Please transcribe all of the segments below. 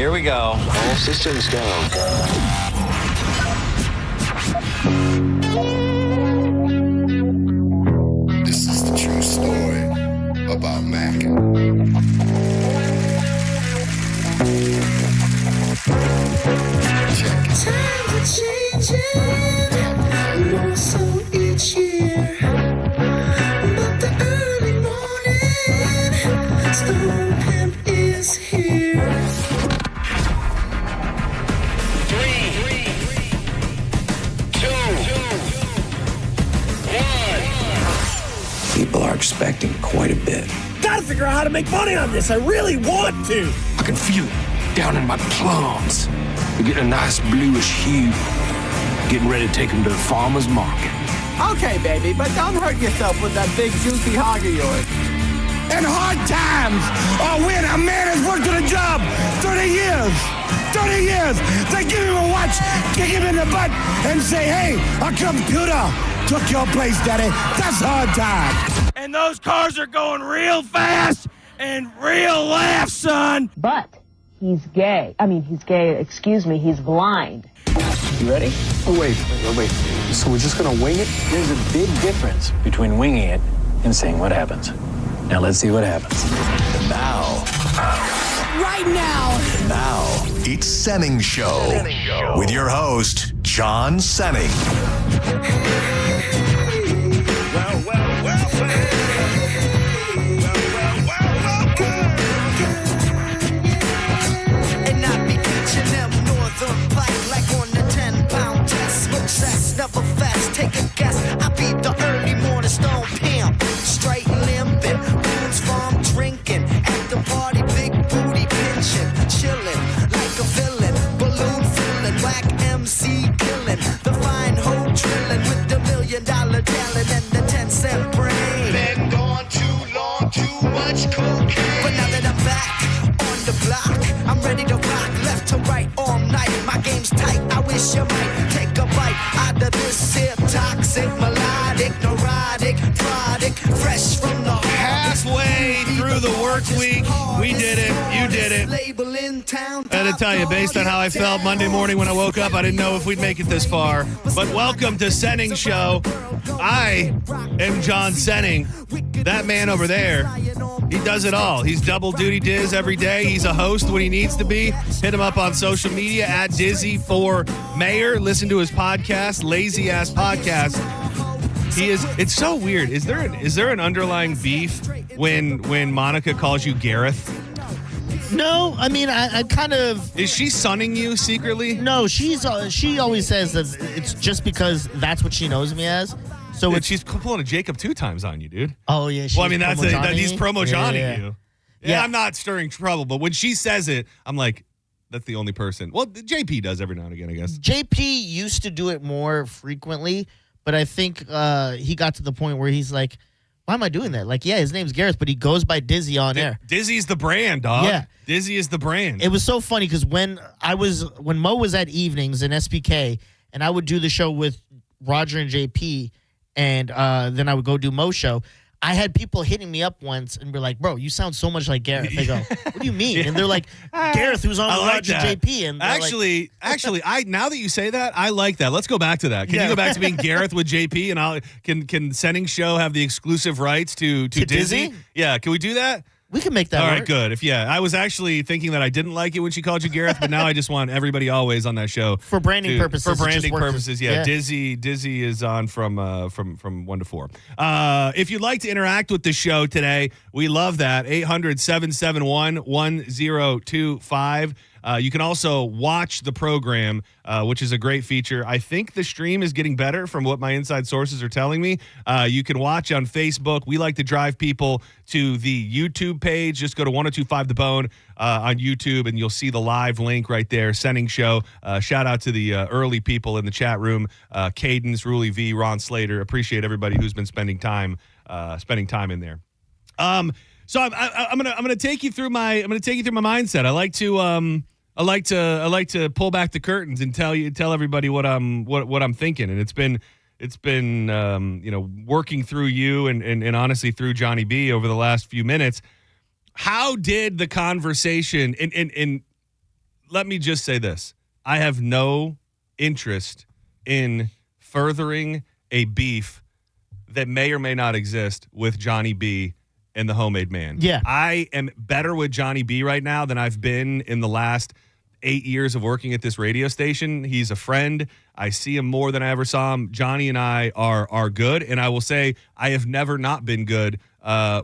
Here we go. All systems go. This is the true story about Mac. Check it. Times are changing, more so each year. But the early morning Stone Pimp is here. 3, 2, 1. People are expecting quite a bit. Gotta figure out how to make money on this. I really want to. I can feel it down in my plums. They're getting a nice bluish hue. Getting ready to take them to the farmer's market. Okay, baby, but don't hurt yourself with that big juicy hog of yours. In hard times, or when a man has worked at a job 30 years, they give him a watch, kick him in the butt, and say, hey, a computer took your place, daddy. That's hard time. And those cars are going real fast and real fast, son. But he's gay. He's blind. You ready? Oh, wait. So we're just going to wing it? There's a big difference between winging it and seeing what happens. Now let's see what happens. And now, Right now. it's Senning Show with your host, John Senning. And I be catching them northern pike like on the 10-pound test. Success, never fast, take a guess. I be the early morning Stone Pimp. Straight limping, wounds from drinking. At the party, big booty pinching. Chilling like a villain. Balloon filling, whack MC killing. The fine hoe drilling with the $1 million talent and the 10-cent brain. Been gone too long, too much cocaine. But now that I'm back on the block, I'm ready to rock left to right all night. My game's tight, I wish you might take a bite out of this here toxic, melodic, neurotic product, fresh from the Halfway through the work week, we did it. You did it. Label in town. I had to tell you, based on how I felt Monday morning when I woke up, I didn't know if we'd make it this far. But welcome to Senning Show. I am John Senning. That man over there, he does it all. He's double duty Diz every day. He's a host when he needs to be. Hit him up on social media at Dizzy for Mayor. Listen to his podcast, Lazy Ass Podcast. It's so weird. Is there an underlying beef when Monica calls you Gareth? No, I mean, I kind of... Is she sunning you secretly? No, she always says that it's just because that's what she knows me as. So she's pulling a Jacob 2 times on you, dude. Oh, yeah. Well, I mean, he's promo Johnny you. Yeah, I'm not stirring trouble, but when she says it, I'm like, that's the only person. Well, JP does every now and again, I guess. JP used to do it more frequently, but I think he got to the point where he's like, why am I doing that? Like, yeah, his name's Gareth, but he goes by Dizzy on air. Dizzy's the brand, dog. Yeah. Dizzy is the brand. It was so funny because when Mo was at evenings in SPK, and I would do the show with Roger and JP, and then I would go do Mo's show, I had people hitting me up once and be like, bro, you sound so much like Gareth. I go, what do you mean? Yeah. And they're like, Gareth, who's on like Roger that. JP. And actually, I now that you say that, I like that. Let's go back to that. Can you go back to being Gareth with JP, and can Senning Show have the exclusive rights to Dizzy? Yeah, can we do that? We can make that All work. right, good. I was actually thinking that I didn't like it when she called you Gareth, but now I just want everybody always on that show for branding purposes. For branding purposes, yeah. Dizzy is on from 1 to 4. If you'd like to interact with the show today, we love that. 800-771-1025. You can also watch the program, which is a great feature. I think the stream is getting better from what my inside sources are telling me. You can watch on Facebook. We like to drive people to the YouTube page. Just go to 1025 The Bone on YouTube, and you'll see the live link right there, Senning Show. Shout out to the early people in the chat room, Cadence, Ruli V, Ron Slater. Appreciate everybody who's been spending time in there. So I'm gonna take you through my mindset. I like to pull back the curtains and tell everybody what I'm thinking, and it's been working through you and honestly through Johnny B over the last few minutes. How did the conversation and let me just say this. I have no interest in furthering a beef that may or may not exist with Johnny B and the Homemade Man. Yeah. I am better with Johnny B right now than I've been in the last 8 years of working at this radio station. He's a friend. I see him more than I ever saw him. Johnny and I are good, and I will say I have never not been good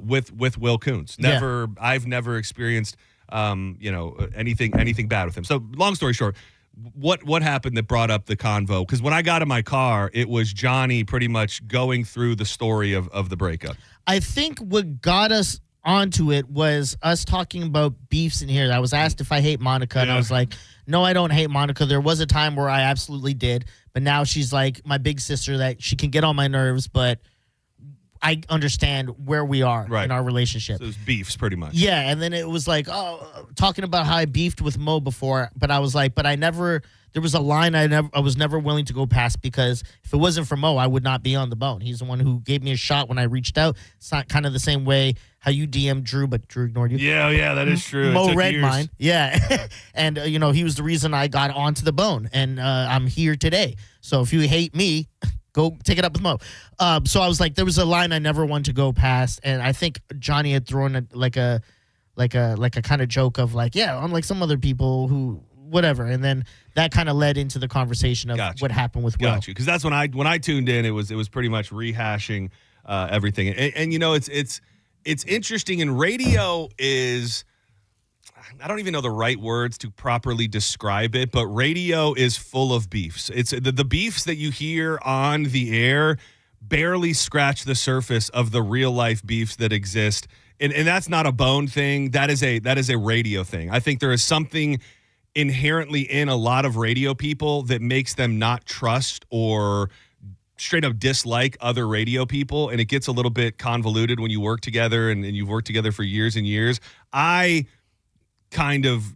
with Will Kuntz. Never. Yeah. I've never experienced anything bad with him. So long story short, what happened that brought up the convo? Because when I got in my car, it was Johnny pretty much going through the story of the breakup. I think what got us onto it was us talking about beefs in here. I was asked if I hate Monica, and I was like, no, I don't hate Monica. There was a time where I absolutely did, but now she's like my big sister that she can get on my nerves, but I understand where we are in our relationship. So it was beefs pretty much. Yeah, and then it was like, talking about how I beefed with Mo before, but I was like, but I never, there was a line I was never willing to go past, because if it wasn't for Mo, I would not be on the bone. He's the one who gave me a shot when I reached out. It's not kind of the same way how you DM'd Drew, but Drew ignored you. Yeah, that is true. Mo read mine. Yeah. And, he was the reason I got onto the bone, and I'm here today. So if you hate me, go take it up with Mo. So I was like, there was a line I never wanted to go past, and I think Johnny had thrown a kind of joke of like, yeah, unlike some other people who whatever, and then that kind of led into the conversation of what happened with Will. Got you, because that's when I tuned in. It was pretty much rehashing everything, and it's interesting. And radio is, I don't even know the right words to properly describe it, but radio is full of beefs. It's the beefs that you hear on the air barely scratch the surface of the real life beefs that exist. And that's not a bone thing. That is a radio thing. I think there is something inherently in a lot of radio people that makes them not trust or straight up dislike other radio people. And it gets a little bit convoluted when you work together and you've worked together for years and years. I kind of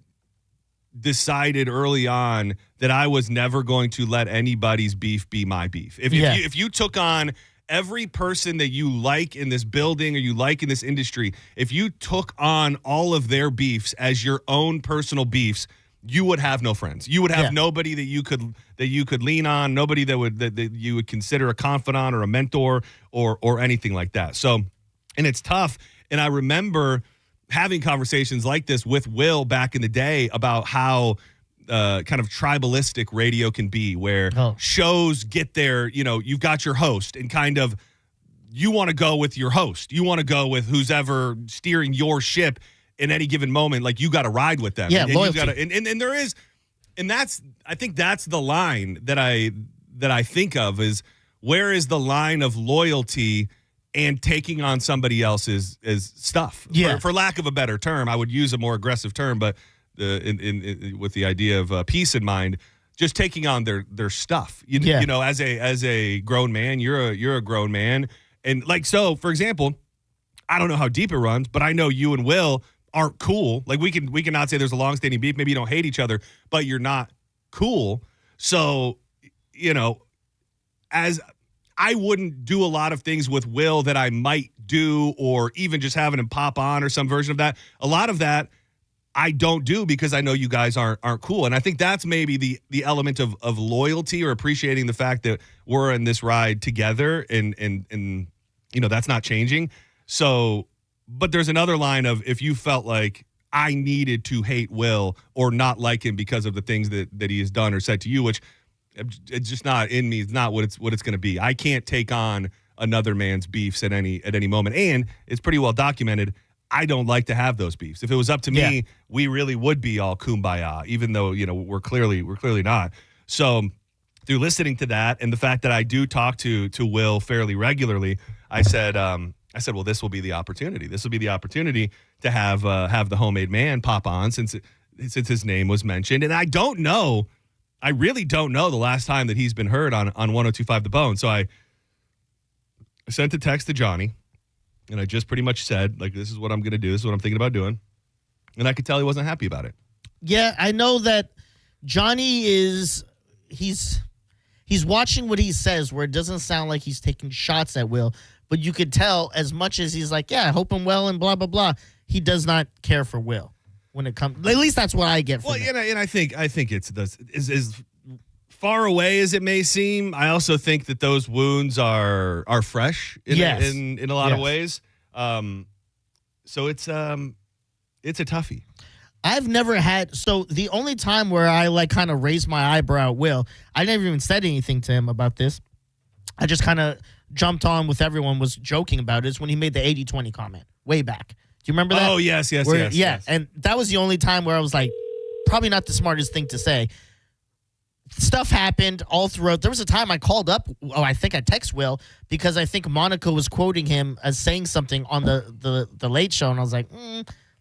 decided early on that I was never going to let anybody's beef be my beef. If you took on every person that you like in this building or you like in this industry, if you took on all of their beefs as your own personal beefs, you would have no friends. You would have nobody that you could lean on, nobody that you would consider a confidant or a mentor or anything like that. So, and it's tough. And I remember having conversations like this with Will back in the day about how kind of tribalistic radio can be, where shows get there, you've got your host and kind of you want to go with your host. You want to go with who's ever steering your ship in any given moment. Like, you got to ride with them. Yeah, and loyalty. You gotta, and there is, and I think that's the line that I think of is, where is the line of loyalty and taking on somebody else's stuff? Yeah. For lack of a better term, I would use a more aggressive term, but with the idea of peace in mind, just taking on their stuff. You know, as a grown man, you're a grown man, and like, so for example, I don't know how deep it runs, but I know you and Will aren't cool. Like, we can not say there's a long-standing beef. Maybe you don't hate each other, but you're not cool. So, as I wouldn't do a lot of things with Will that I might do, or even just having him pop on or some version of that. A lot of that I don't do because I know you guys aren't cool. And I think that's maybe the element of loyalty, or appreciating the fact that we're in this ride together, and that's not changing. So, but there's another line of, if you felt like I needed to hate Will or not like him because of the things that he has done or said to you, which it's just not in me. It's not what it's going to be. I can't take on another man's beefs at any moment. And it's pretty well documented, I don't like to have those beefs. If it was up to me, we really would be all kumbaya, even though, we're clearly not. So through listening to that and the fact that I do talk to Will fairly regularly, I said, well, this will be the opportunity. This will be the opportunity to have the Homemade Man pop on, since his name was mentioned. And I really don't know the last time that he's been heard on 102.5 The Bone. So I sent a text to Johnny, and I just pretty much said, like, this is what I'm going to do. This is what I'm thinking about doing. And I could tell he wasn't happy about it. Yeah, I know that Johnny he's watching what he says, where it doesn't sound like he's taking shots at Will, but you could tell, as much as he's like, yeah, I hope him well and blah, blah, blah, he does not care for Will. when it comes. At least that's what I get from Well, it. and I think it's as far away as it may seem. I also think that those wounds are fresh in Yes. in a lot of Yes. ways. So it's a toughie. I've never had, so the only time where I like kind of raised my eyebrow at Will, I never even said anything to him about this. I just kind of jumped on with everyone, was joking about it, is when he made the 80-20 comment way back. Do you remember that? Oh, yes. Yeah, and that was the only time where I was like, probably not the smartest thing to say. Stuff happened all throughout. There was a time I called up, I think I text Will, because I think Monica was quoting him as saying something on the Late Show, and I was like,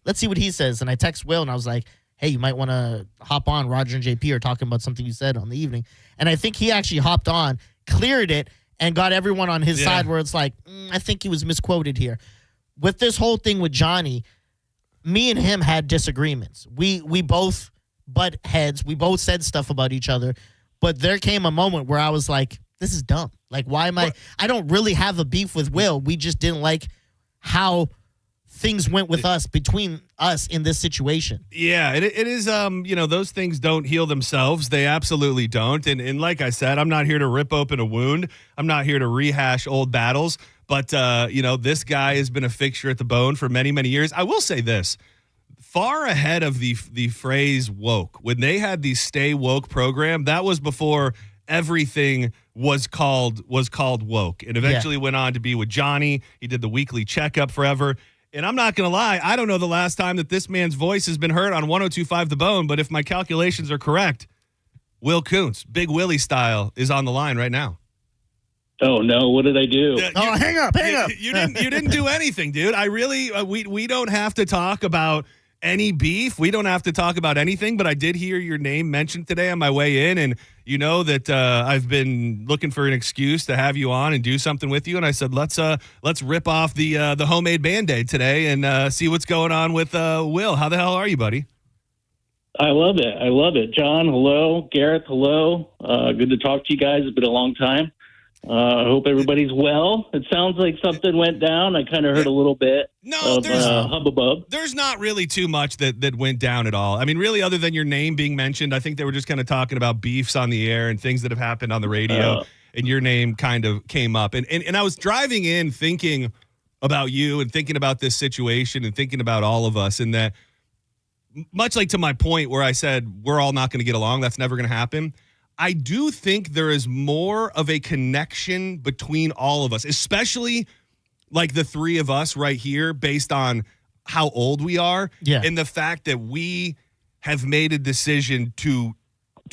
let's see what he says. And I text Will, and I was like, hey, you might want to hop on. Roger and JP are talking about something you said on the evening. And I think he actually hopped on, cleared it, and got everyone on his side where it's like, I think he was misquoted here. With this whole thing with Johnny, me and him had disagreements. We both butt heads. We both said stuff about each other. But there came a moment where I was like, this is dumb. Like, why am I don't really have a beef with Will. We just didn't like how things went with us, between us in this situation. Yeah, it is, those things don't heal themselves. They absolutely don't. And like I said, I'm not here to rip open a wound. I'm not here to rehash old battles. But, this guy has been a fixture at the Bone for many, many years. I will say this. Far ahead of the phrase woke, when they had the Stay Woke program, that was before everything was called woke. And eventually went on to be with Johnny. He did the weekly checkup forever. And I'm not going to lie, I don't know the last time that this man's voice has been heard on 102.5 The Bone, but if my calculations are correct, Will Kuntz, Big Willie style, is on the line right now. Oh, no, what did I do? Hang up. You didn't do anything, dude. I really, we don't have to talk about any beef. We don't have to talk about anything, but I did hear your name mentioned today on my way in, and you know that I've been looking for an excuse to have you on and do something with you, and I said, let's rip off the homemade Band-Aid today and see what's going on with Will. How the hell are you, buddy? I love it. John, hello. Gareth, hello. Good to talk to you guys. It's been a long time. I hope everybody's well. It sounds like something went down. I kind of heard a little bit of hubbub. There's not really too much that went down at all. I mean, really, other than your name being mentioned, I think they were just kind of talking about beefs on the air and things that have happened on the radio, and your name kind of came up. And I was driving in thinking about you and thinking about this situation and thinking about all of us, and that much like to my point where I said we're all not going to get along, that's never going to happen. I do think there is more of a connection between all of us, especially like the three of us right here, based on how old we are, and the fact that we have made a decision to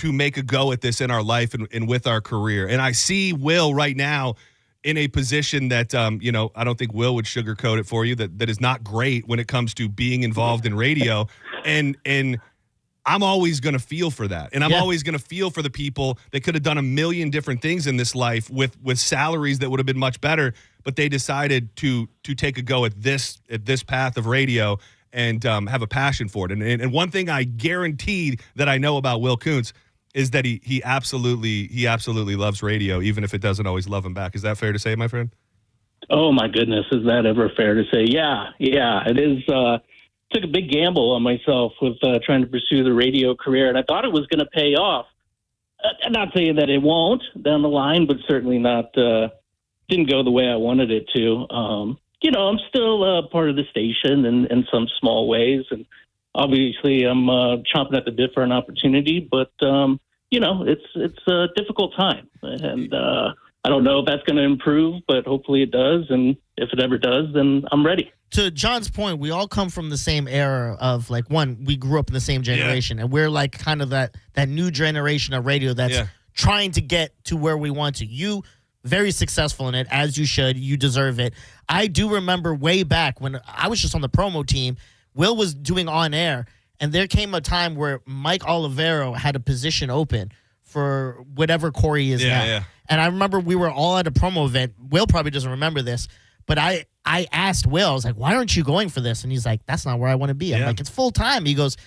make a go at this in our life and with our career. And I see Will right now in a position that, I don't think Will would sugarcoat it for you, that is not great when it comes to being involved in radio. And I'm always going to feel for that. And I'm always going to feel for the people that could have done a million different things in this life with salaries that would have been much better, but they decided to take a go at this path of radio and have a passion for it. And one thing I guarantee that I know about Will Kuntz is that he absolutely loves radio, even if it doesn't always love him back. Is that fair to say, my friend? Oh, my goodness. Is that ever fair to say? Yeah, it is. Took a big gamble on myself with trying to pursue the radio career, and I thought it was going to pay off. I'm not saying that it won't down the line, but certainly not. Didn't go the way I wanted it to. I'm still part of the station in some small ways, and obviously I'm chomping at the bit for an opportunity. But it's a difficult time, and I don't know if that's going to improve, but hopefully it does. And if it ever does, then I'm ready. To John's point, we all come from the same era of like, one, we grew up in the same generation, and we're like kind of that new generation of radio that's trying to get to where we want to. You, very successful in it, as you should. You deserve it. I do remember way back when I was just on the promo team, Will was doing on air, and there came a time where Mike Olivero had a position open for whatever Corey is now. Yeah. And I remember we were all at a promo event. Will probably doesn't remember this, but I asked Will, I was like, why aren't you going for this? And he's like, that's not where I want to be. I'm like, it's full time. He goes,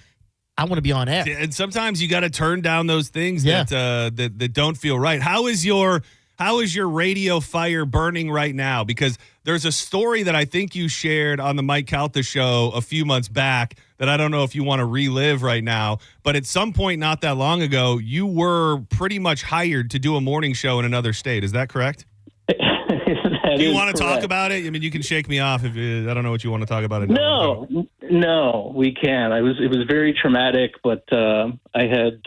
I want to be on air. And sometimes you got to turn down those things that don't feel right. How is your How is your radio fire burning right now? Because there's a story that I think you shared on the Mike Calta show a few months back that I don't know if you want to relive right now. But at some point not that long ago, you were pretty much hired to do a morning show in another state. Is that correct? Do you want to talk about it? I mean, you can shake me off if I don't know what you want to talk about. No, we can. It was very traumatic, but I had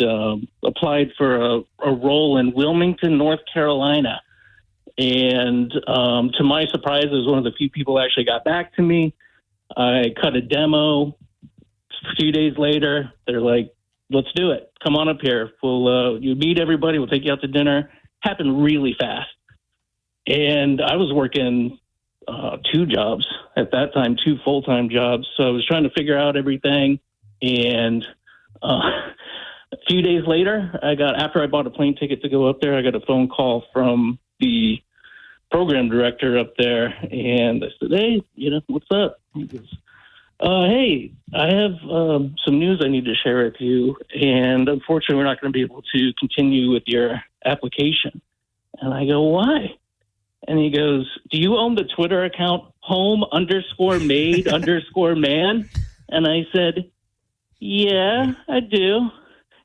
applied for a role in Wilmington, North Carolina, and to my surprise, I was one of the few people who actually got back to me. I cut a demo. A few days later, they're like, "Let's do it. Come on up here. We'll you meet everybody. We'll take you out to dinner." Happened really fast. And I was working 2 jobs at that time, 2 full-time jobs. So I was trying to figure out everything. And a few days later, after I bought a plane ticket to go up there, I got a phone call from the program director up there. And I said, "Hey, what's up?" He goes, "Hey, I have some news I need to share with you. And unfortunately, we're not going to be able to continue with your application." And I go, "Why?" And he goes, "Do you own the Twitter account home_made_man?" And I said, "Yeah, I do."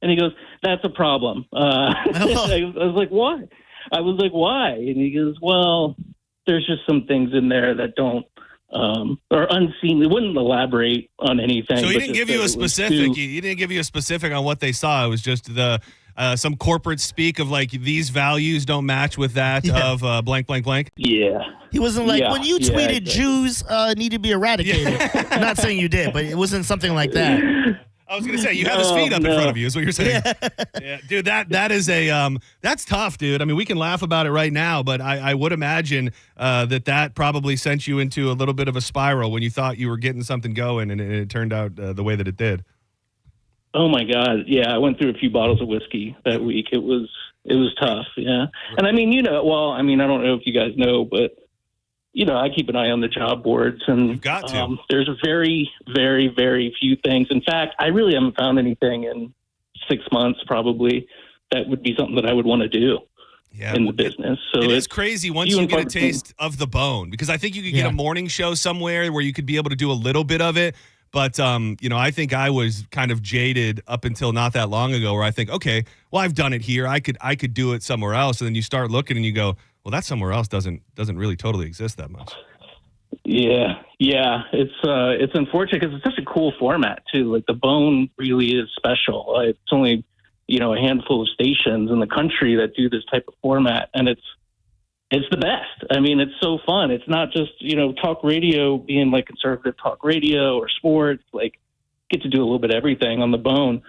And he goes, "That's a problem." I was like, "Why?" And he goes, "Well, there's just some things in there that don't or unseen. They wouldn't elaborate on anything." So he didn't give you a specific. He didn't give you a specific on what they saw. It was just some corporate speak of like, these values don't match with that of blank, blank, blank. Yeah. He wasn't like, when you tweeted exactly. Jews need to be eradicated. I'm not saying you did, but it wasn't something like that. I was going to say, you have his feet up in front of you is what you're saying. Yeah. Dude, that is that's tough, dude. I mean, we can laugh about it right now, but I would imagine that probably sent you into a little bit of a spiral when you thought you were getting something going and it turned out the way that it did. Oh my God. Yeah. I went through a few bottles of whiskey that week. It was tough. Yeah. And I mean, I don't know if you guys know, but I keep an eye on the job boards, and you've got to. There's a very, very, very few things. In fact, I really haven't found anything in 6 months, probably, that would be something that I would want to do in the business. So it is crazy once you get a taste of the bone, because I think you could get a morning show somewhere where you could be able to do a little bit of it. But, I think I was kind of jaded up until not that long ago, where I think, okay, well, I've done it here. I could do it somewhere else. And then you start looking and you go, well, that somewhere else doesn't really totally exist that much. Yeah. It's unfortunate because it's such a cool format too. Like, the bone really is special. It's only, a handful of stations in the country that do this type of format, and it's the best. I mean, it's so fun. It's not just, talk radio being like conservative talk radio or sports. Like, get to do a little bit of everything on the bone.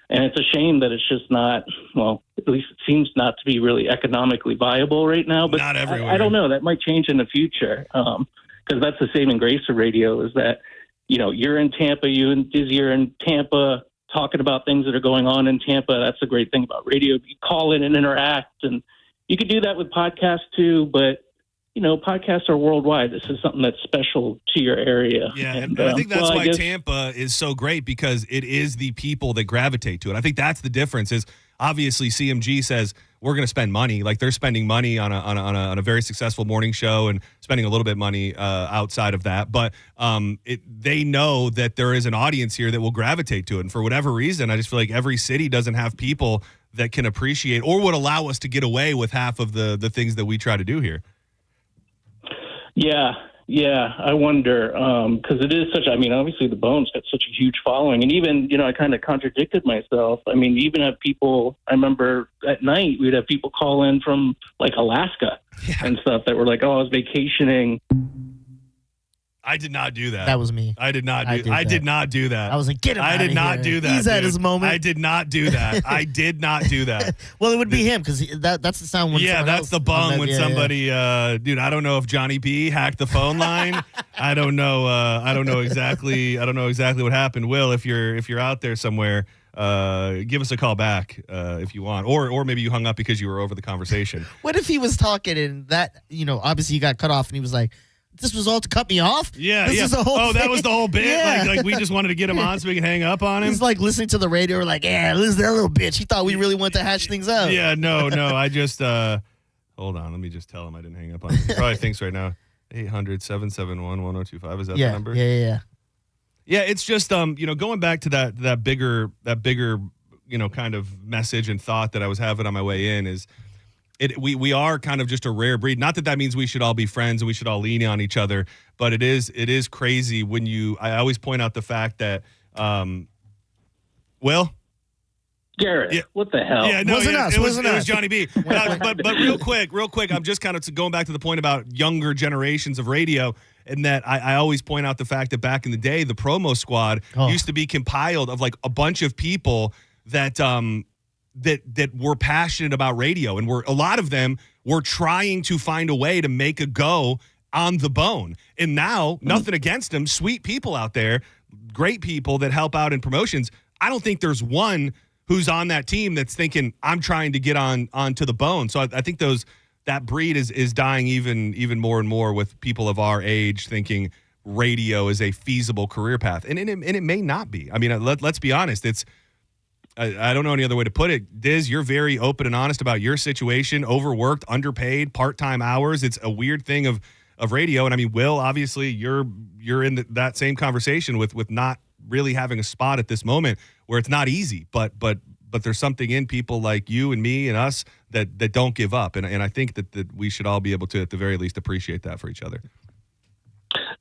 And it's a shame that it's just not, well, at least it seems not to be really economically viable right now. But not everywhere. I don't know. That might change in the future. Because that's the saving grace of radio, is that, you're in Tampa, you and Dizzy are in Tampa talking about things that are going on in Tampa. That's the great thing about radio. You call in and interact, and you could do that with podcasts too, but podcasts are worldwide. This is something that's special to your area. Yeah, and I think that's why Tampa is so great, because it is the people that gravitate to it. I think that's the difference. Is obviously CMG says we're going to spend money, like they're spending money on a very successful morning show and spending a little bit of money outside of that. But they know that there is an audience here that will gravitate to it, and for whatever reason, I just feel like every city doesn't have people that can appreciate or would allow us to get away with half of the things that we try to do here. Yeah, I wonder, because it is obviously the Bone's got such a huge following. And even, I kind of contradicted myself. I mean, even have people, I remember at night, we'd have people call in from like Alaska and stuff that were like, oh, I was vacationing. I did not do that. That was me. I did not do that. I was like, get him I out did of not here. do that. He's at his moment. I did not do that. I did not do that. Well, it would be him, because that's the sound when that's the bung when somebody dude, I don't know if Johnny B hacked the phone line. I don't know exactly what happened. Will, if you're out there somewhere, give us a call back if you want, or maybe you hung up because you were over the conversation. What if he was talking and that, obviously you got cut off and he was like, this was all to cut me off? Yeah, this yeah. is the whole thing? That was the whole bit? Yeah. Like we just wanted to get him on so we can hang up on him? He's like listening to the radio, like, yeah, listen to that little bitch. He thought we really wanted to hash things out. Yeah, no. I just, Hold on. Let me just tell him I didn't hang up on him. He probably thinks right now, 800-771-1025. Is that the number? Yeah. Yeah, it's just going back to that bigger kind of message and thought that I was having on my way in is we are kind of just a rare breed. Not that means we should all be friends and we should all lean on each other, but it is crazy when I always point out the fact that Will. Garrett, what the hell? Yeah, no, Wasn't us. It was Johnny B. but real quick, I'm just kind of going back to the point about younger generations of radio, and that I always point out the fact that back in the day, the promo squad used to be compiled of like a bunch of people that that were passionate about radio, and a lot of them were trying to find a way to make a go on the bone. And now, nothing against them, sweet people out there, great people that help out in promotions. I don't think there's one who's on that team that's thinking, I'm trying to get onto the bone. So I think that breed is dying even more and more with people of our age thinking radio is a feasible career path. And it may not be. I mean, let's be honest. I don't know any other way to put it. Diz, you're very open and honest about your situation, overworked, underpaid, part-time hours. It's a weird thing of radio. And I mean, Will, obviously you're in that same conversation with not really having a spot at this moment where it's not easy, but there's something in people like you and me and us that don't give up. And I think that we should all be able to, at the very least, appreciate that for each other.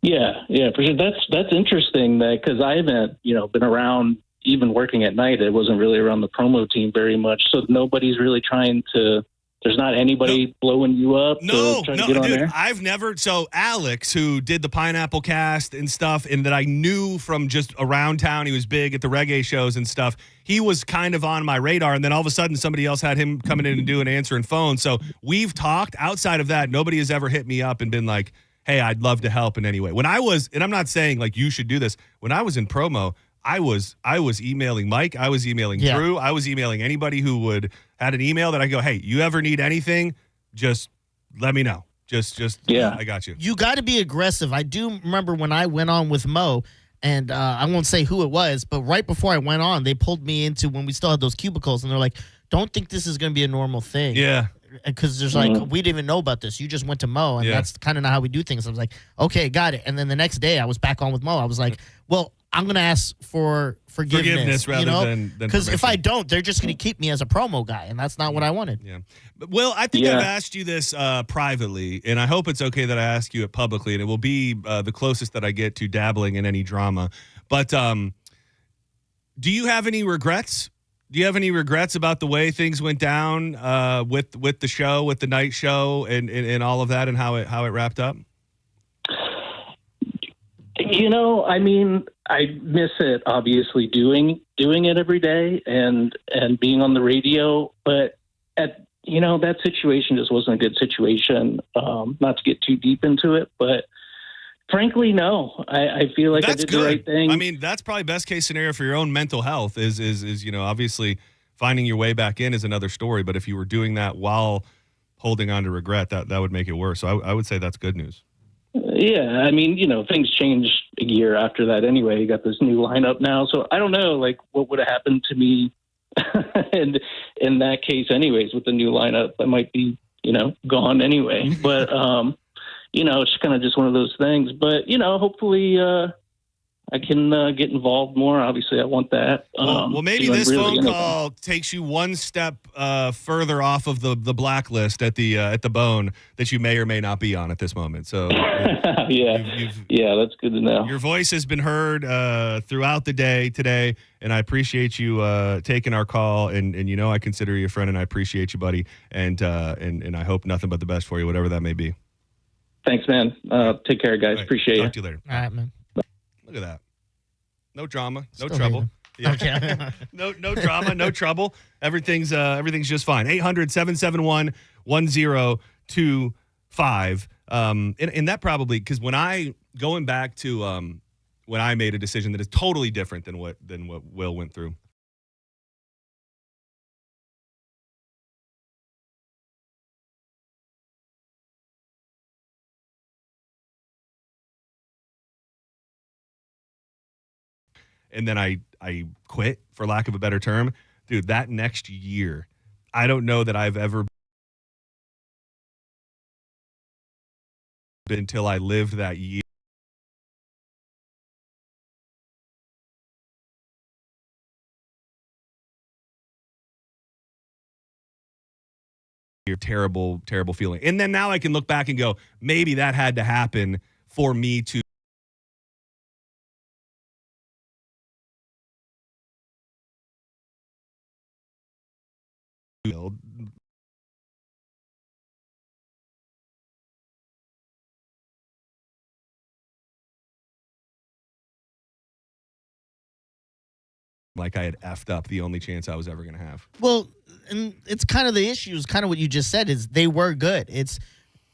Yeah, for sure. That's interesting because I haven't, been around even working at night. It wasn't really around the promo team very much. So nobody's really trying to, there's not anybody blowing you up. No, to get on dude, there? I've never. So Alex, who did the Pineapple Cast and stuff, and that I knew from just around town, he was big at the reggae shows and stuff. He was kind of on my radar, and then all of a sudden, somebody else had him coming in and doing answering phone. So we've talked. Outside of that, nobody has ever hit me up and been like, "Hey, I'd love to help in any way." When I was, and I'm not saying like you should do this. When I was in promo, I was emailing Mike. I was emailing Drew. I was emailing anybody who had an email that I go, hey, you ever need anything? Just let me know. Just I got you. You got to be aggressive. I do remember when I went on with Mo, and I won't say who it was, but right before I went on, they pulled me into when we still had those cubicles, and they're like, don't think this is going to be a normal thing. Yeah. Because there's like, we didn't even know about this. You just went to Mo, and that's kind of not how we do things. I was like, okay, got it. And then the next day, I was back on with Mo. I was like, well, I'm going to ask for forgiveness rather than because if I don't, they're just going to keep me as a promo guy, and that's not what I wanted. Yeah. But, Will, I think I've asked you this privately, and I hope it's okay that I ask you it publicly, and it will be the closest that I get to dabbling in any drama. But do you have any regrets? Do you have any regrets about the way things went down with the show, with the night show, and all of that, and how it wrapped up? I mean, I miss it, obviously, doing it every day and being on the radio. But that situation just wasn't a good situation. Not to get too deep into it, but frankly, no. I feel like I did the right thing. I mean, that's probably best case scenario for your own mental health is obviously finding your way back in is another story. But if you were doing that while holding on to regret, that would make it worse. So I would say that's good news. Yeah, I mean, things changed a year after that anyway. You got this new lineup now. So I don't know, like, what would have happened to me and in that case anyways with the new lineup. I might be, gone anyway. But, it's kind of just one of those things. But, hopefully I can get involved more. Obviously, I want that. Well, maybe this phone call takes you one step further off of the blacklist at the bone that you may or may not be on at this moment. So, yeah, that's good to know. Your voice has been heard throughout the day today, and I appreciate you taking our call. And I consider you a friend, and I appreciate you, buddy. And I hope nothing but the best for you, whatever that may be. Thanks, man. Take care, guys. Right. Appreciate you. Talk to you later. All right, man. Look at that. No drama, no Still trouble. Yeah. Okay. no drama, no trouble. Everything's just fine. 800-771-1025. And that probably, because going back to when I made a decision that is totally different than what Will went through. And then I quit, for lack of a better term. Dude, that next year, I don't know that I've ever until I lived that year. Terrible, terrible feeling. And then now I can look back and go, maybe that had to happen for me to like I had effed up the only chance I was ever going to have. Well, and it's kind of the issue is kind of what you just said is they were good. It's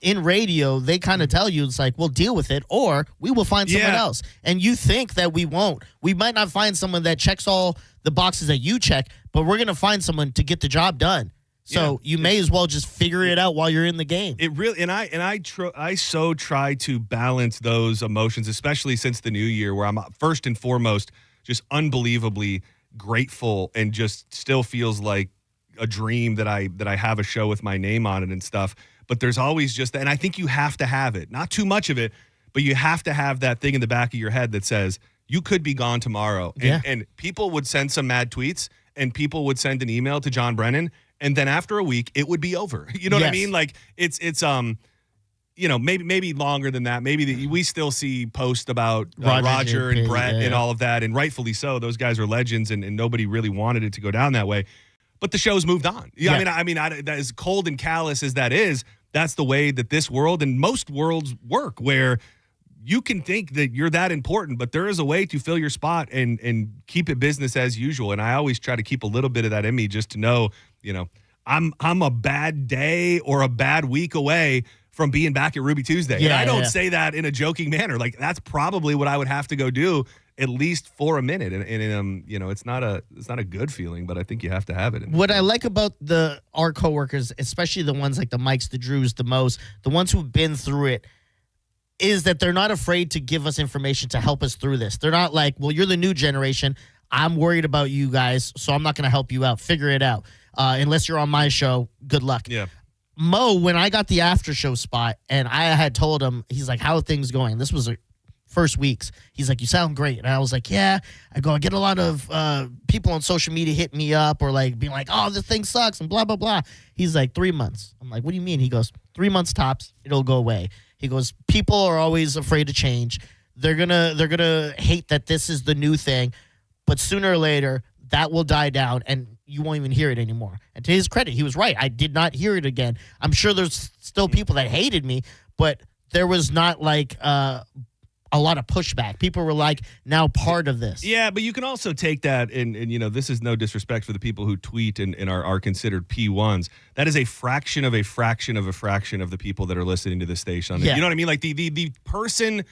in radio, they kind of tell you it's like, we'll deal with it or we will find someone else. And you think that we won't. We might not find someone that checks all the boxes that you check, but we're going to find someone to get the job done. So you may as well just figure it out while you're in the game. It really, and I so try to balance those emotions, especially since the new year, where I'm first and foremost just unbelievably grateful and just still feels like a dream that I have a show with my name on it and stuff. But there's always just that, and I think you have to have it, not too much of it, but you have to have that thing in the back of your head that says you could be gone tomorrow. And people would send some mad tweets, and people would send an email to John Brennan, and then after a week it would be over. You know what I mean? Like it's you know, maybe longer than that. Maybe we still see posts about Roger and Brett and all of that, and rightfully so. Those guys are legends, and nobody really wanted it to go down that way. But the show's moved on. I mean, as cold and callous as that is, that's the way that this world and most worlds work, where you can think that you're that important, but there is a way to fill your spot and keep it business as usual. And I always try to keep a little bit of that in me, just to know, you know, I'm a bad day or a bad week away from being back at Ruby Tuesday. And I don't say that in a joking manner. Like, that's probably what I would have to go do at least for a minute. And you know, it's not a good feeling, but I think you have to have it. What I like about our coworkers, especially the ones like the Mikes, the Drews, the Mo's, the ones who've been through it, is that they're not afraid to give us information to help us through this. They're not like, well, you're the new generation. I'm worried about you guys, so I'm not going to help you out. Figure it out. Unless you're on my show, good luck. Yeah. Mo, when I got the after show spot and I had told him, he's like, how are things going? This was the first weeks. He's like, you sound great. And I was like, yeah. I get a lot of people on social media hitting me up or like being like, oh, this thing sucks and blah, blah, blah. He's like, 3 months. I'm like, what do you mean? He goes, 3 months tops. It'll go away. He goes, people are always afraid to change. They're gonna hate that this is the new thing, but sooner or later that will die down and you won't even hear it anymore. And to his credit, he was right. I did not hear it again. I'm sure there's still people that hated me, but there was not like a lot of pushback. People were like now part of this. Yeah, but you can also take that and you know, this is no disrespect for the people who tweet and are considered P1s. That is a fraction of a fraction of a fraction of the people that are listening to this station. You know what I mean? Like the person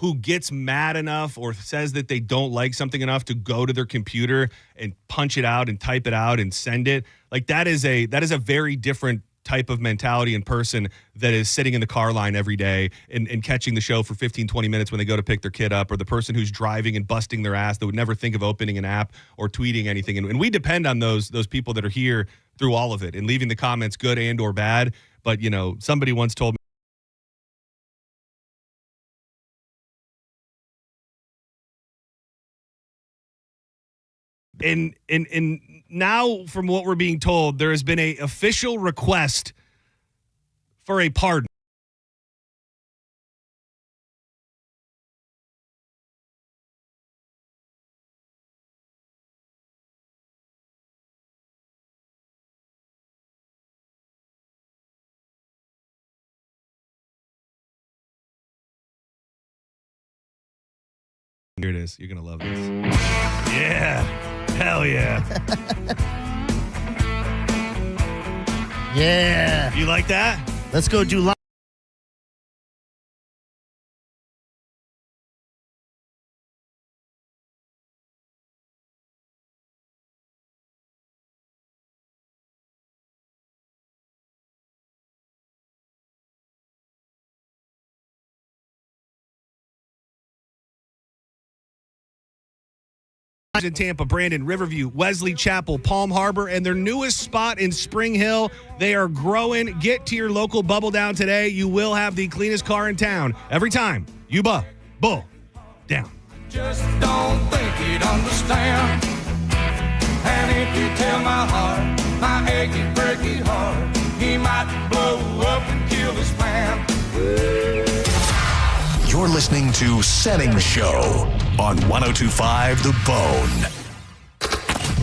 who gets mad enough or says that they don't like something enough to go to their computer and punch it out and type it out and send it. Like that is a very different type of mentality in person that is sitting in the car line every day and catching the show for 15, 20 minutes when they go to pick their kid up, or the person who's driving and busting their ass that would never think of opening an app or tweeting anything. And we depend on those people that are here through all of it and leaving the comments good and or bad. But, you know, somebody once told me, and now from what we're being told, there has been a official request for a pardon. Here it is. You're going to love this. Yeah. Hell yeah. Yeah. You like that? Let's go do live. in Tampa, Brandon, Riverview, Wesley Chapel, Palm Harbor, and their newest spot in Spring Hill. They are growing. Get to your local Bubble Down today. You will have the cleanest car in town every time you bull down. Just don't think you'd understand. And if you tell my heart, my achy, breaky heart, he might blow up and kill this man. You're listening to Senning Show on 102.5 The Bone.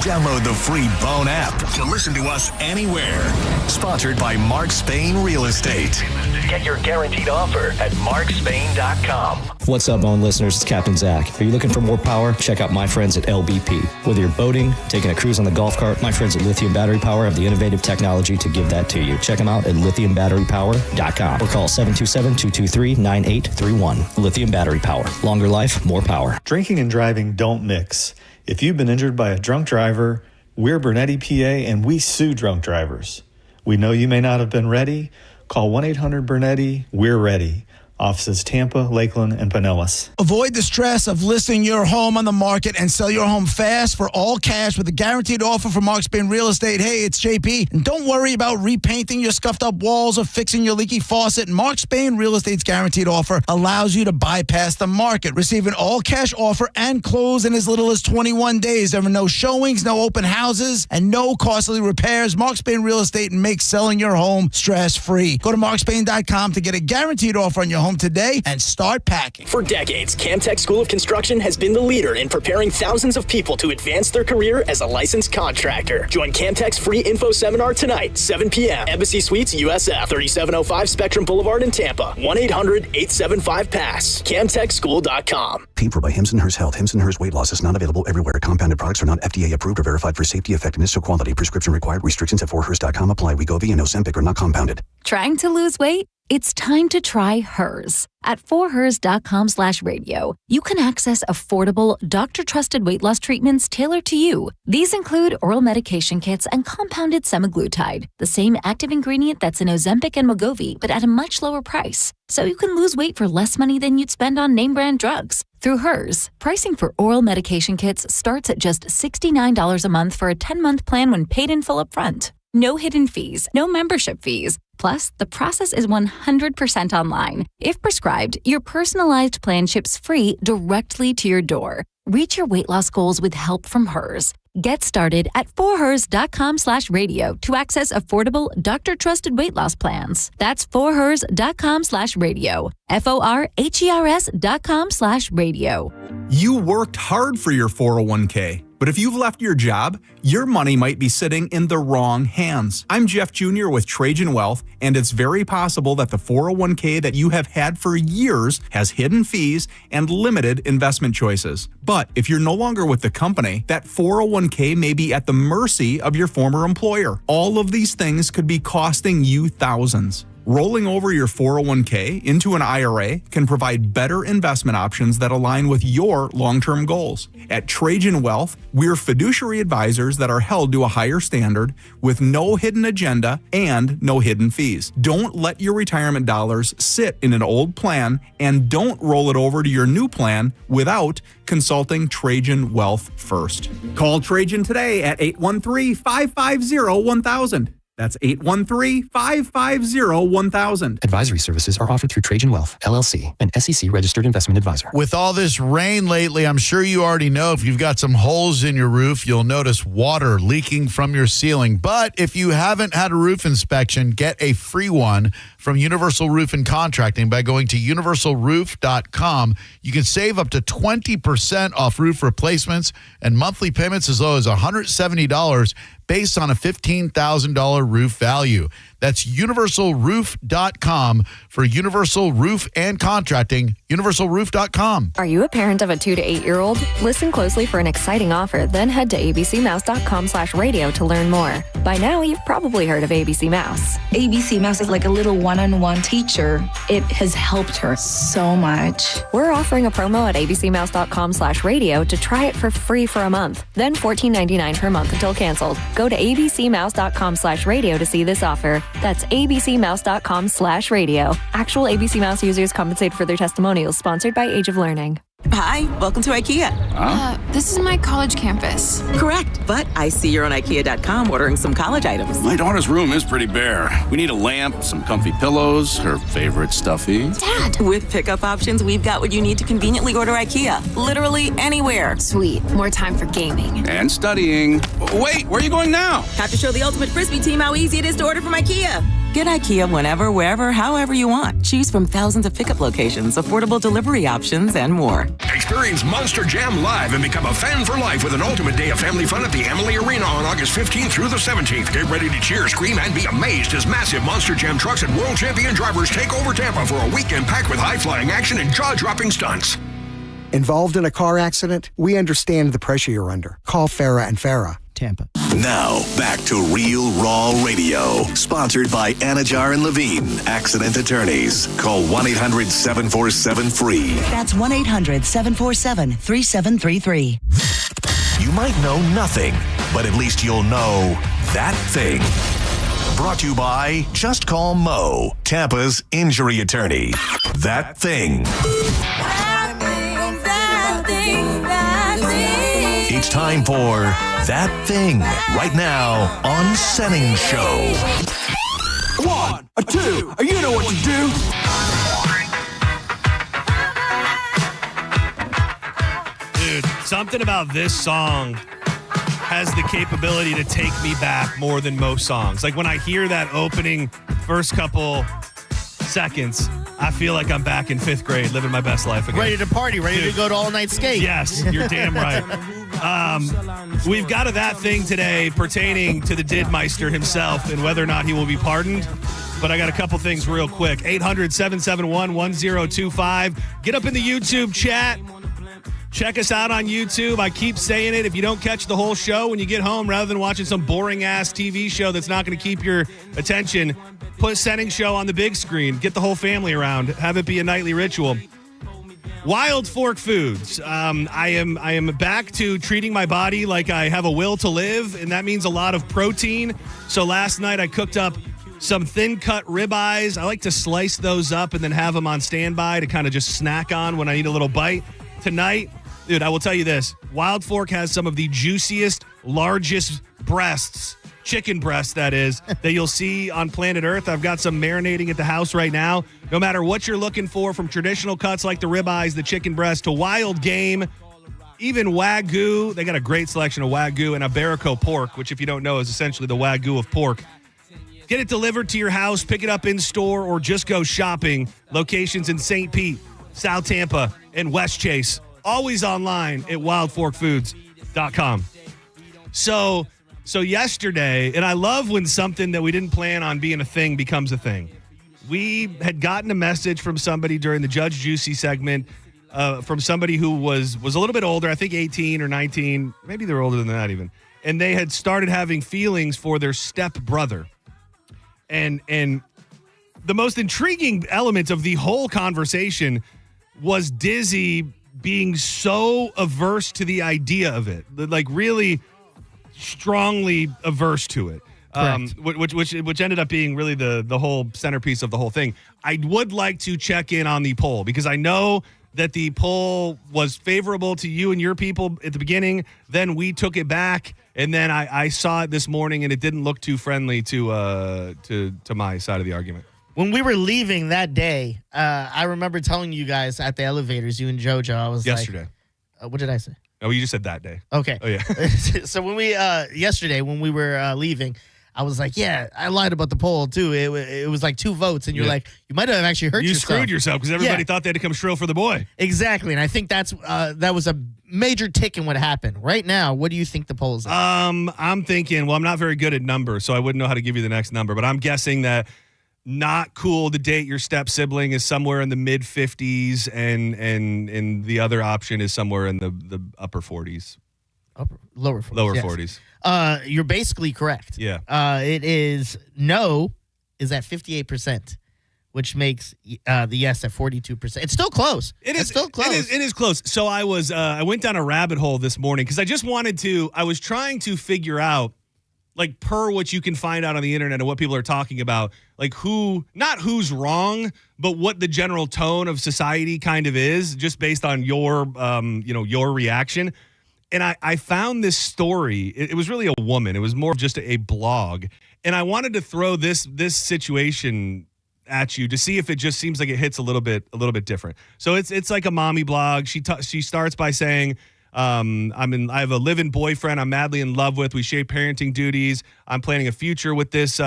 Download the free Bone app to listen to us anywhere. Sponsored by Mark Spain Real Estate. Get your guaranteed offer at markspain.com. What's up, Bone listeners? It's Captain Zach. Are you looking for more power? Check out my friends at LBP. Whether you're boating, taking a cruise on the golf cart, my friends at Lithium Battery Power have the innovative technology to give that to you. Check them out at lithiumbatterypower.com or call 727-223-9831. Lithium Battery Power. Longer life, more power. Drinking and driving don't mix. If you've been injured by a drunk driver, we're Bernetti, PA, and we sue drunk drivers. We know you may not have been ready. Call 1-800-BERNETTI. We're ready. Offices Tampa, Lakeland, and Pinellas. Avoid the stress of listing your home on the market and sell your home fast for all cash with a guaranteed offer from Mark Spain Real Estate. Hey, it's JP. And don't worry about repainting your scuffed up walls or fixing your leaky faucet. Mark Spain Real Estate's guaranteed offer allows you to bypass the market. Receive an all cash offer and close in as little as 21 days. There are no showings, no open houses, and no costly repairs. Mark Spain Real Estate makes selling your home stress free. Go to markspain.com to get a guaranteed offer on your home today and start packing. For decades, Camtech School of Construction has been the leader in preparing thousands of people to advance their career as a licensed contractor. Join Camtech's free info seminar tonight, 7 p.m. Embassy Suites, USF, 3705 Spectrum Boulevard in Tampa. 1-800-875-PASS. CamtechSchool.com. Paid for by Hims & Hers Health. Hims & Hers Weight Loss is not available everywhere. Compounded products are not FDA approved or verified for safety, effectiveness, or quality. Prescription required. Restrictions at 4hers.com apply. Wegovy and Ozempic are not compounded. Trying to lose weight? It's time to try Hers. At 4hers.com/radio, you can access affordable, doctor-trusted weight loss treatments tailored to you. These include oral medication kits and compounded semaglutide, the same active ingredient that's in Ozempic and Wegovy, but at a much lower price. So you can lose weight for less money than you'd spend on name-brand drugs. Through Hers, pricing for oral medication kits starts at just $69 a month for a 10-month plan when paid in full upfront. No hidden fees, no membership fees. Plus, the process is 100% online. If prescribed, your personalized plan ships free directly to your door. Reach your weight loss goals with help from Hers. Get started at 4hers.com/radio to access affordable, doctor-trusted weight loss plans. That's 4hers.com/radio. FORHERS.com/radio. You worked hard for your 401k. But if you've left your job, your money might be sitting in the wrong hands. I'm Jeff Jr. with Trajan Wealth, and it's very possible that the 401k that you have had for years has hidden fees and limited investment choices. But if you're no longer with the company, that 401k may be at the mercy of your former employer. All of these things could be costing you thousands. Rolling over your 401k into an IRA can provide better investment options that align with your long-term goals. At Trajan Wealth, we're fiduciary advisors that are held to a higher standard with no hidden agenda and no hidden fees. Don't let your retirement dollars sit in an old plan, and don't roll it over to your new plan without consulting Trajan Wealth first. Call Trajan today at 813-550-1000. That's 813-550-1000. Advisory services are offered through Trajan Wealth, LLC, an SEC-registered investment advisor. With all this rain lately, I'm sure you already know if you've got some holes in your roof, you'll notice water leaking from your ceiling. But if you haven't had a roof inspection, get a free one from Universal Roof and Contracting by going to universalroof.com. You can save up to 20% off roof replacements and monthly payments as low as $170 based on a $15,000 roof value. That's universalroof.com for Universal Roof and Contracting, universalroof.com. Are you a parent of a 2 to 8 year old? Listen closely for an exciting offer, then head to abcmouse.com/radio to learn more. By now, you've probably heard of ABC Mouse. ABC Mouse is like a little one-on-one teacher. It has helped her so much. We're offering a promo at abcmouse.com/radio to try it for free for a month, then $14.99 per month until canceled. Go to abcmouse.com/radio to see this offer. That's abcmouse.com/radio. Actual ABC Mouse users compensated for their testimonials, sponsored by Age of Learning. Hi, welcome to IKEA. This is my college campus. Correct, but I see you're on IKEA.com ordering some college items. My daughter's room is pretty bare. We need a lamp, some comfy pillows, her favorite stuffy. Dad! With pickup options, we've got what you need to conveniently order IKEA. Literally anywhere. Sweet. More time for gaming. And studying. Wait, where are you going now? Have to show the Ultimate Frisbee team how easy it is to order from IKEA. Get IKEA whenever, wherever, however you want. Choose from thousands of pickup locations, affordable delivery options, and more. Experience Monster Jam live and become a fan for life with an ultimate day of family fun at the Amalie Arena on August 15th through the 17th. Get ready to cheer, scream, and be amazed as massive Monster Jam trucks and world champion drivers take over Tampa for a weekend packed with high-flying action and jaw-dropping stunts. Involved in a car accident? We understand the pressure you're under. Call Farah and Farah. Tampa. Now, back to Real Raw Radio. Sponsored by Anajar and Levine, Accident Attorneys. Call 1-800-747-FREE. That's 1-800-747-3733. You might know nothing, but at least you'll know that thing. Brought to you by Just Call Mo, Tampa's injury attorney. That thing. It's time for That Thing, right now on Senning Show. 1, 2, you know what to do. Dude, something about this song has the capability to take me back more than most songs. Like when I hear that opening first couple seconds, I feel like I'm back in 5th grade, living my best life again. Ready to party, ready to go to all-night skate. Yes, you're damn right. We've got That Thing today pertaining to the Didmeister himself and whether or not he will be pardoned. But I got a couple things real quick. 800-771-1025. Get up in the YouTube chat. Check us out on YouTube. I keep saying it. If you don't catch the whole show when you get home, rather than watching some boring-ass TV show that's not going to keep your attention, put Senning Show on the big screen. Get the whole family around. Have it be a nightly ritual. Wild Fork Foods. I am back to treating my body like I have a will to live, and that means a lot of protein. So last night I cooked up some thin-cut ribeyes. I like to slice those up and then have them on standby to kind of just snack on when I need a little bite. Tonight, dude, I will tell you this. Wild Fork has some of the juiciest, largest breasts, chicken breasts, that is, that you'll see on planet Earth. I've got some marinating at the house right now. No matter what you're looking for, from traditional cuts like the ribeyes, the chicken breast, to wild game, even Wagyu. They got a great selection of Wagyu and Iberico pork, which, if you don't know, is essentially the Wagyu of pork. Get it delivered to your house, pick it up in store, or just go shopping. Locations in St. Pete, South Tampa, and West Chase. Always online at wildforkfoods.com. So yesterday, and I love when something that we didn't plan on being a thing becomes a thing. We had gotten a message from somebody during the Judge Juicy segment, from somebody who was a little bit older, I think 18 or 19, maybe they were older than that even, and they had started having feelings for their stepbrother. And the most intriguing element of the whole conversation was Dizzy being so averse to the idea of it, like really strongly averse to it, which ended up being really the whole centerpiece of the whole thing. I would like to check in on the poll because I know that the poll was favorable to you and your people at the beginning. Then we took it back, and then I saw it this morning, and it didn't look too friendly to my side of the argument. When we were leaving that day, I remember telling you guys at the elevators, you and JoJo, I was yesterday. Like, what did I say? Oh, you just said that day. Okay. Oh, yeah. So when we, yesterday, when we were leaving, I was like, yeah, I lied about the poll, too. It was like 2 votes, and you're like, you might have actually hurt yourself. You screwed yourself because everybody thought they had to come shrill for the boy. Exactly, and I think that was a major tick in what happened. Right now, what do you think the poll is at? I'm thinking, well, I'm not very good at numbers, so I wouldn't know how to give you the next number, but I'm guessing that not cool to date your step sibling is somewhere in the mid 50s, and the other option is somewhere in the upper 40s. Lower 40s. Lower yes. 40s. You're basically correct. Yeah. It is no is at 58%, which makes the yes at 42%. It's still close. It's still close. It is close. So I went down a rabbit hole this morning because I was trying to figure out like per what you can find out on the internet and what people are talking about, like not who's wrong, but what the general tone of society kind of is, just based on your, your reaction. And I found this story. It was really a woman. It was more just a blog. And I wanted to throw this situation at you to see if it just seems like it hits a little bit different. So it's like a mommy blog. She starts by saying, I have a live-in boyfriend I'm madly in love with. We share parenting duties. I'm planning a future with this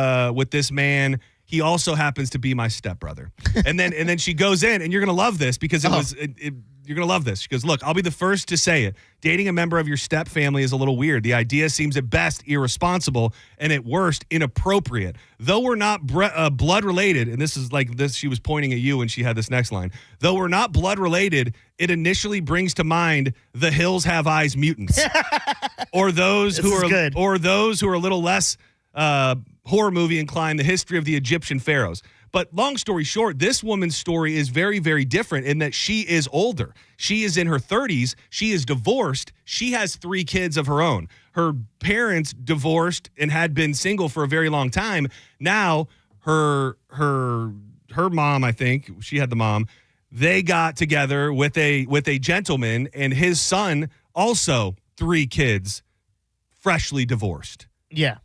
man. He also happens to be my stepbrother. And then she goes in, and you're gonna love this because you're gonna love this. She goes, look, I'll be the first to say it. Dating a member of your step family is a little weird. The idea seems at best irresponsible and at worst inappropriate. Though we're not blood related, and this is like this, she was pointing at you when she had this next line. Though we're not blood related, it initially brings to mind The Hills Have Eyes mutants, or those who are a little less horror movie inclined, The History of the Egyptian Pharaohs. But long story short, this woman's story is very, very different in that she is older. She is in her 30s. She is divorced. She has 3 kids of her own. Her parents divorced and had been single for a very long time. Now, her mom, I think, she had the mom, they got together with a gentleman, and his son, also 3 kids, freshly divorced. Yeah.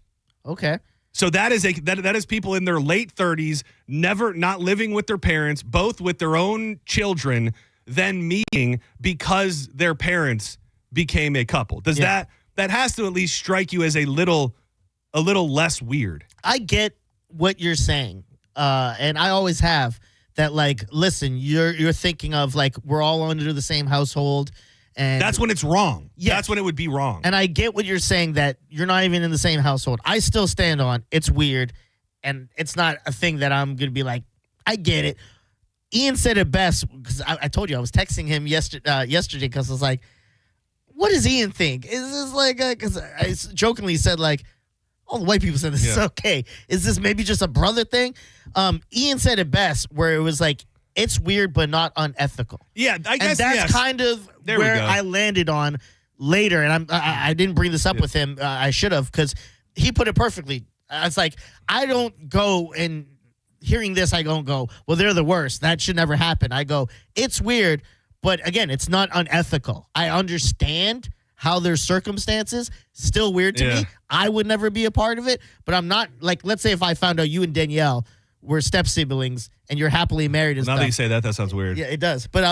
Okay. So that is people in their late 30s, not living with their parents, both with their own children, then meeting because their parents became a couple. Does that has to at least strike you as a little less weird? I get what you're saying, and I always have that. Like, listen, you're thinking of like we're all under the same household. And that's when it's wrong. Yes. That's when it would be wrong. And I get what you're saying, that you're not even in the same household. I still stand on it's weird, and it's not a thing that I'm going to be like, I get it. Ian said it best, because I told you I was texting him yesterday because I was like, what does Ian think? Is this like, because I jokingly said like, all the white people said this is okay. Is this maybe just a brother thing? Ian said it best, where it was like, it's weird, but not unethical. Yeah, I guess and that's kind of where I landed on later. And I didn't bring this up with him. I should have, because he put it perfectly. It's like, I don't go and hearing this, I don't go, well, they're the worst. That should never happen. I go, it's weird, but again, it's not unethical. I understand how their circumstances, still weird to me. I would never be a part of it, but I'm not, like, let's say if I found out you and Danielle were step siblings and you're happily married and now stuff. that you say that sounds weird. Yeah, it does. But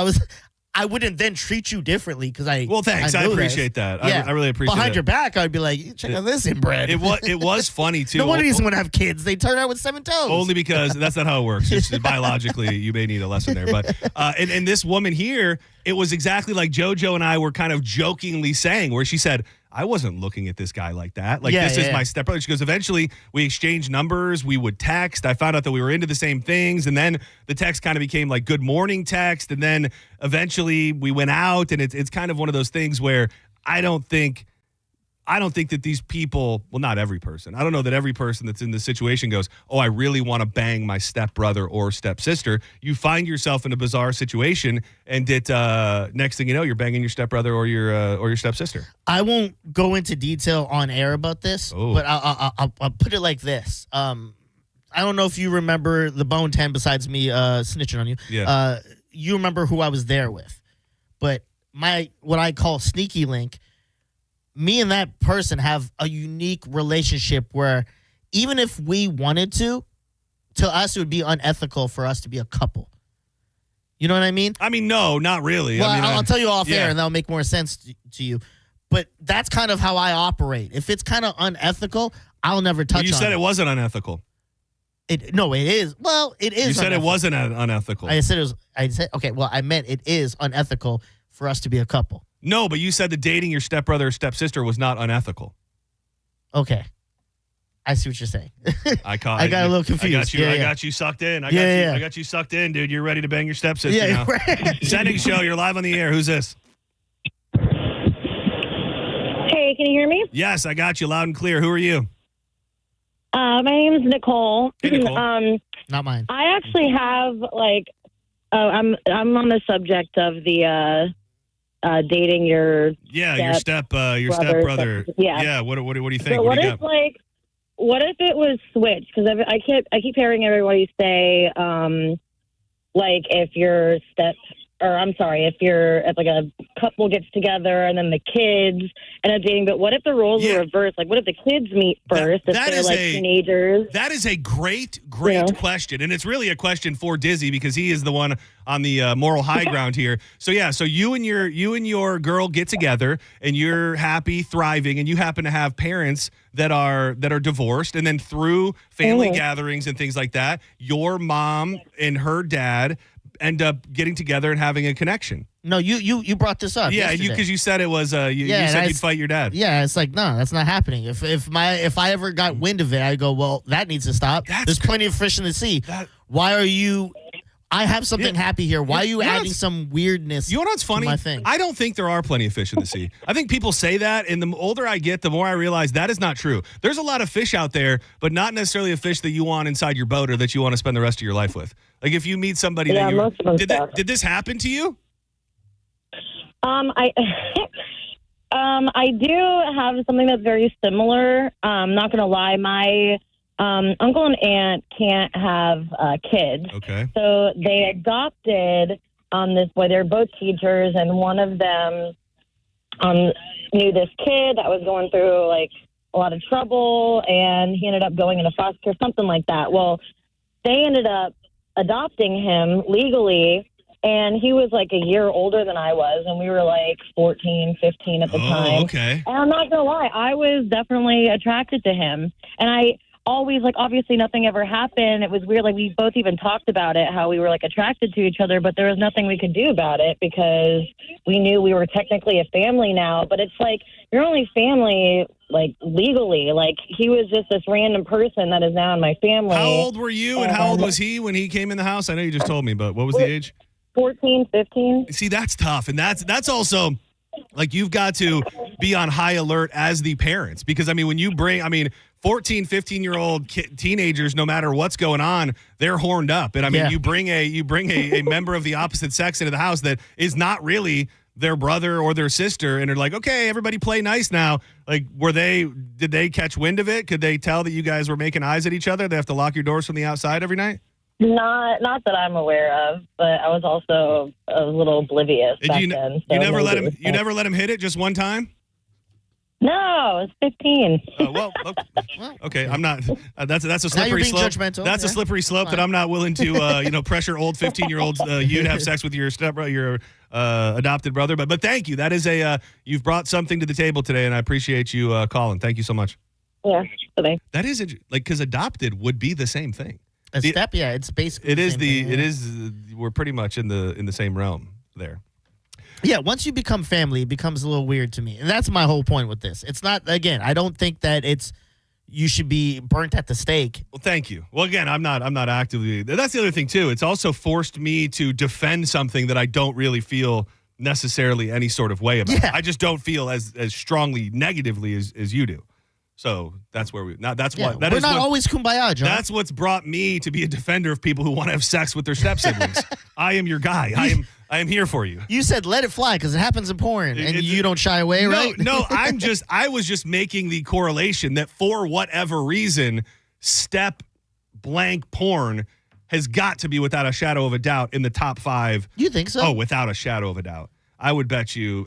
I wouldn't then treat you differently because I. Well, thanks. I appreciate that. Yeah. I really appreciate it. Behind your back, I'd be like, check out this inbread. It was funny too. No wonder he doesn't want to have kids. They turn out with 7 toes. Only because that's not how it works. Just biologically, you may need a lesson there. But and this woman here, it was exactly like JoJo and I were kind of jokingly saying, where she said, I wasn't looking at this guy like that. Like, this is my stepbrother. She goes, eventually we exchanged numbers. We would text. I found out that we were into the same things. And then the text kind of became like good morning text. And then eventually we went out. And it's kind of one of those things where I don't think that these people, well, not every person. I don't know that every person that's in this situation goes, oh, I really want to bang my stepbrother or stepsister. You find yourself in a bizarre situation, and next thing you know, you're banging your stepbrother or your stepsister. I won't go into detail on air about this, but I'll put it like this. I don't know if you remember the Bone 10 besides me snitching on you. Yeah. You remember who I was there with. But what I call sneaky link, me and that person have a unique relationship where even if we wanted to us, it would be unethical for us to be a couple. You know what I mean? I mean, no, not really. Well, I mean, I'll tell you off air, and that'll make more sense to you. But that's kind of how I operate. If it's kind of unethical, I'll never touch on it. You said it wasn't unethical. No, it is. Well, it is. You said unethical. it wasn't unethical. I said it was. I said, okay, well, I meant it is unethical for us to be a couple. No, but you said that dating your stepbrother or stepsister was not unethical. Okay. I see what you're saying. I got a little confused. I got you sucked in. I got you sucked in, dude. You're ready to bang your stepsister now. Right. Senning Show, you're live on the air. Who's this? Hey, can you hear me? Yes, I got you loud and clear. Who are you? My name is Nicole. Hey, Nicole. Not mine. I actually have I'm on the subject of the dating your your stepbrother. Yeah. What do you think? So What what do you if got? what if it was switched? Because I keep hearing everybody say, like if if like a couple gets together and then the kids end up dating, but what if the roles are reversed? Like, what if the kids meet first if they're like teenagers? That is a great question, and it's really a question for Dizzy because he is the one on the moral high ground here. So you and your girl get together, and you're happy, thriving, and you happen to have parents that are divorced, and then through family gatherings and things like that, your mom and her dad end up getting together and having a connection. No, you brought this up. Yeah, yesterday. because you said it was you said you'd fight your dad. Yeah, it's like, no, that's not happening. If I ever got wind of it, I go, well, that needs to stop. There's plenty of fish in the sea. Why are you? I have something happy here. Why are you adding some weirdness? You know what's funny? To my thing? I don't think there are plenty of fish in the sea. I think people say that, and the older I get, the more I realize that is not true. There's a lot of fish out there, but not necessarily a fish that you want inside your boat or that you want to spend the rest of your life with. Like if you meet somebody did this happen to you? I do have something that's very similar. I'm not going to lie. My uncle and aunt can't have kids. Okay. So they adopted this boy. They're both teachers, and one of them knew this kid that was going through like a lot of trouble, and he ended up going into foster care, something like that. Well, they ended up adopting him legally, and he was like a year older than I was, and we were like 14, 15 at the time. Okay. And I'm not going to lie, I was definitely attracted to him. And I always, like, obviously nothing ever happened. It was weird. Like, we both even talked about it, how we were, like, attracted to each other, but there was nothing we could do about it because we knew we were technically a family now. But it's like, you're only family, like, legally. Like, he was just this random person that is now in my family. How old were you and how old was he when he came in the house? I know you just told me, but what was the age? 14, 15. See, that's tough. And that's also, like, you've got to be on high alert as the parents. Because, I mean, when you bring, 14, 15-year-old teenagers, no matter what's going on, they're horned up. And, you bring a member of the opposite sex into the house that is not really their brother or their sister, and they're like, okay, everybody play nice now. Like, did they catch wind of it? Could they tell that you guys were making eyes at each other? They have to lock your doors from the outside every night? Not that I'm aware of, but I was also a little oblivious back then. So you never let him hit it just one time? No, I was 15. Okay. I'm not. That's a slippery Now you're being slope. judgmental. That's a slippery slope that I'm not willing to pressure old 15-year-olds you to have sex with your stepbrother, your adopted brother. But thank you. That is you've brought something to the table today, and I appreciate you calling. Thank you so much. Yeah. Today. That is because adopted would be the same thing. It's basically it is. We're pretty much in the same realm there. Yeah, once you become family, it becomes a little weird to me. And that's my whole point with this. It's not, again, I don't think that you should be burnt at the stake. Well, thank you. Well, again, I'm not actively. That's the other thing too. It's also forced me to defend something that I don't really feel necessarily any sort of way about. Yeah. I just don't feel as strongly negatively as you do. So that's where we're not always kumbaya, John. That's what's brought me to be a defender of people who want to have sex with their step siblings. I am your guy. I am here for you. You said let it fly because it happens in porn, and you don't shy away, right? No, I was just making the correlation that for whatever reason, step blank porn has got to be without a shadow of a doubt in the top 5. You think so? Oh, without a shadow of a doubt. I would bet you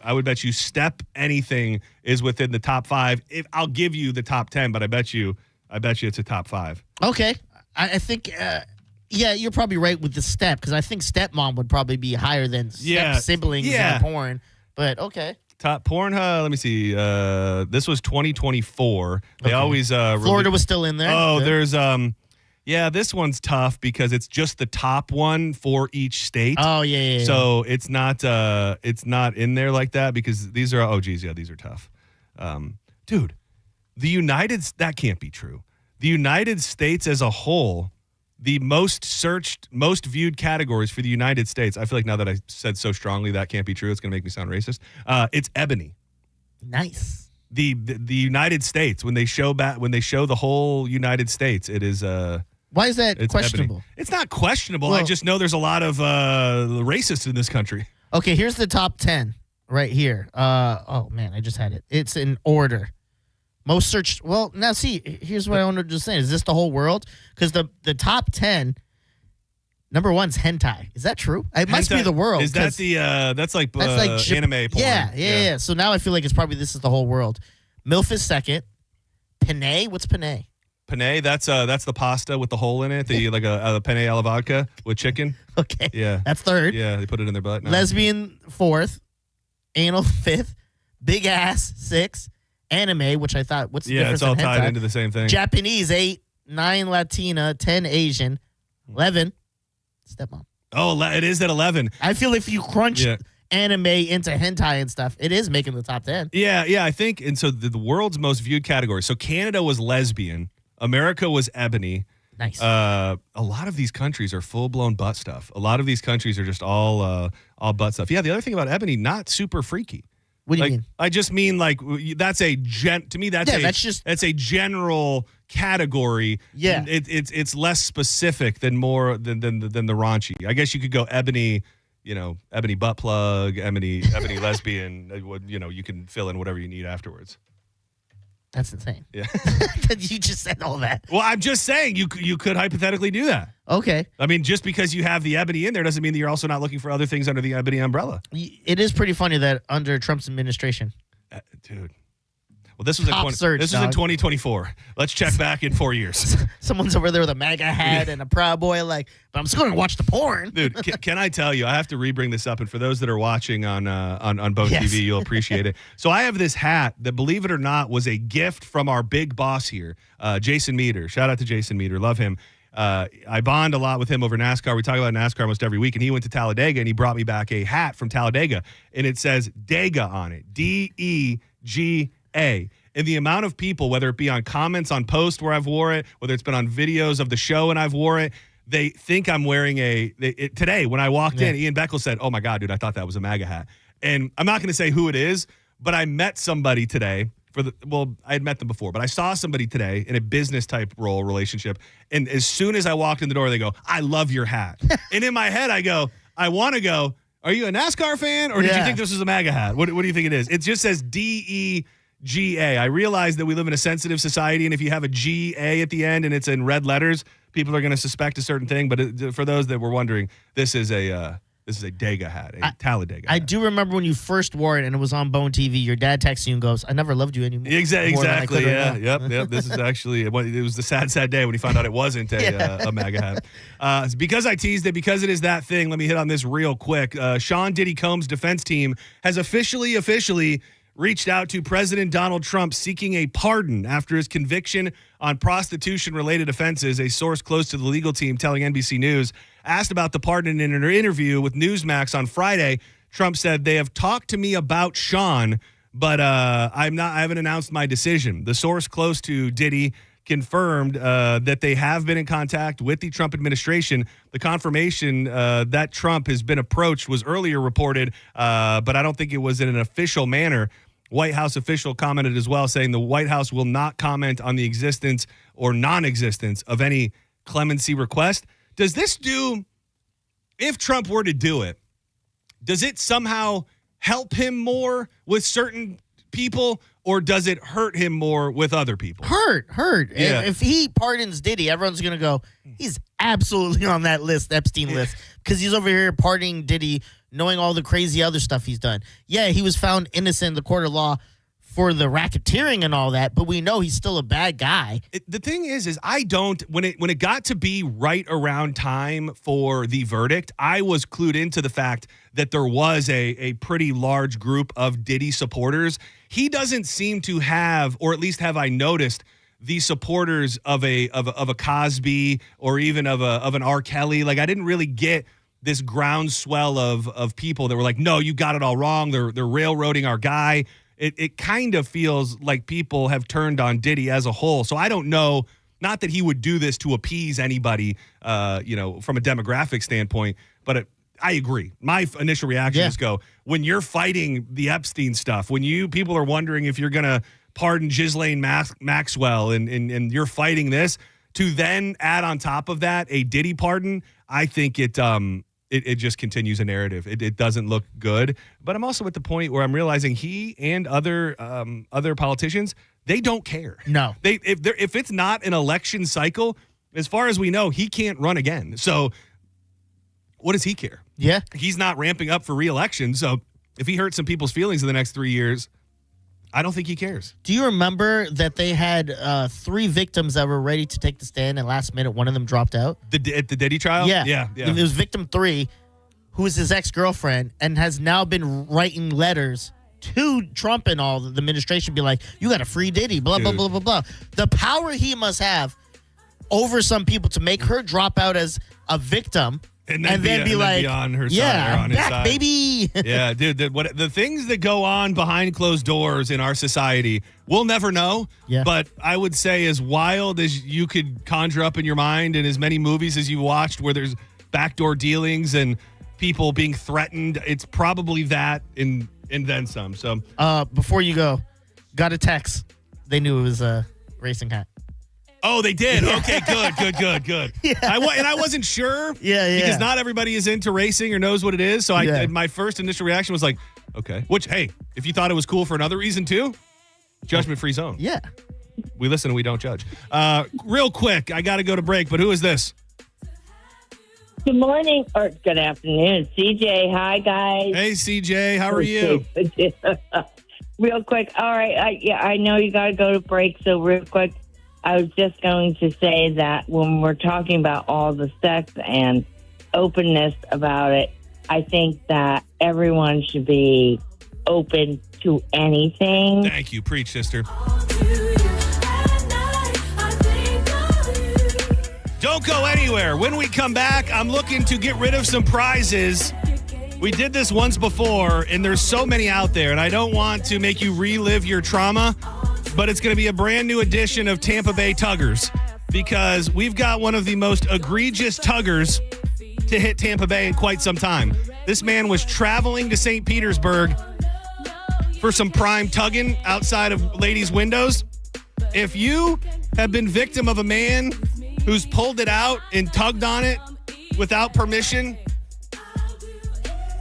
step anything is within the top 5. I'll give you the top 10, but I bet you it's a top 5. Okay. I think yeah, you're probably right with the step because I think stepmom would probably be higher than step siblings in porn. But okay. Top Pornhub. Let me see. This was 2024. They always Florida was still in there. Oh, Good. there's yeah, this one's tough because it's just the top one for each state. Oh yeah. So it's not in there like that because these are these are tough. Dude, that can't be true. The United States as a whole, the most searched, most viewed categories for the United States. I feel like now that I said so strongly that can't be true, it's going to make me sound racist. It's ebony. Nice. The United States when they show the whole United States, it is Why is that questionable? Ebony. It's not questionable. Well, I just know there's a lot of racists in this country. Okay, here's the top 10 right here. Oh man, I just had it. It's in order. Most searched. Well, now see, here's what I wanted to say. Is this the whole world? Because the top 10, number one's hentai. Is that true? It must be the world. Is that that's like anime porn? Yeah. So now I feel like this is the whole world. MILF is second. Penne, what's penne? Penne, that's the pasta with the hole in it. Like a penne alla vodka with chicken. Okay. Yeah. That's third. Yeah, they put it in their butt. No. Lesbian fourth. Anal fifth. Big ass sixth. Anime, which I thought, what's the difference? It's all in tied hentai? into the same thing. Japanese 8, 9 Latina, 10 Asian, 11 stepmom. Oh, it is at 11. I feel if you crunch anime into hentai and stuff, it is making the top 10. Yeah, I think. And so the world's most viewed category. So Canada was lesbian. America was ebony. Nice. A lot of these countries are full-blown butt stuff. A lot of these countries are just all butt stuff. Yeah, the other thing about ebony, not super freaky. What do you mean? I just mean like that's a a general category. Yeah, it's less specific than the raunchy. I guess you could go ebony, ebony butt plug, ebony lesbian. You can fill in whatever you need afterwards. That's insane. Yeah, you just said all that. Well, I'm just saying you could hypothetically do that. Okay. I mean, just because you have the ebony in there doesn't mean that you're also not looking for other things under the ebony umbrella. It is pretty funny that under Trump's administration, dude. Well, this was in 2024. Let's check back in 4 years. Someone's over there with a MAGA hat and a Proud Boy, but I'm still going to watch the porn. Dude, can I tell you? I have to re-bring this up, and for those that are watching on Bone TV, you'll appreciate it. So I have this hat that, believe it or not, was a gift from our big boss here, Jason Meter. Shout out to Jason Meter, love him. I bond a lot with him over NASCAR. We talk about NASCAR almost every week, and he went to Talladega, and he brought me back a hat from Talladega, and it says Dega on it, DEGA. And the amount of people, whether it be on comments on posts where I've wore it, whether it's been on videos of the show and I've wore it, they think I'm wearing today when I walked in, Ian Beckel said, "Oh my God, dude, I thought that was a MAGA hat." And I'm not going to say who it is, but I met somebody today I had met them before, but I saw somebody today in a business type relationship. And as soon as I walked in the door, they go, "I love your hat." And in my head, I want to go, "Are you a NASCAR fan or did you think this was a MAGA hat? What do you think it is?" It just says DEGA. I realize that we live in a sensitive society, and if you have a GA at the end and it's in red letters, people are going to suspect a certain thing. But for those that were wondering, this is a Dega hat, a Talladega hat. I do remember when you first wore it and it was on Bone TV, your dad texted you and goes, "I never loved you anymore." Exactly. Yeah. Yep. This is actually, it was the sad day when he found out it wasn't a MAGA hat. Because I teased it, because it is that thing, let me hit on this real quick. Sean Diddy Combs' defense team has officially reached out to President Donald Trump seeking a pardon after his conviction on prostitution-related offenses. A source close to the legal team telling NBC News asked about the pardon in an interview with Newsmax on Friday. Trump said, "They have talked to me about Sean, but I haven't announced my decision." The source close to Diddy confirmed that they have been in contact with the Trump administration. The confirmation that Trump has been approached was earlier reported, but I don't think it was in an official manner. White House official commented as well, saying the White House will not comment on the existence or non-existence of any clemency request. Does this if Trump were to do it, does it somehow help him more with certain people, or does it hurt him more with other people? Hurt. Yeah. If he pardons Diddy, everyone's going to go, he's absolutely on that Epstein list, because he's over here pardoning Diddy, knowing all the crazy other stuff he's done. Yeah, he was found innocent in the court of law for the racketeering and all that, but we know he's still a bad guy. The thing is I don't, when it got to be right around time for the verdict, I was clued into the fact that there was a pretty large group of Diddy supporters. He doesn't seem to have, or at least have I noticed, the supporters of a Cosby or even of an R. Kelly. Like, I didn't really get this groundswell of people that were like, "No, you got it all wrong. They're railroading our guy." It kind of feels like people have turned on Diddy as a whole. So I don't know, not that he would do this to appease anybody, from a demographic standpoint, but I agree. My initial reaction is when you're fighting the Epstein stuff, when people are wondering if you're going to pardon Ghislaine Maxwell and you're fighting this, to then add on top of that a Diddy pardon, I think it just continues a narrative. It doesn't look good. But I'm also at the point where I'm realizing he and other politicians, they don't care. No. If it's not an election cycle, as far as we know, he can't run again. So what does he care? Yeah. He's not ramping up for re-election. So if he hurts some people's feelings in the next 3 years, I don't think he cares. Do you remember that they had 3 victims that were ready to take the stand, and last minute one of them dropped out? At the Diddy trial? Yeah. It was victim 3, who is his ex-girlfriend, and has now been writing letters to Trump and all the administration, be like, you got to free Diddy, blah, blah, blah, blah, blah. The power he must have over some people to make her drop out as a victim. And then be like, on her yeah, side or on his back, side. baby. Yeah, dude. The things that go on behind closed doors in our society, we'll never know. Yeah. But I would say, as wild as you could conjure up in your mind, and as many movies as you've watched where there's backdoor dealings and people being threatened, it's probably that and then some. So, before you go, got a text. They knew it was a racing hat. Oh, they did? Yeah. Okay, good. Yeah. I wasn't sure. Yeah. Because not everybody is into racing or knows what it is. So my first initial reaction was like, okay. Which, hey, if you thought it was cool for another reason too, judgment-free zone. Yeah. We listen and we don't judge. Real quick, I got to go to break, but who is this? Good morning, or good afternoon. CJ, hi, guys. Hey, CJ, how are you? Real quick. All right. I know you got to go to break, so real quick. I was just going to say that when we're talking about all the sex and openness about it, I think that everyone should be open to anything. Thank you. Preach, sister. Don't go anywhere. When we come back, I'm looking to get rid of some prizes. We did this once before, and there's so many out there, and I don't want to make you relive your trauma, but it's going to be a brand new edition of Tampa Bay Tuggers, because we've got one of the most egregious tuggers to hit Tampa Bay in quite some time. This man was traveling to St. Petersburg for some prime tugging outside of ladies' windows. If you have been victim of a man who's pulled it out and tugged on it without permission,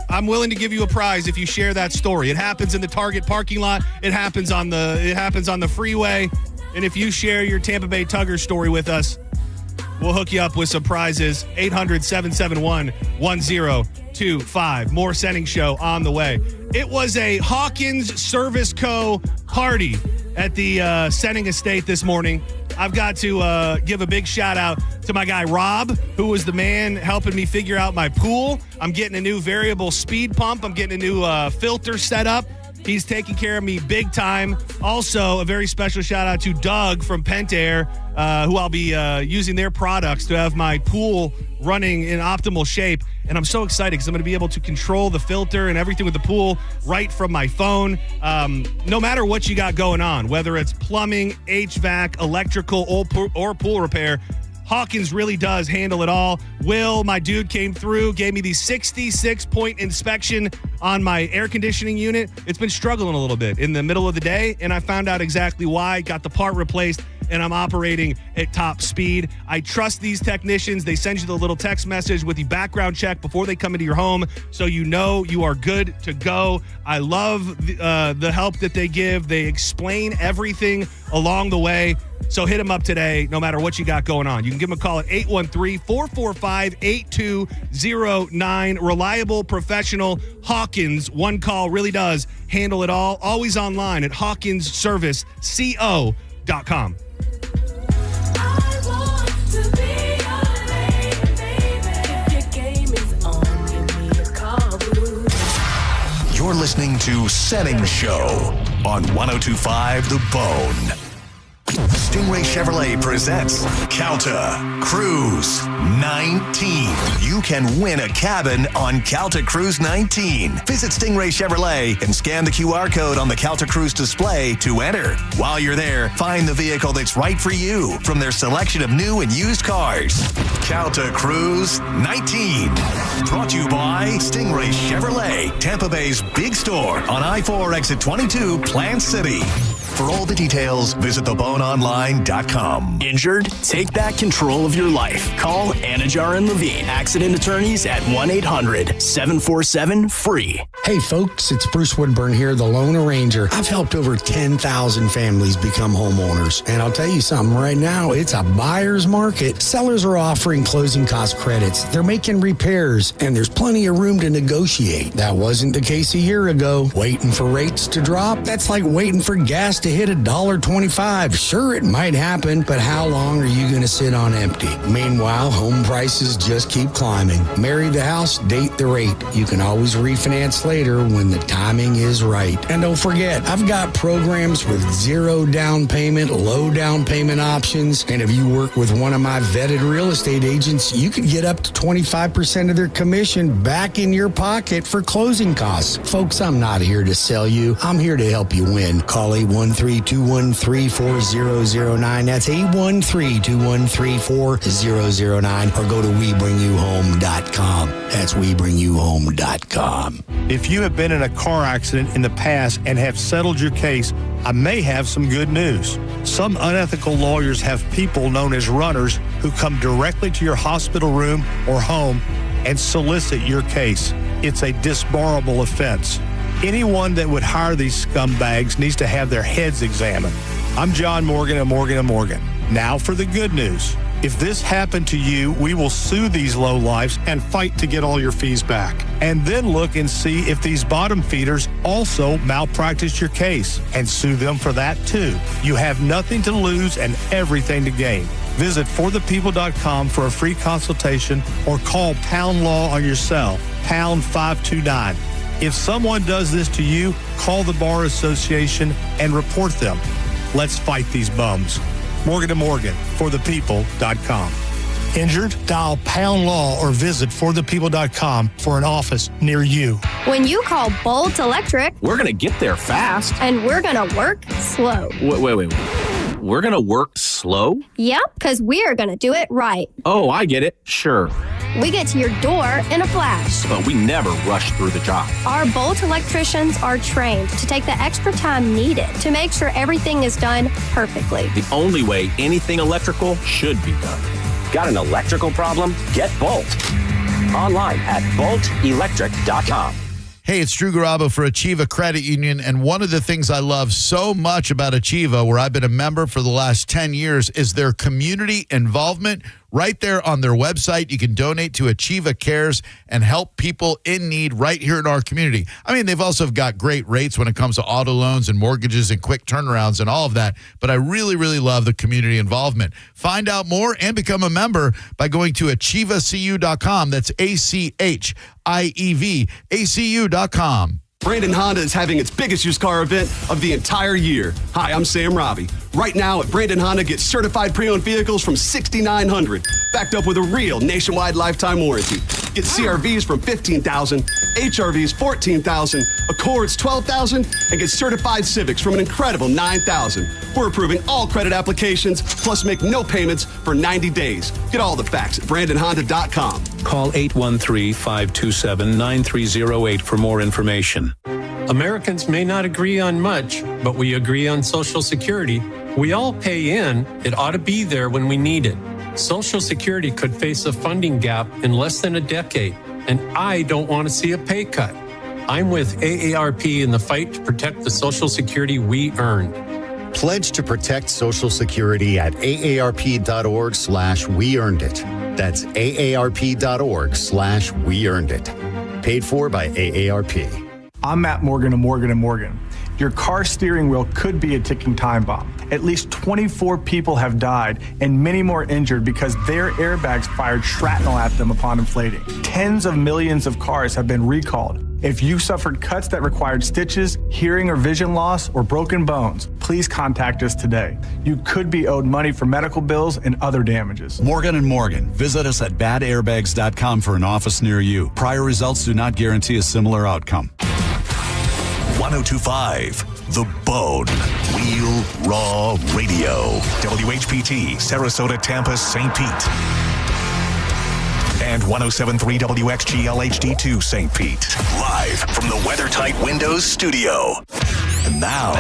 I'm willing to give you a prize if you share that story. It happens in the Target parking lot. It happens on the freeway. And if you share your Tampa Bay Tugger story with us, we'll hook you up with some prizes. 800-771-1025. More Senning Show on the way. It was a Hawkins Service Co. party at the Senning Estate this morning. I've got to give a big shout out to my guy Rob, who was the man helping me figure out my pool. I'm getting a new variable speed pump. I'm getting a new filter set up. He's taking care of me big time. Also, a very special shout out to Doug from Pentair, who I'll be using their products to have my pool running in optimal shape. And I'm so excited because I'm going to be able to control the filter and everything with the pool right from my phone. No matter what you got going on, whether it's plumbing, HVAC, electrical, or pool repair, Hawkins really does handle it all. Will, my dude, came through, gave me the 66-point inspection on my air conditioning unit. It's been struggling a little bit in the middle of the day, and I found out exactly why. Got the part replaced, and I'm operating at top speed. I trust these technicians. They send you the little text message with the background check before they come into your home, so you know you are good to go. I love the help that they give. They explain everything along the way. So hit them up today, no matter what you got going on. You can give them a call at 813-445-8209. Reliable, professional Hawkins. One call really does handle it all. Always online at hawkinsserviceco.com. You're listening to Senning Show on 102.5 The Bone. Stingray Chevrolet presents Calta Cruise 19. You can win a cabin on Calta Cruise 19. Visit Stingray Chevrolet and scan the QR code on the Calta Cruise display to enter. While you're there, find the vehicle that's right for you from their selection of new and used cars. Calta Cruise 19. Brought to you by Stingray Chevrolet, Tampa Bay's big store on I-4 exit 22, Plant City. For all the details, visit theboneonline.com. Injured? Take back control of your life. Call Anajar and Levine, accident attorneys at 1-800-747-FREE. Hey folks, it's Bruce Woodburn here, the Lone Ranger. I've helped over 10,000 families become homeowners. And I'll tell you something, right now, it's a buyer's market. Sellers are offering closing cost credits. They're making repairs, and there's plenty of room to negotiate. That wasn't the case a year ago. Waiting for rates to drop? That's like waiting for gas to hit $1.25. Sure, it might happen, but how long are you going to sit on empty? Meanwhile, home prices just keep climbing. Marry the house, date the rate. You can always refinance later when the timing is right. And don't forget, I've got programs with zero down payment, low down payment options. And if you work with one of my vetted real estate agents, you could get up to 25% of their commission back in your pocket for closing costs. Folks, I'm not here to sell you. I'm here to help you win. Call 813-213-4009. That's 813-213-4009. Or go to WeBringYouHome.com. That's WeBringYouHome.com. If you have been in a car accident in the past and have settled your case, I may have some good news. Some unethical lawyers have people known as runners who come directly to your hospital room or home and solicit your case. It's a disbarable offense. Anyone that would hire these scumbags needs to have their heads examined. I'm John Morgan of Morgan & Morgan. Now for the good news. If this happened to you, we will sue these lowlifes and fight to get all your fees back. And then look and see if these bottom feeders also malpracticed your case and sue them for that too. You have nothing to lose and everything to gain. Visit forthepeople.com for a free consultation or call Pound Law on your cell, pound 529. If someone does this to you, call the Bar Association and report them. Let's fight these bums. Morgan & Morgan, forthepeople.com. Injured? Dial Pound Law or visit forthepeople.com for an office near you. When you call Bolt Electric, We're going to get there fast. and we're going to work slow. Wait. We're going to work slow? Yep, because we are going to do it right. Oh, I get it. Sure. We get to your door in a flash. But we never rush through the job. Our Bolt electricians are trained to take the extra time needed to make sure everything is done perfectly. The only way anything electrical should be done. Got an electrical problem? Get Bolt. Online at boltelectric.com. Hey, it's Drew Garabo for Achieva Credit Union, and one of the things I love so much about Achieva, where I've been a member for the last 10 years, is their community involvement. Right there on their website, you can donate to Achieva Cares and help people in need right here in our community. I mean, they've also got great rates when it comes to auto loans and mortgages and quick turnarounds and all of that, but I really, really love the community involvement. Find out more and become a member by going to achievacu.com. That's ACHIEV, Brandon Honda is having its biggest used car event of the entire year. Hi, I'm Sam Robbie. Right now at Brandon Honda, get certified pre-owned vehicles from $6,900, backed up with a real nationwide lifetime warranty. Get CRVs from $15,000, HRVs $14,000, Accords $12,000, and get certified Civics from an incredible $9,000. We're approving all credit applications, plus make no payments for 90 days. Get all the facts at BrandonHonda.com. Call 813-527-9308 for more information. Americans may not agree on much, but we agree on Social Security. We all pay in. It ought to be there when we need it. Social Security could face a funding gap in less than a decade, and I don't want to see a pay cut. I'm with AARP in the fight to protect the Social Security we earned. Pledge to protect Social Security at aarp.org/weearnedit. That's aarp.org/weearnedit. Paid for by AARP. I'm Matt Morgan of Morgan & Morgan. Your car steering wheel could be a ticking time bomb. At least 24 people have died and many more injured because their airbags fired shrapnel at them upon inflating. Tens of millions of cars have been recalled. If you suffered cuts that required stitches, hearing or vision loss, or broken bones, please contact us today. You could be owed money for medical bills and other damages. Morgan & Morgan. Visit us at badairbags.com for an office near you. Prior results do not guarantee a similar outcome. 1025 The Bone. Real Raw Radio. WHPT, Sarasota, Tampa, St. Pete. And 107.3 WXGL HD2 St. Pete. Live from the WeatherTight Windows studio. And now,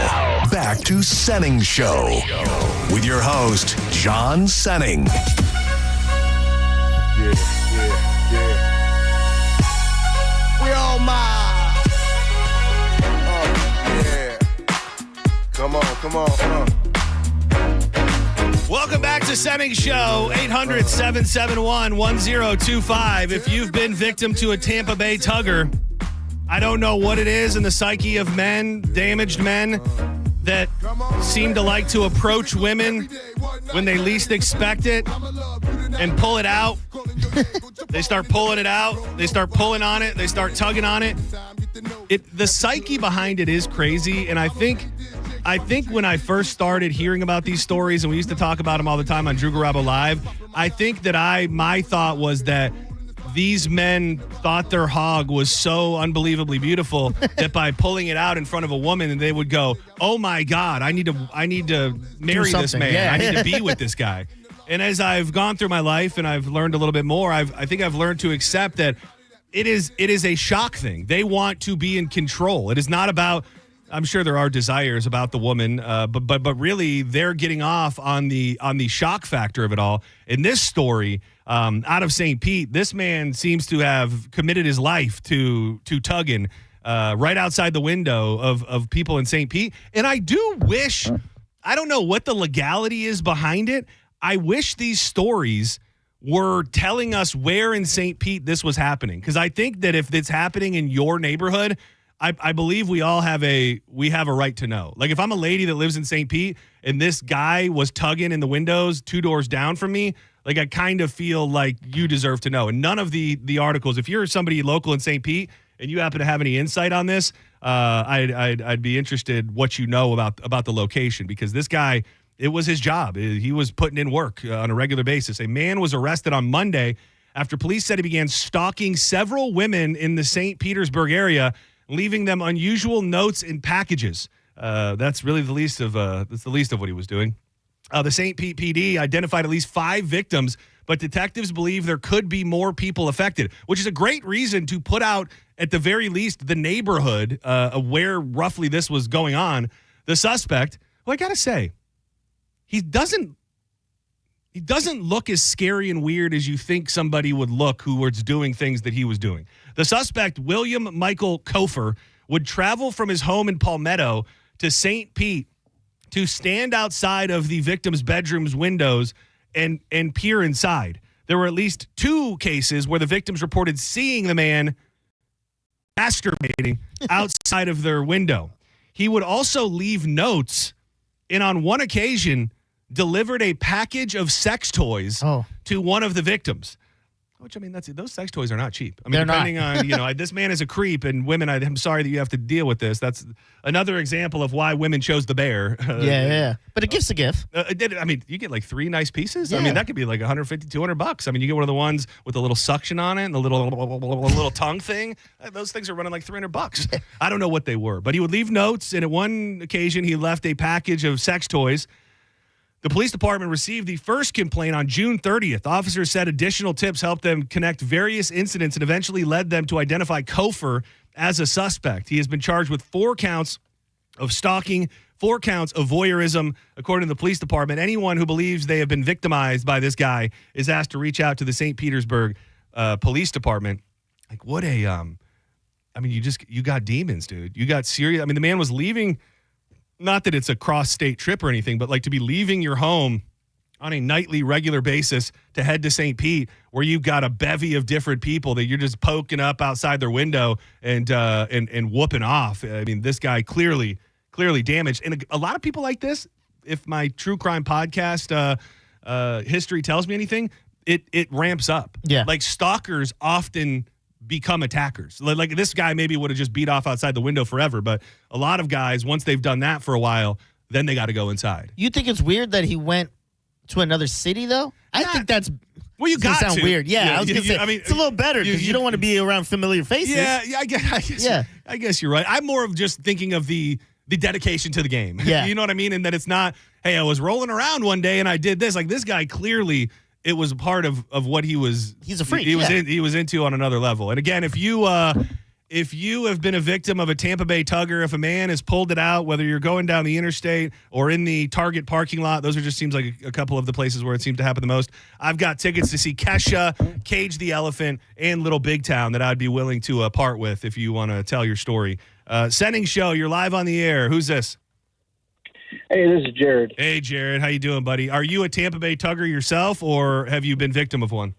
back to Senning Show. With your host, John Senning. We all my Come on. Welcome back to Senning Show, 800-771-1025. If you've been victim to a Tampa Bay tugger, I don't know what it is in the psyche of men, damaged men, that seem to like to approach women when they least expect it and pull it out. They start pulling it out. They start pulling on it. They start tugging on it. The psyche behind it is crazy, and I think when I first started hearing about these stories, and we used to talk about them all the time on Drew Garabo Live, I think that my thought was that these men thought their hog was so unbelievably beautiful that by pulling it out in front of a woman, they would go, "Oh my God, I need to marry this man. Yeah. I need to be with this guy." And as I've gone through my life and I've learned a little bit more, I think I've learned to accept that it is a shock thing. They want to be in control. It is not about. I'm sure there are desires about the woman, but really they're getting off on the shock factor of it all. In this story, out of St. Pete, this man seems to have committed his life to tugging right outside the window of people in St. Pete. And I do wish, I don't know what the legality is behind it. I wish these stories were telling us where in St. Pete this was happening. Because I think that if it's happening in your neighborhood, I believe we have a right to know. Like if I'm a lady that lives in St. Pete and this guy was tugging in the windows 2 doors down from me, like I kind of feel like you deserve to know. And none of the articles, if you're somebody local in St. Pete and you happen to have any insight on this, I'd be interested what you know about the location, because this guy, it was his job. He was putting in work on a regular basis. A man was arrested on Monday after police said he began stalking several women in the St. Petersburg area, leaving them unusual notes and packages. That's really the least of what he was doing. The St. Pete PD identified at least 5 victims, but detectives believe there could be more people affected, which is a great reason to put out, at the very least, the neighborhood of where roughly this was going on. The suspect, well, I gotta say, he doesn't look as scary and weird as you think somebody would look who was doing things that he was doing. The suspect, William Michael Kofer, would travel from his home in Palmetto to St. Pete to stand outside of the victim's bedroom's windows and peer inside. There were at least 2 cases where the victims reported seeing the man masturbating outside of their window. He would also leave notes, and on one occasion delivered a package of sex toys to one of the victims. Which, I mean, those sex toys are not cheap. I mean, depending on, this man is a creep, and women, I'm sorry that you have to deal with this. That's another example of why women chose the bear. Yeah. But a gift's a gift. I mean, you get like 3 nice pieces. Yeah. I mean, that could be like $150, $200. I mean, you get one of the ones with the little suction on it and the little tongue thing. Those things are running like $300. I don't know what they were, but he would leave notes, and at one occasion he left a package of sex toys. The police department received the first complaint on June 30th. Officers said additional tips helped them connect various incidents and eventually led them to identify Kofer as a suspect. He has been charged with 4 counts of stalking, 4 counts of voyeurism, according to the police department. Anyone who believes they have been victimized by this guy is asked to reach out to the St. Petersburg Police Department. Like, what a, I mean, you got demons, dude. You got serious. I mean, the man was leaving. Not that it's a cross-state trip or anything, but like to be leaving your home on a nightly, regular basis to head to St. Pete, where you've got a bevy of different people that you're just poking up outside their window and whooping off. I mean, this guy clearly damaged. And a lot of people like this, if my true crime podcast history tells me anything, it ramps up. Yeah. Like stalkers often become attackers. Like this guy maybe would have just beat off outside the window forever, but a lot of guys, once they've done that for a while, then they got to go inside. You think it's weird that he went to another city, though? I think that's... Well, you got sound to. weird. Yeah, I was going to say, I mean, it's a little better because you don't want to be around familiar faces. Yeah, I guess you're right. I'm more of just thinking of the dedication to the game. Yeah. You know what I mean? And that it's not, hey, I was rolling around one day and I did this. Like this guy clearly... It was part of what he was. He's a freak. He was into on another level. And again, if you have been a victim of a Tampa Bay tugger, if a man has pulled it out, whether you're going down the interstate or in the Target parking lot, those are just seems like a couple of the places where it seems to happen the most. I've got tickets to see Kesha, Cage the Elephant, and Little Big Town that I'd be willing to part with if you want to tell your story. Senning Show, you're live on the air. Who's this? Hey, this is Jared. Hey, Jared. How you doing, buddy? Are you a Tampa Bay Tugger yourself, or have you been victim of one?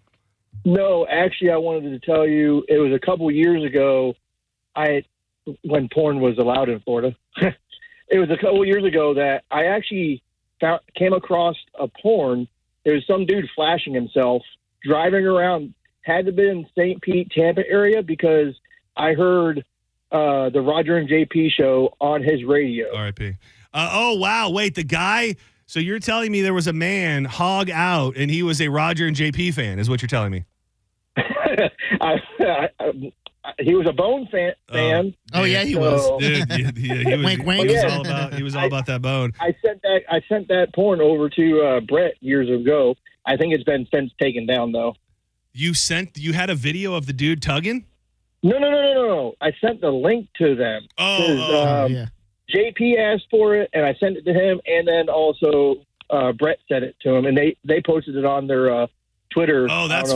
No, actually, I wanted to tell you, it was a couple years ago, when porn was allowed in Florida. It was a couple years ago that I actually came across a porn. There was some dude flashing himself, driving around, had to be in St. Pete, Tampa area, because I heard the Roger and JP show on his radio. R.I.P. Oh, wow. Wait, the guy... So you're telling me there was a man hog out, and he was a Roger and JP fan, is what you're telling me? He was a Bone fan. Oh yeah, he was. Dude, he was. Wink, wink. He was all about that bone. I sent that porn over to Brett years ago. I think it's been since taken down though. You had a video of the dude tugging? No. I sent the link to them. Yeah. JP asked for it, and I sent it to him, and then also Brett sent it to him, and they posted it on their Twitter. Oh, that's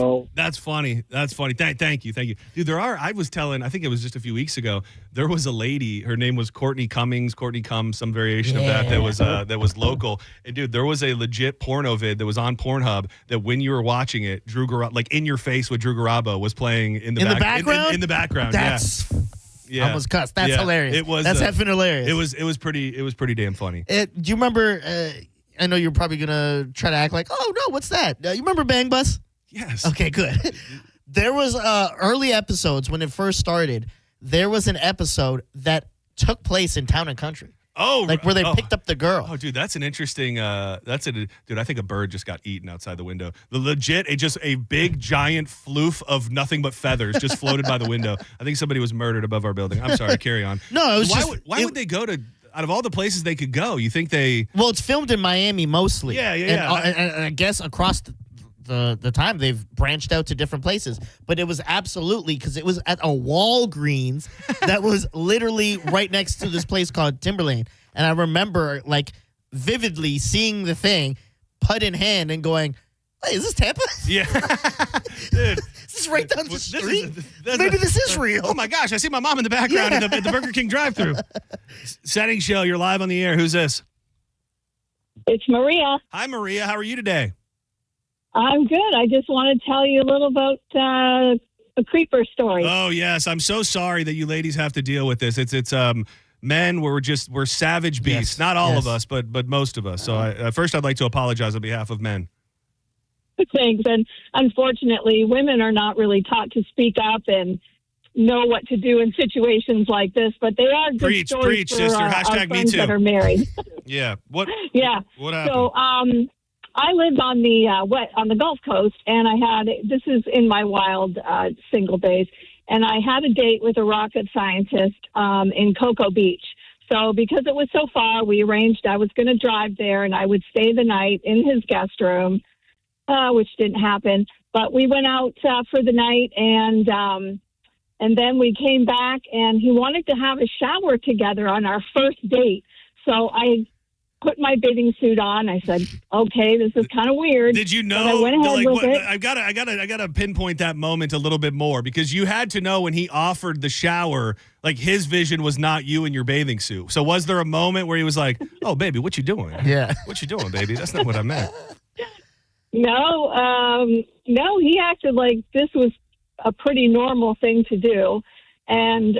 funny. That's funny. Thank you. Dude, I think it was just a few weeks ago, there was a lady, her name was Courtney Cummings, some variation of that was local. And dude, there was a legit porno vid that was on Pornhub that when you were watching it, Drew Garabo, like In Your Face with Drew Garabo was playing in the background. In the background. That's yeah. Almost cussed. That's hilarious. It was that's effing hilarious. It was pretty damn funny. Do you remember I know you're probably going to try to act like, oh, no, what's that? You remember Bang Bus? Yes. Okay, good. There was early episodes when it first started. There was an episode that took place in Town and Country. Oh, like where they picked up the girl. Oh, dude, that's an interesting. Dude, I think a bird just got eaten outside the window. Just a big giant floof of nothing but feathers just floated by the window. I think somebody was murdered above our building. I'm sorry, carry on. No, it was why would they go to? Out of all the places they could go, you think they? Well, it's filmed in Miami mostly. Yeah. And I guess across the time they've branched out to different places, but it was absolutely because it was at a Walgreens that was literally right next to this place called Timberlane, and I remember like vividly seeing the thing, putt in hand, and going, "Hey, is this Tampa?" Yeah, dude. This is right down the street. Maybe this is real. Oh my gosh, I see my mom in the background at the Burger King drive-thru. Senning Show, you're live on the air. Who's this? It's Maria. Hi, Maria. How are you today? I'm good. I just want to tell you a little about a creeper story. Oh yes, I'm so sorry that you ladies have to deal with this. It's men. We're savage beasts. Yes. Not all of us, but most of us. So first, I'd like to apologize on behalf of men. Thanks. And unfortunately, women are not really taught to speak up and know what to do in situations like this. But they are good stories preach, for sister. our Hashtag me friends too. that are married. Yeah. What? Yeah. What happened? So I lived on the Gulf Coast, and this is in my wild single days, and I had a date with a rocket scientist in Cocoa Beach. So because it was so far, we arranged I was going to drive there, and I would stay the night in his guest room, which didn't happen. But we went out for the night, and then we came back, and he wanted to have a shower together on our first date. So I put my bathing suit on. I said, "Okay, this is kind of weird." Did you know? But I went ahead with it. I gotta pinpoint that moment a little bit more, because you had to know when he offered the shower, like his vision was not you in your bathing suit. So was there a moment where he was like, "Oh, baby, what you doing? Yeah, what you doing, baby? That's not what I meant." No, he acted like this was a pretty normal thing to do. And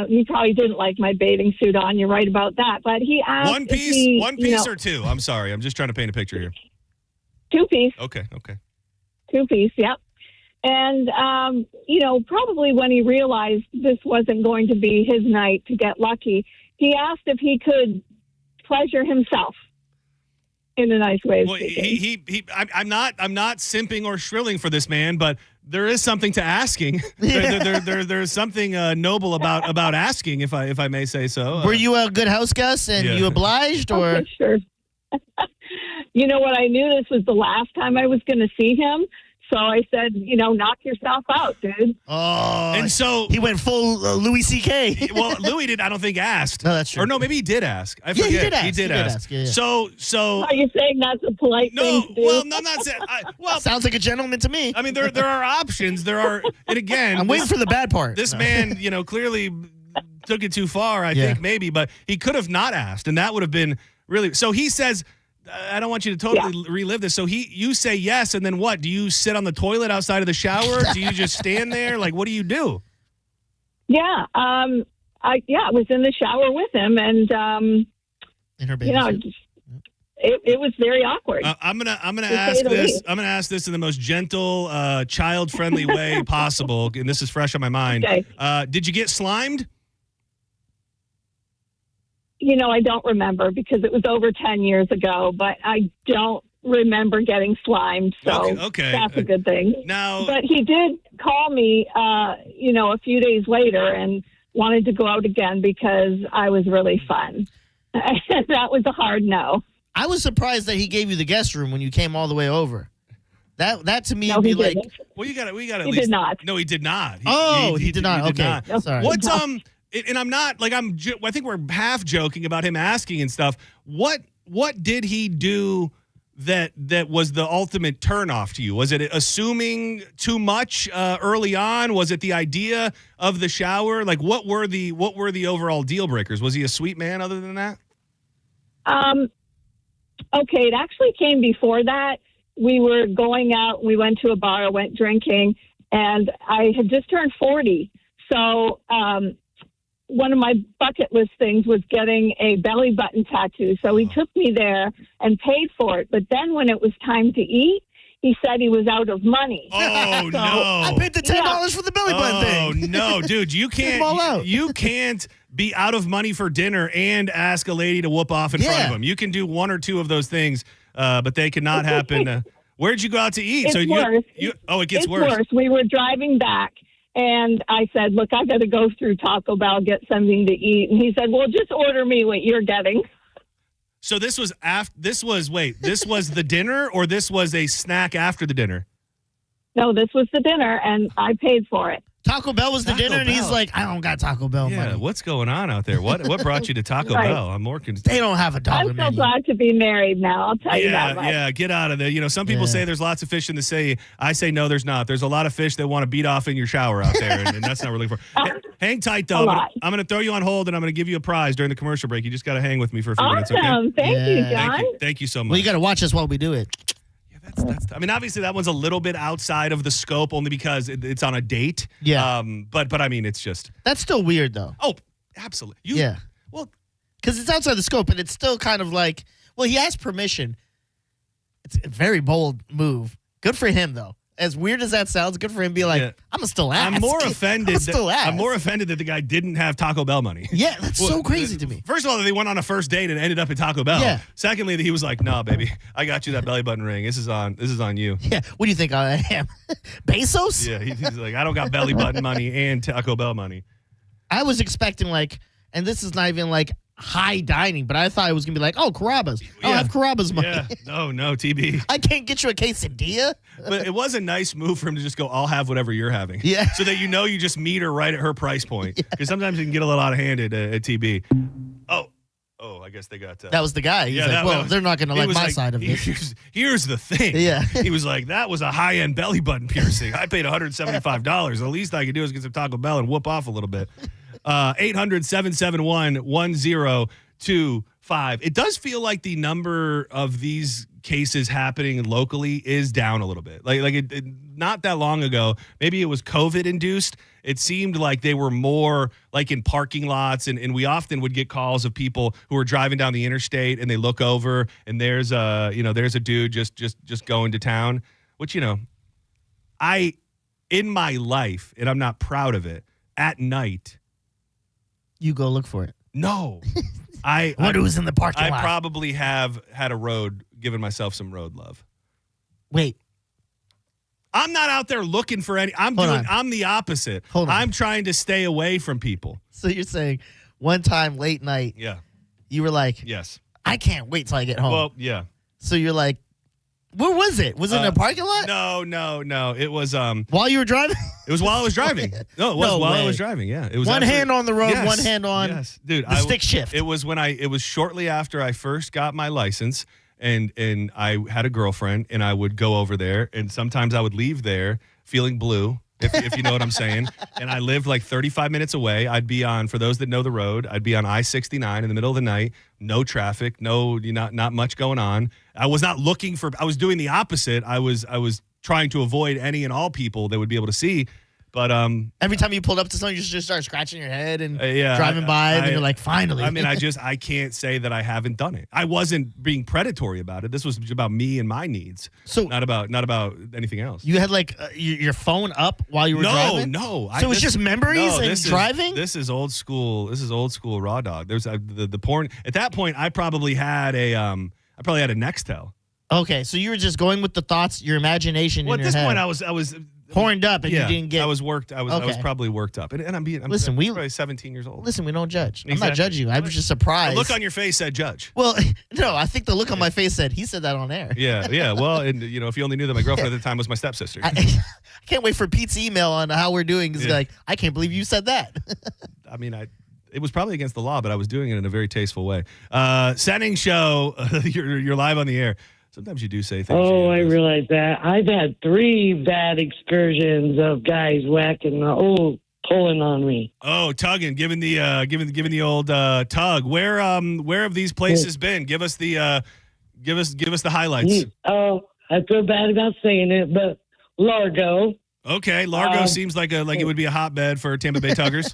he probably didn't like my bathing suit on. You're right about that. But he asked one piece or two? I'm sorry. I'm just trying to paint a picture here. 2-piece. Okay. 2-piece, yep. And, probably when he realized this wasn't going to be his night to get lucky, he asked if he could pleasure himself. In a nice way. Well, I'm not simping or shrilling for this man, but there is something to asking. There's something noble about asking, if I may say so. Were you a good house guest and you obliged, or? Okay, sure. You know what? I knew this was the last time I was going to see him. So I said, knock yourself out, dude. Oh, and so he went full Louis C.K. Well, Louis did. I don't think asked. No, that's true. Or no, maybe he did ask. I forget. He did ask. Yeah. So are you saying that's a polite thing to do? Well, no, I'm not saying. Sounds like a gentleman to me. I mean, there are options. There are, and again, I'm waiting for the bad part. This man, clearly took it too far. I think maybe, but he could have not asked, and that would have been Really? So he says, I don't want you to totally relive this. So you say yes, and then what? Do you sit on the toilet outside of the shower? Do you just stand there? Like, what do you do? Yeah. I was in the shower with him, and In her you know, it was very awkward. I'm gonna ask this. I'm gonna ask this in the most gentle, child-friendly way possible, and this is fresh on my mind. Okay. Did you get slimed? You know, I don't remember because it was over 10 years ago, but I don't remember getting slimed. So Okay. that's a good thing. Now, but he did call me, a few days later and wanted to go out again because I was really fun. And that was a hard no. I was surprised that he gave you the guest room when you came all the way over. That to me No, would be he like, didn't. well, you got at He least. did not. No, he did not. He did not. Okay. No. Sorry. What's and I'm not like I think we're half joking about him asking and stuff. What did he do that was the ultimate turnoff to you? Was it assuming too much early on? Was it the idea of the shower? Like what were the overall deal breakers? Was he a sweet man other than that? Okay, it actually came before that. We were going out. We went to a bar, went drinking, and I had just turned 40. So one of my bucket list things was getting a belly button tattoo. So he took me there and paid for it. But then when it was time to eat, he said he was out of money. Oh, no. I paid the $10 for the belly button thing. Oh, no, dude. You can't you can't be out of money for dinner and ask a lady to whoop off in front of him. You can do one or two of those things, but they cannot happen. Where'd you go out to eat? It's worse. It gets It's worse. We were driving back, and I said, look, I got to go through Taco Bell, get something to eat. And he said, well, just order me what you're getting. So this was this was the dinner, or this was a snack after the dinner? No, this was the dinner, and I paid for it. Taco Bell was the Taco dinner, and he's Bell. like, I don't got Taco Bell Yeah, money. what's going on out there? What brought you to Taco Right. Bell? I'm more concerned. They don't have a dollar I'm so menu. glad to be married now. I'll tell you that much. Yeah, get out of there. You know, some people say there's lots of fish in the sea. I say no, there's not. There's a lot of fish that want to beat off in your shower out there, and that's not really for. Hang tight, though. I'm going to throw you on hold, and I'm going to give you a prize during the commercial break. You just got to hang with me for a few minutes, okay? Awesome. Thank you, John. Thank you so much. Well, you got to watch us while we do it. I mean, obviously that one's a little bit outside of the scope, only because it's on a date. Yeah. But I mean, it's just. That's still weird, though. Oh, absolutely. Well, because it's outside the scope, and it's still kind of like, well, he has permission. It's a very bold move. Good for him, though. As weird as that sounds, good for him to be like, I'm going to still ask. I'm more offended. I'm I'm more offended that the guy didn't have Taco Bell money. Yeah, that's so crazy to me. First of all, that they went on a first date and ended up at Taco Bell. Yeah. Secondly, that he was like, "Nah, baby, I got you that belly button ring. This is on you." Yeah. What do you think I am? Bezos? Yeah. He's like, I don't got belly button money and Taco Bell money. I was expecting and this is not even like high dining, but I thought it was going to be like, oh, Carrabba's. I'll have Carrabba's money. Yeah. No, TB. I can't get you a quesadilla. But it was a nice move for him to just go, I'll have whatever you're having. Yeah. So that you just meet her right at her price point. Because sometimes you can get a little out of hand at TB. Oh, I guess they got... that was the guy. He's like, they're not going to like my side of this. Here's the thing. Yeah. He was like, that was a high-end belly button piercing. I paid $175. The least I could do is get some Taco Bell and whoop off a little bit. 800-771-1025. It does feel like the number of these cases happening locally is down a little bit. Like not that long ago, maybe it was COVID induced. It seemed like they were more like in parking lots, and we often would get calls of people who are driving down the interstate and they look over and there's a dude just going to town, which, I, in my life, and I'm not proud of it, at night. You go look for it. No. I wonder who's in the parking lot. I probably have had given myself some road love. Wait. I'm not out there looking for any. I'm the opposite. Hold on. I'm trying to stay away from people. So you're saying one time late night, you were like, yes, I can't wait till I get home. Well, yeah. So you're like, where was it? Was it in a parking lot? No. It was while you were driving? It was while I was driving. No, it was while I was driving. Yeah, it was one hand on the road, yes, one hand on dude, the stick shift. It was it was shortly after I first got my license, and I had a girlfriend, and I would go over there, and sometimes I would leave there feeling blue, if you know what I'm saying. And I lived like 35 minutes away. I'd be on, for those that know the road, I'd be on I-69 in the middle of the night, no traffic, not much going on. I was not looking for, I was doing the opposite. I was trying to avoid any and all people that would be able to see. But every time you pulled up to someone, you just start scratching your head and yeah, driving by, and you're like, finally. I mean, I can't say that I haven't done it. I wasn't being predatory about it. This was about me and my needs, so not about anything else. You had like your phone up while you were driving? No. So it's just memories and driving? This is old school. This is old school raw dog. There's the porn. At that point, I probably had a Nextel. Okay, so you were just going with the thoughts, your imagination. Well, in at your this head. point, I was horned up, and you didn't get. I was worked. I was probably worked up, and I'm probably 17 years old. Listen, we don't judge. Exactly. I'm not judging you. I was just surprised. The look on your face said judge. Well, no, I think the look on my face said he said that on air. Yeah. Well, and if you only knew that my girlfriend at the time was my stepsister. I can't wait for Pete's email on how we're doing. It's like, I can't believe you said that. I mean, it was probably against the law, but I was doing it in a very tasteful way. Senning Show, you're live on the air. Sometimes you do say things. Oh, I realize that. I've had 3 bad excursions of guys whacking pulling on me. Oh, tugging, giving the old tug. Where have these places been? Give us the highlights. Oh, I feel bad about saying it, but Largo. Okay, Largo seems like it would be a hotbed for Tampa Bay Tuggers.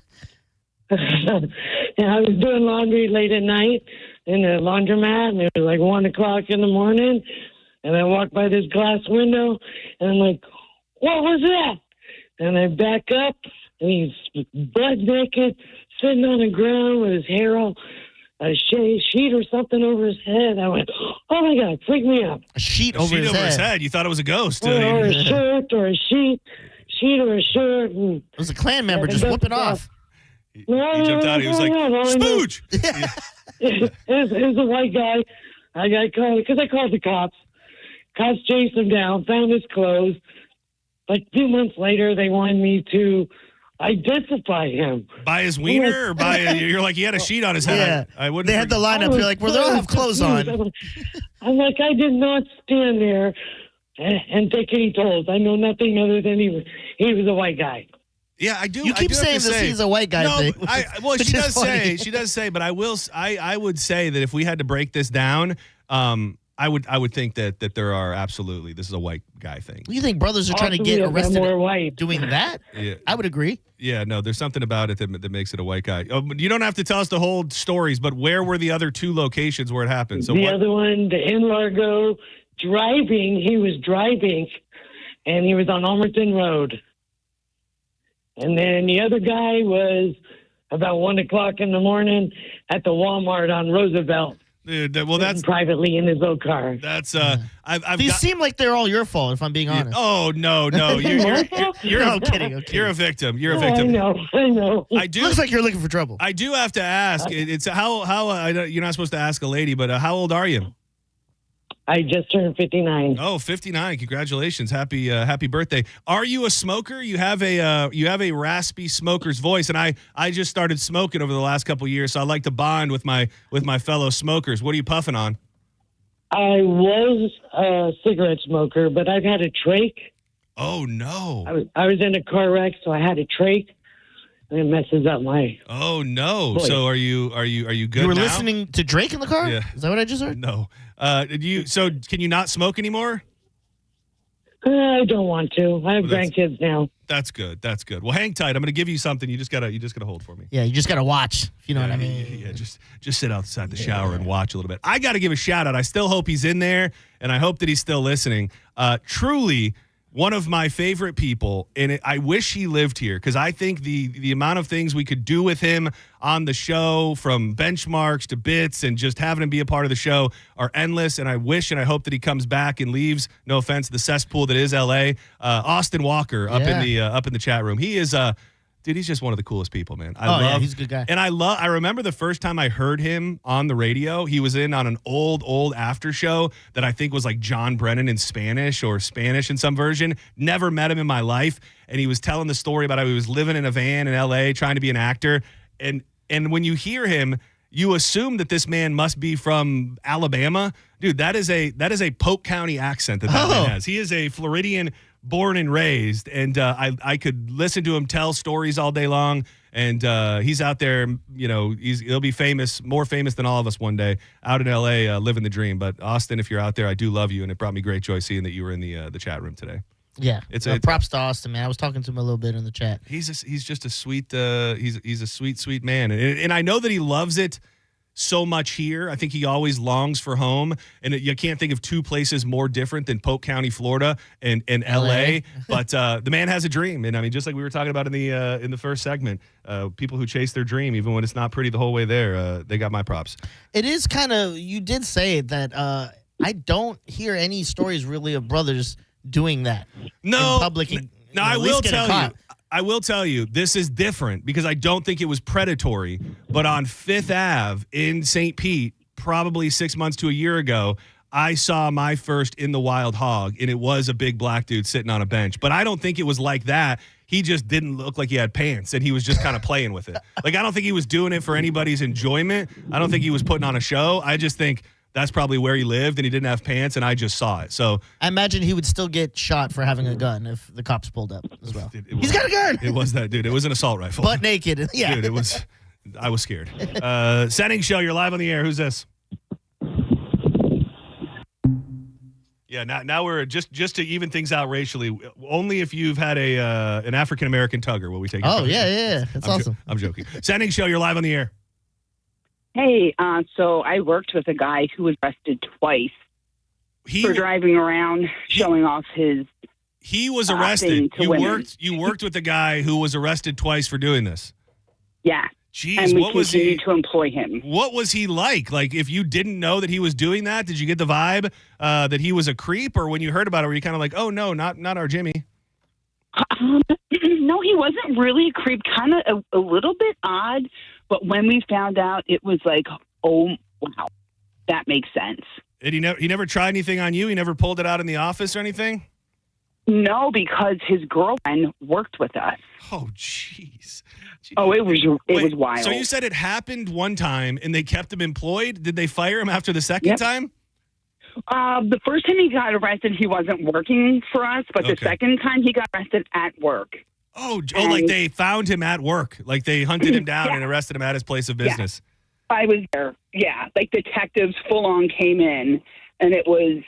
And I was doing laundry late at night in the laundromat, and it was like 1 o'clock in the morning, and I walked by this glass window, and I'm like, what was that? And I back up, and he's butt naked, sitting on the ground with his hair all, a sheet or something over his head. I went, oh my God, freaked me out. A sheet over his head. You thought it was a ghost. Or a shirt or a sheet or a shirt. And it was a Klan member just whooping off. He jumped out. He was like, Spooge! It was a white guy. I got called because I called the cops. Cops chased him down, found his clothes. Like 2 months later, they wanted me to identify him. By his wiener or by, you're like, he had a sheet on his head. Yeah. I wouldn't. They had the lineup. You're like, well, they all have clothes on. I'm like, I did not stand there and take any tolls. I know nothing other than he was a white guy. Yeah, I do. You keep saying this he's a white guy thing. Well, she does say, but I would say that if we had to break this down, I would think that there are absolutely, this is a white guy thing. You think brothers are trying to get arrested doing that? Yeah. I would agree. Yeah, no, there's something about it that makes it a white guy. Oh, you don't have to tell us the whole stories, but where were the other 2 locations where it happened? So other one, in Largo, he was driving, and he was on Almerton Road. And then the other guy was about 1 o'clock in the morning at the Walmart on Roosevelt. That's privately in his old car. That's These seem like they're all your fault, if I'm being honest. Oh no, you're no, kidding. You're a victim. You're a victim. I know. I do. Looks like you're looking for trouble. I do have to ask. It's how you're not supposed to ask a lady, but how old are you? I just turned 59. Oh, 59. Congratulations. Happy birthday. Are you a smoker? You have a raspy smoker's voice, and I just started smoking over the last couple of years, so I like to bond with my fellow smokers. What are you puffing on? I was a cigarette smoker, but I've had a trach. Oh no. I was in a car wreck, so I had a trach. And it messes up my. Oh no! voice. So are you good? You were now? listening to Drake in the car? Yeah. Is that what I just heard? No. So can you not smoke anymore? I don't want to. I have grandkids now. That's good. That's good. Well, hang tight. I'm going to give you something. You just gotta hold for me. Yeah, you just gotta watch. If you know what I mean. Yeah, just sit outside the shower and watch a little bit. I got to give a shout out. I still hope he's in there, and I hope that he's still listening. Truly, one of my favorite people, and I wish he lived here because I think the amount of things we could do with him on the show, from benchmarks to bits and just having him be a part of the show, are endless. And I wish and I hope that he comes back and leaves, no offense, the cesspool that is LA. Austin Walker up in the chat room. He is dude, he's just one of the coolest people, man. Yeah, he's a good guy. And I remember the first time I heard him on the radio, he was in on an old after show that I think was like John Brennan in Spanish or Spanish in some version. Never met him in my life. And he was telling the story about how he was living in a van in LA trying to be an actor. And when you hear him, you assume that this man must be from Alabama. Dude, that is a Polk County accent that man has. He is a Floridian born and raised, and I could listen to him tell stories all day long. And he's out there, he'll be famous, more famous than all of us one day, out in L.A. Living the dream. But Austin, if you're out there, I do love you, and it brought me great joy seeing that you were in the chat room today. Yeah, props to Austin, man. I was talking to him a little bit in the chat. He's just a sweet he's a sweet man, and I know that he loves it so much here. I think he always longs for home, and you can't think of two places more different than Polk County, Florida, and LA. But the man has a dream, and I mean, just like we were talking about in the first segment, people who chase their dream, even when it's not pretty the whole way there, they got my props. It is kind of, you did say that I don't hear any stories really of brothers doing that in public. No, I will tell you, this is different because I don't think it was predatory. But on Fifth Ave in St. Pete, probably 6 months to a year ago, I saw my first in the wild hog, and it was a big black dude sitting on a bench. But I don't think it was like that. He just didn't look like he had pants, and he was just kind of playing with it. Like, I don't think he was doing it for anybody's enjoyment. I don't think he was putting on a show. I just think that's probably where he lived, and he didn't have pants, and I just saw it. So I imagine he would still get shot for having a gun if the cops pulled up as well. He's got a gun. It was that dude. It was an assault rifle. Butt naked. Yeah. Dude, I was scared. Senning Show, you're live on the air. Who's this? Yeah, now we're just to even things out racially. Only if you've had an African American tugger will we take it. Oh, yeah. That's awesome. I'm joking. Senning Show, you're live on the air. Hey, so I worked with a guy who was arrested twice for driving around showing off his. He was arrested. You worked with a guy who was arrested twice for doing this. Yeah. Jeez, and we continued to employ him. What was he like? Like, if you didn't know that he was doing that, did you get the vibe that he was a creep, or when you heard about it, were you kind of like, oh no, not our Jimmy? No, he wasn't really a creep. Kind of a little bit odd. But when we found out, it was like, oh, wow, that makes sense. And he never tried anything on you? He never pulled it out in the office or anything? No, because his girlfriend worked with us. Oh, jeez. Oh, it was wild. So you said it happened one time and they kept him employed? Did they fire him after the second time? The first time he got arrested, he wasn't working for us, but the second time he got arrested at work. Like they found him at work. Like they hunted him down and arrested him at his place of business. Yeah. I was there. Yeah. Like detectives full on came in and it was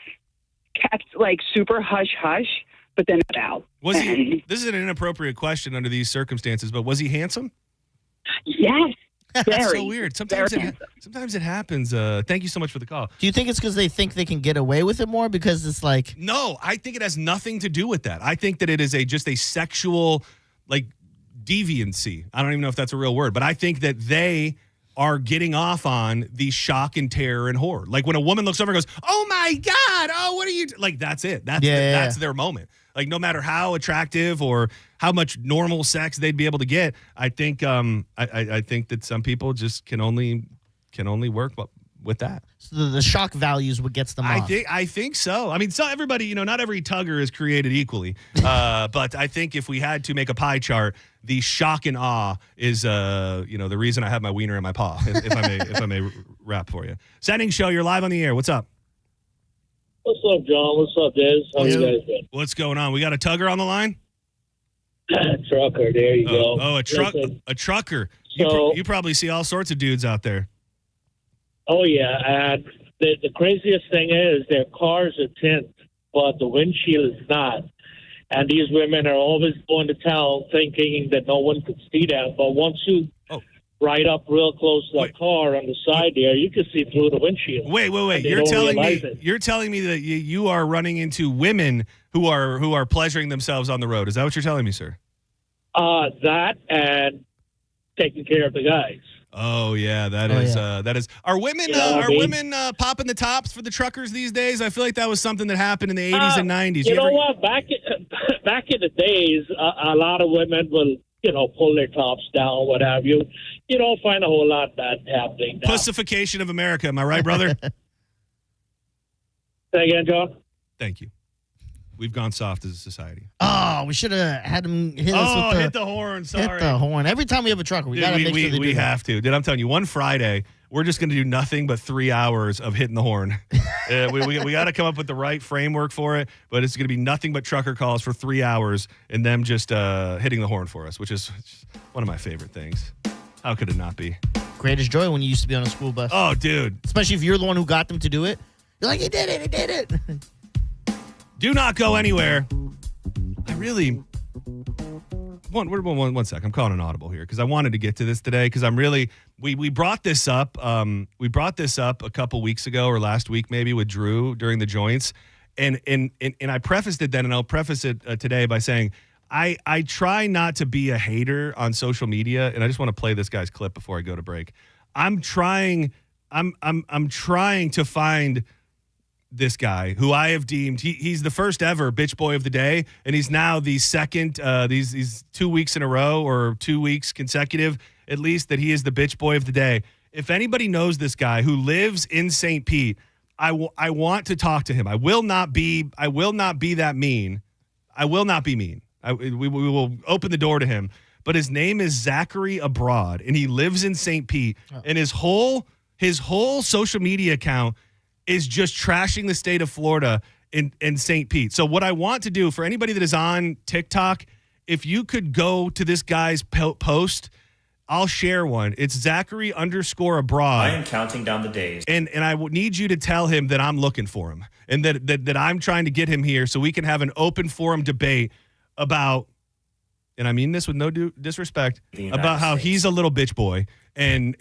kept like super hush hush, but then out. Was he, this is an inappropriate question under these circumstances, but was he handsome? Yes. That's so weird. Sometimes it happens. Thank you so much for the call. Do you think it's because they think they can get away with it more? Because it's like... No, I think it has nothing to do with that. I think that it is just a sexual, like, deviancy. I don't even know if that's a real word, but I think that they are getting off on the shock and terror and horror. Like when a woman looks over and goes, "Oh my God, oh, what are you?" Like that's it. That's their moment. Like no matter how attractive or how much normal sex they'd be able to get, I think I think that some people just can only work with that. So the shock value is what gets them off. I think so. I mean, so everybody, not every tugger is created equally. But I think if we had to make a pie chart, the shock and awe is the reason I have my wiener in my paw, if I may rap for you. Senning Show, you're live on the air. What's up? What's up, John? What's up, Des? How you guys doing? What's going on? We got a tugger on the line? Trucker, there you go. Oh, a trucker. You probably see all sorts of dudes out there. Oh, yeah. And the craziest thing is their cars are tint, but the windshield is not. And these women are always going to town thinking that no one could see them. But once you ride up real close to the car on the side there, you can see through the windshield. Wait. You're telling me that you are running into women who are pleasuring themselves on the road. Is that what you're telling me, sir? That and taking care of the guys. Oh yeah, that is. Are women women popping the tops for the truckers these days? I feel like that was something that happened in the 80s and 90s. You know what? Back in the days, a lot of women will pull their tops down, what have you. You don't find a whole lot of that happening now. Pussification of America. Am I right, brother? Say again, John. Thank you. We've gone soft as a society. Oh, we should have had him hit us with hit the horn. Sorry. Hit the horn. Every time we have a trucker, we got to make sure they do we have to. Dude, I'm telling you, one Friday, we're just going to do nothing but 3 hours of hitting the horn. We got to come up with the right framework for it, but it's going to be nothing but trucker calls for 3 hours and them just hitting the horn for us, which is one of my favorite things. How could it not be? Greatest joy when you used to be on a school bus. Oh, dude. Especially if you're the one who got them to do it. You're like, he did it. Do not go anywhere. I really... One sec. I'm calling an audible here because I wanted to get to this today because I'm really... We brought this up. We brought this up a couple weeks ago or last week maybe with Drew during the joints. And I prefaced it then, and I'll preface it today by saying I try not to be a hater on social media, and I just want to play this guy's clip before I go to break. I'm trying to find this guy who I have deemed he's the first ever bitch boy of the day, and he's now the second these 2 weeks in a row or 2 weeks consecutive at least that he is the bitch boy of the day. If anybody knows this guy who lives in St. Pete, I want to talk to him. I will not be that mean. I will not be mean. We will open the door to him. But his name is Zachary Abroad, and he lives in St. Pete, and his whole social media account is just trashing the state of Florida in St. Pete. So what I want to do for anybody that is on TikTok, if you could go to this guy's post, I'll share one. It's Zachary_Abroad. I am counting down the days. And I need you to tell him that I'm looking for him and that I'm trying to get him here so we can have an open forum debate about, and I mean this with no disrespect, about how he's a little bitch boy. And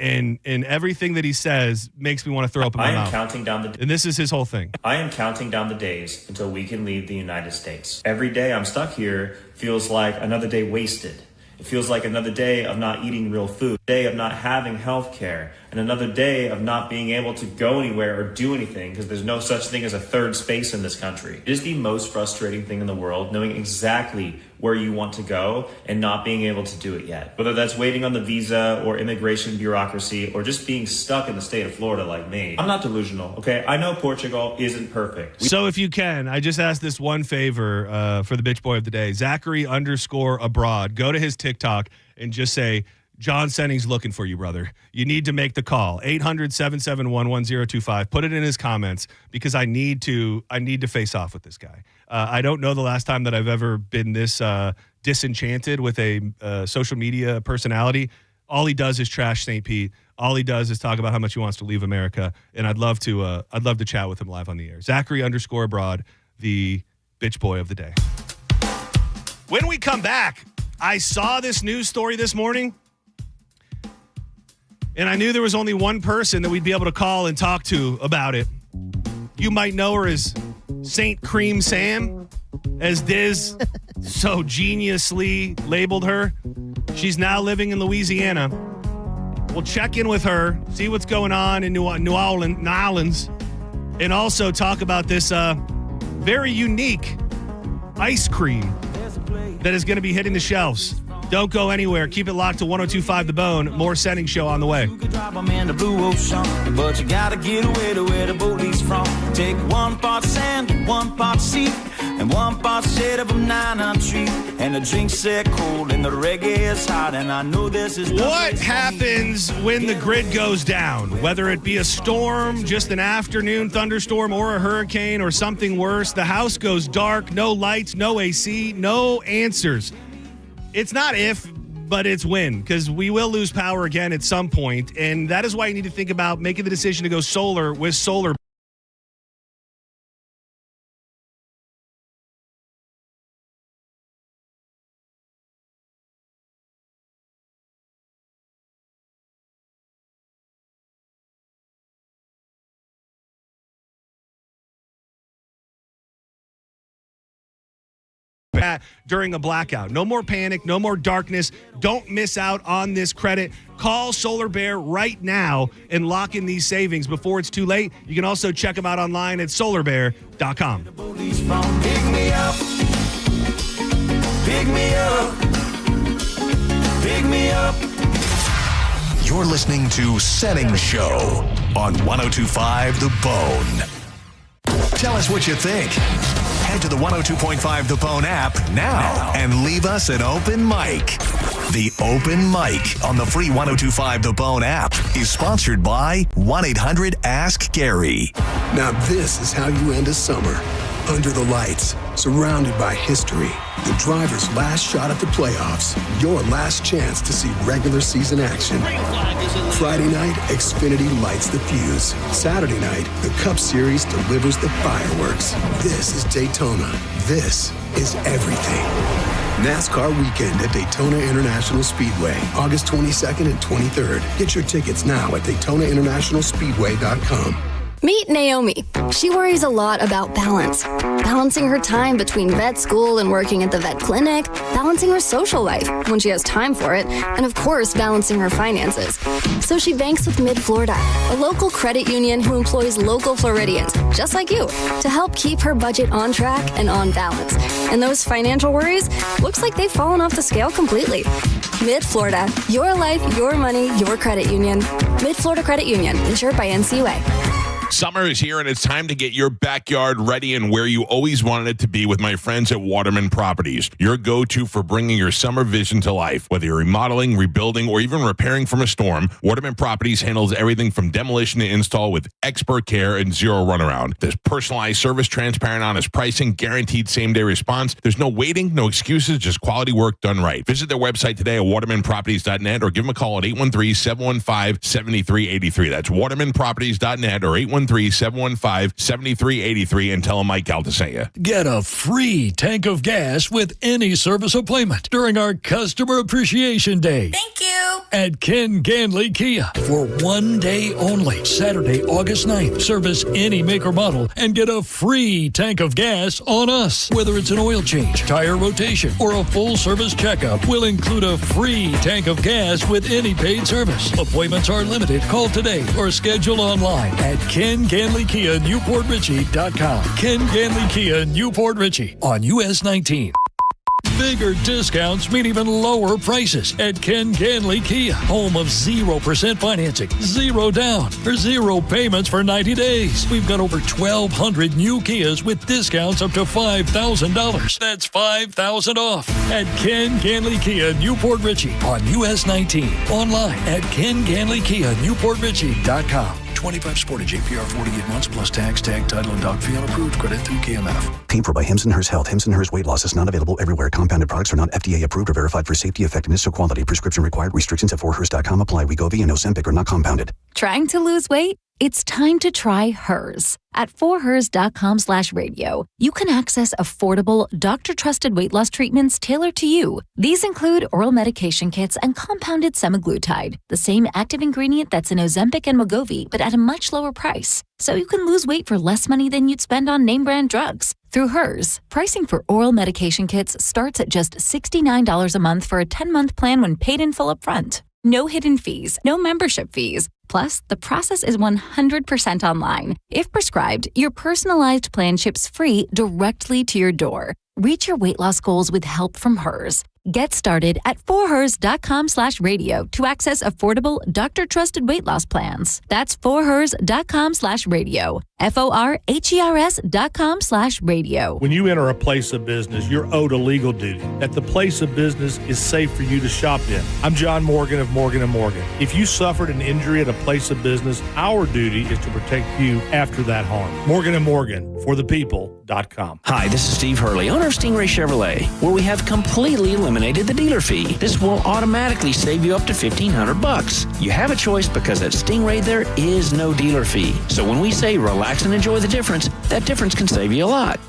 everything that he says makes me want to throw up in my mouth. I am counting down the days. And this is his whole thing. I am counting down the days until we can leave the United States. Every day I'm stuck here feels like another day wasted. It feels like another day of not eating real food, a day of not having health care, and another day of not being able to go anywhere or do anything because there's no such thing as a third space in this country. It is the most frustrating thing in the world, knowing exactly where you want to go and not being able to do it yet. Whether that's waiting on the visa or immigration bureaucracy or just being stuck in the state of Florida like me. I'm not delusional, okay? I know Portugal isn't perfect. So if you can, I just asked this one favor for the bitch boy of the day, Zachary_Abroad. Go to his TikTok and just say, John Senning's looking for you, brother. You need to make the call. 800-771-1025. Put it in his comments because I need to face off with this guy. I don't know the last time that I've ever been this disenchanted with a social media personality. All he does is trash St. Pete. All he does is talk about how much he wants to leave America. And I'd love to chat with him live on the air. Zachary_Abroad, the bitch boy of the day. When we come back, I saw this news story this morning. And I knew there was only one person that we'd be able to call and talk to about it. You might know her as Saint Cream Sam, as Diz so geniusly labeled her. She's now living in Louisiana. We'll check in with her, see what's going on in New Orleans, and also talk about this very unique ice cream that is going to be hitting the shelves. Don't go anywhere. Keep it locked to 102.5 The Bone. More Senning Show on the way. You could drop them in the blue ocean, but you gotta get away to where the boat leaves from. Take 1 part sand, 1 part sea, and 1 part shade of a 9 tree. And the drinks set cold and the reggae is hot, and I know this is what happens when the grid goes down, whether it be a storm, just an afternoon thunderstorm, or a hurricane, or something worse. The house goes dark, no lights, no AC, no answers. It's not if, but it's when, because we will lose power again at some point, and that is why you need to think about making the decision to go solar with Solar. During a blackout. No more panic, no more darkness. Don't miss out on this credit. Call Solar Bear right now and lock in these savings before it's too late. You can also check them out online at solarbear.com. Pick me up. Pick me up. Pick me up. You're listening to Senning Show on 102.5 The Bone. Tell us what you think. Subscribe to the 102.5 The Bone app now and leave us an open mic. The Open Mic on the free 102.5 The Bone app is sponsored by 1-800-ASK-GARY. Now this is how you end a summer. Under the lights, surrounded by history. The driver's last shot at the playoffs. Your last chance to see regular season action. Friday night, Xfinity lights the fuse. Saturday night, the Cup Series delivers the fireworks. This is Daytona. This is everything. NASCAR weekend at Daytona International Speedway, August 22nd and 23rd. Get your tickets now at DaytonaInternationalSpeedway.com. Meet Naomi. She worries a lot about balance. Balancing her time between vet school and working at the vet clinic, balancing her social life when she has time for it, and of course, balancing her finances. So she banks with Mid-Florida, a local credit union who employs local Floridians, just like you, to help keep her budget on track and on balance. And those financial worries, looks like they've fallen off the scale completely. Mid-Florida, your life, your money, your credit union. Mid-Florida Credit Union, insured by NCUA. Summer is here, and it's time to get your backyard ready and where you always wanted it to be with my friends at Waterman Properties, your go-to for bringing your summer vision to life. Whether you're remodeling, rebuilding, or even repairing from a storm, Waterman Properties handles everything from demolition to install with expert care and zero runaround. There's personalized service, transparent, honest pricing, guaranteed same-day response. There's no waiting, no excuses, just quality work done right. Visit their website today at watermanproperties.net or give them a call at 813-715-7383. That's watermanproperties.net or 813-715-7383 and tell them Mike Galta sent you. Get a free tank of gas with any service appointment during our Customer Appreciation Day. Thank you. At Ken Ganley Kia for 1 day only, Saturday, August 9th. Service any make or model and get a free tank of gas on us. Whether it's an oil change, tire rotation, or a full service checkup, we'll include a free tank of gas with any paid service. Appointments are limited. Call today or schedule online at Ken Ganley Kia, NewportRichie.com. Ken Ganley Kia, Newport Richie on US 19. Bigger discounts mean even lower prices at Ken Ganley Kia, home of 0% financing, 0 down, or 0 payments for 90 days. We've got over 1,200 new Kias with discounts up to $5,000. That's $5,000 off at Ken Ganley Kia, Newport Richie on US 19. Online at KenGanleyKia, NewportRichie.com. 25 Sportage APR 48 months plus tax, tag, title, and dog fee on approved credit through KMF. Paid for by Hims & Hers Health. Hims & Hers weight loss is not available everywhere. Compounded products are not FDA approved or verified for safety, effectiveness, or quality. Prescription required. Restrictions at 4hers.com apply. Wegovy and Ozempic are not compounded. Trying to lose weight? It's time to try Hers. At 4hers.com/radio, you can access affordable, doctor-trusted weight loss treatments tailored to you. These include oral medication kits and compounded semaglutide, the same active ingredient that's in Ozempic and Wegovy, but at a much lower price. So you can lose weight for less money than you'd spend on name-brand drugs. Through Hers, pricing for oral medication kits starts at just $69 a month for a 10-month plan when paid in full upfront. No hidden fees, no membership fees. Plus, the process is 100% online. If prescribed, your personalized plan ships free directly to your door. Reach your weight loss goals with help from Hers. Get started at 4hers.com/radio to access affordable, doctor-trusted weight loss plans. That's 4hers.com/radio. FORHERS.com/radio. When you enter a place of business, you're owed a legal duty that the place of business is safe for you to shop in. I'm John Morgan of Morgan & Morgan. If you suffered an injury at a place of business, our duty is to protect you after that harm. Morgan & Morgan, forthepeople.com. Hi, this is Steve Hurley, owner of Stingray Chevrolet, where we have completely eliminated the dealer fee. This will automatically save you up to $1,500. You have a choice because at Stingray there is no dealer fee. So when we say relax and enjoy the difference, that difference can save you a lot.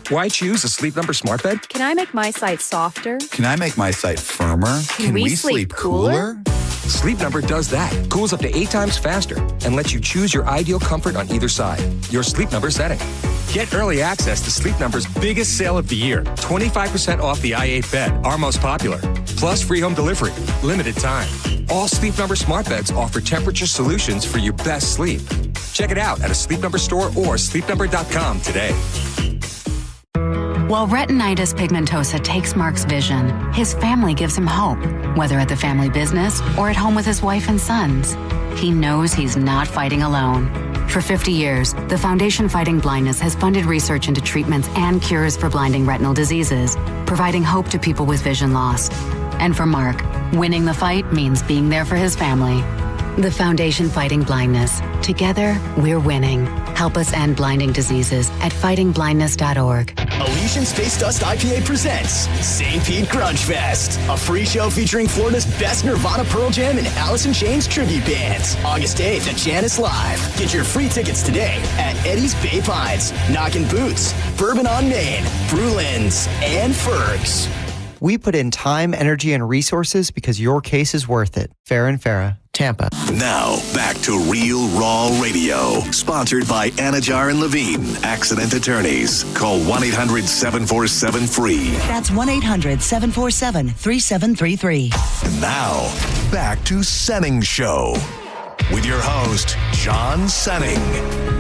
Why choose a Sleep Number smart bed? Can I make my site softer? Can I make my site firmer? Can we sleep cooler? Sleep Number does that. Cools up to 8 times faster and lets you choose your ideal comfort on either side. Your Sleep Number setting. Get early access to Sleep Number's biggest sale of the year. 25% off the i8 bed, our most popular. Plus free home delivery. Limited time. All Sleep Number smart beds offer temperature solutions for your best sleep. Check it out at a Sleep Number store or sleepnumber.com today. While retinitis pigmentosa takes Mark's vision, his family gives him hope, whether at the family business or at home with his wife and sons. He knows he's not fighting alone. For 50 years, the Foundation Fighting Blindness has funded research into treatments and cures for blinding retinal diseases, providing hope to people with vision loss. And for Mark, winning the fight means being there for his family. The Foundation Fighting Blindness. Together, we're winning. Help us end blinding diseases at fightingblindness.org. Elysian Space Dust IPA presents St. Pete Grunge Fest, a free show featuring Florida's best Nirvana, Pearl Jam, and Alice in Chains tribute bands. August 8th at Janice Live. Get your free tickets today at Eddie's Bay Pines, Knockin' Boots, Bourbon on Main, Brewlands, and Fergs. We put in time, energy, and resources because your case is worth it. Farrah and Farrah, Tampa. Now, back to Real Raw Radio. Sponsored by Anajar and Levine, Accident Attorneys. Call 1-800-747-FREE. That's 1-800-747-3733. And now, back to Senning Show. With your host, John Senning.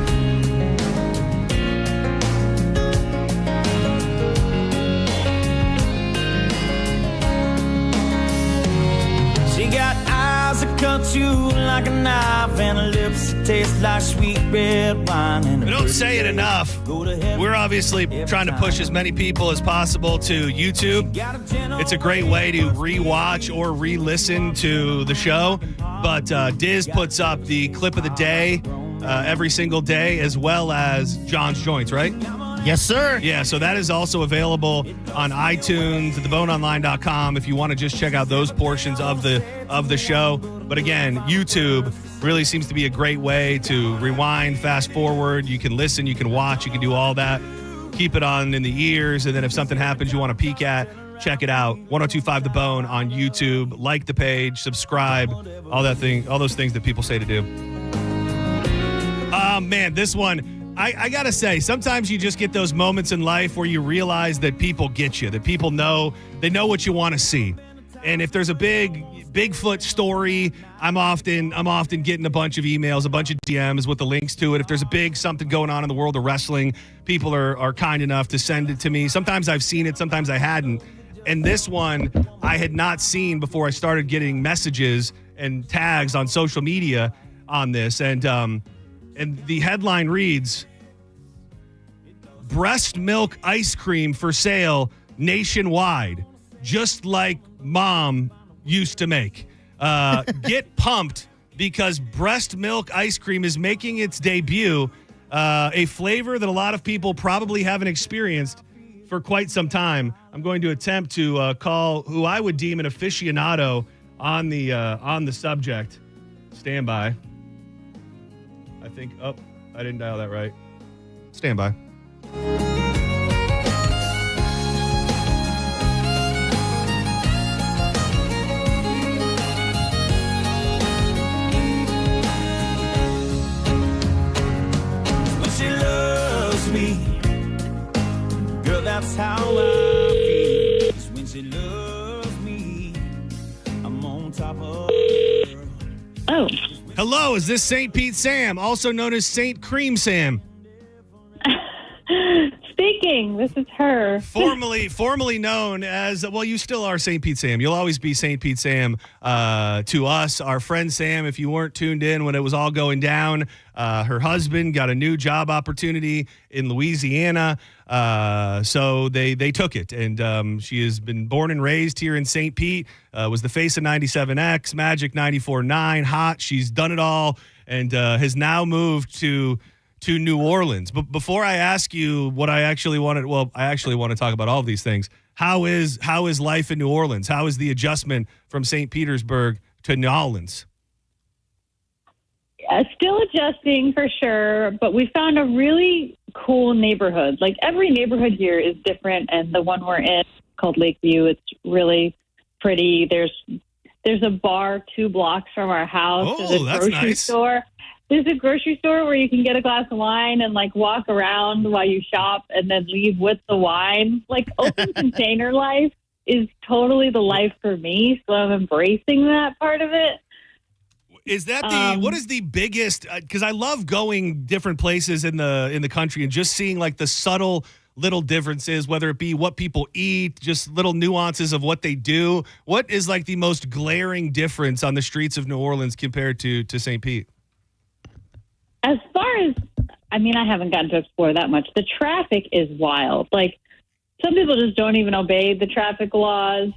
She got eyes that cut you like a knife and lips that taste like sweet red wine. And we don't say it enough. We're obviously trying to push as many people as possible to YouTube. It's a great way to rewatch or re-listen to the show. But Diz puts up the clip of the day every single day, as well as John's Joints, right? Yes, sir. Yeah, so that is also available on iTunes, at theboneonline.com, if you want to just check out those portions of the show. But again, YouTube really seems to be a great way to rewind, fast forward. You can listen, you can watch, you can do all that. Keep it on in the ears, and then if something happens you want to peek at, check it out. 1025 The Bone on YouTube. Like the page, subscribe, all those things that people say to do. Man, this one, I got to say, sometimes you just get those moments in life where you realize that people get you, that people know, they know what you want to see. And if there's a Bigfoot story, I'm often getting a bunch of emails, a bunch of DMs with the links to it. If there's a big something going on in the world of wrestling, people are kind enough to send it to me. Sometimes I've seen it, sometimes I hadn't. And this one I had not seen before I started getting messages and tags on social media on this. And the headline reads, breast milk ice cream for sale nationwide, just like mom used to make. Get pumped because breast milk ice cream is making its debut, a flavor that a lot of people probably haven't experienced for quite some time. I'm going to attempt to call who I would deem an aficionado on the subject. Stand by. I think, I didn't dial that right. Stand by. When she loves me, girl, that's how I feel. When she loves me, I'm on top of her. Oh. Hello, is this St. Pete Sam, also known as St. Cream Sam? Speaking, this is her. Formerly known as, well, you still are St. Pete Sam. You'll always be St. Pete Sam to us. Our friend Sam, if you weren't tuned in when it was all going down, her husband got a new job opportunity in Louisiana, so they took it. And she has been born and raised here in St. Pete, was the face of 97X, Magic 94.9, Hot. She's done it all and has now moved to New Orleans. But before I ask you what I actually wanted, well, I actually want to talk about all of these things. How is life in New Orleans? How is the adjustment from St. Petersburg to New Orleans? Still adjusting for sure, but we found a really cool neighborhood. Like every neighborhood here is different, and the one we're in called Lakeview, it's really pretty. There's a bar 2 blocks from our house. Oh, There's a that's grocery nice. store. There's a grocery store where you can get a glass of wine and like walk around while you shop and then leave with the wine. Like open container life is totally the life for me. So I'm embracing that part of it. Is that what is the biggest, because I love going different places in the country and just seeing like the subtle little differences, whether it be what people eat, just little nuances of what they do. What is like the most glaring difference on the streets of New Orleans compared to St. Pete? As far as, I mean, I haven't gotten to explore that much. The traffic is wild. Like, some people just don't even obey the traffic laws.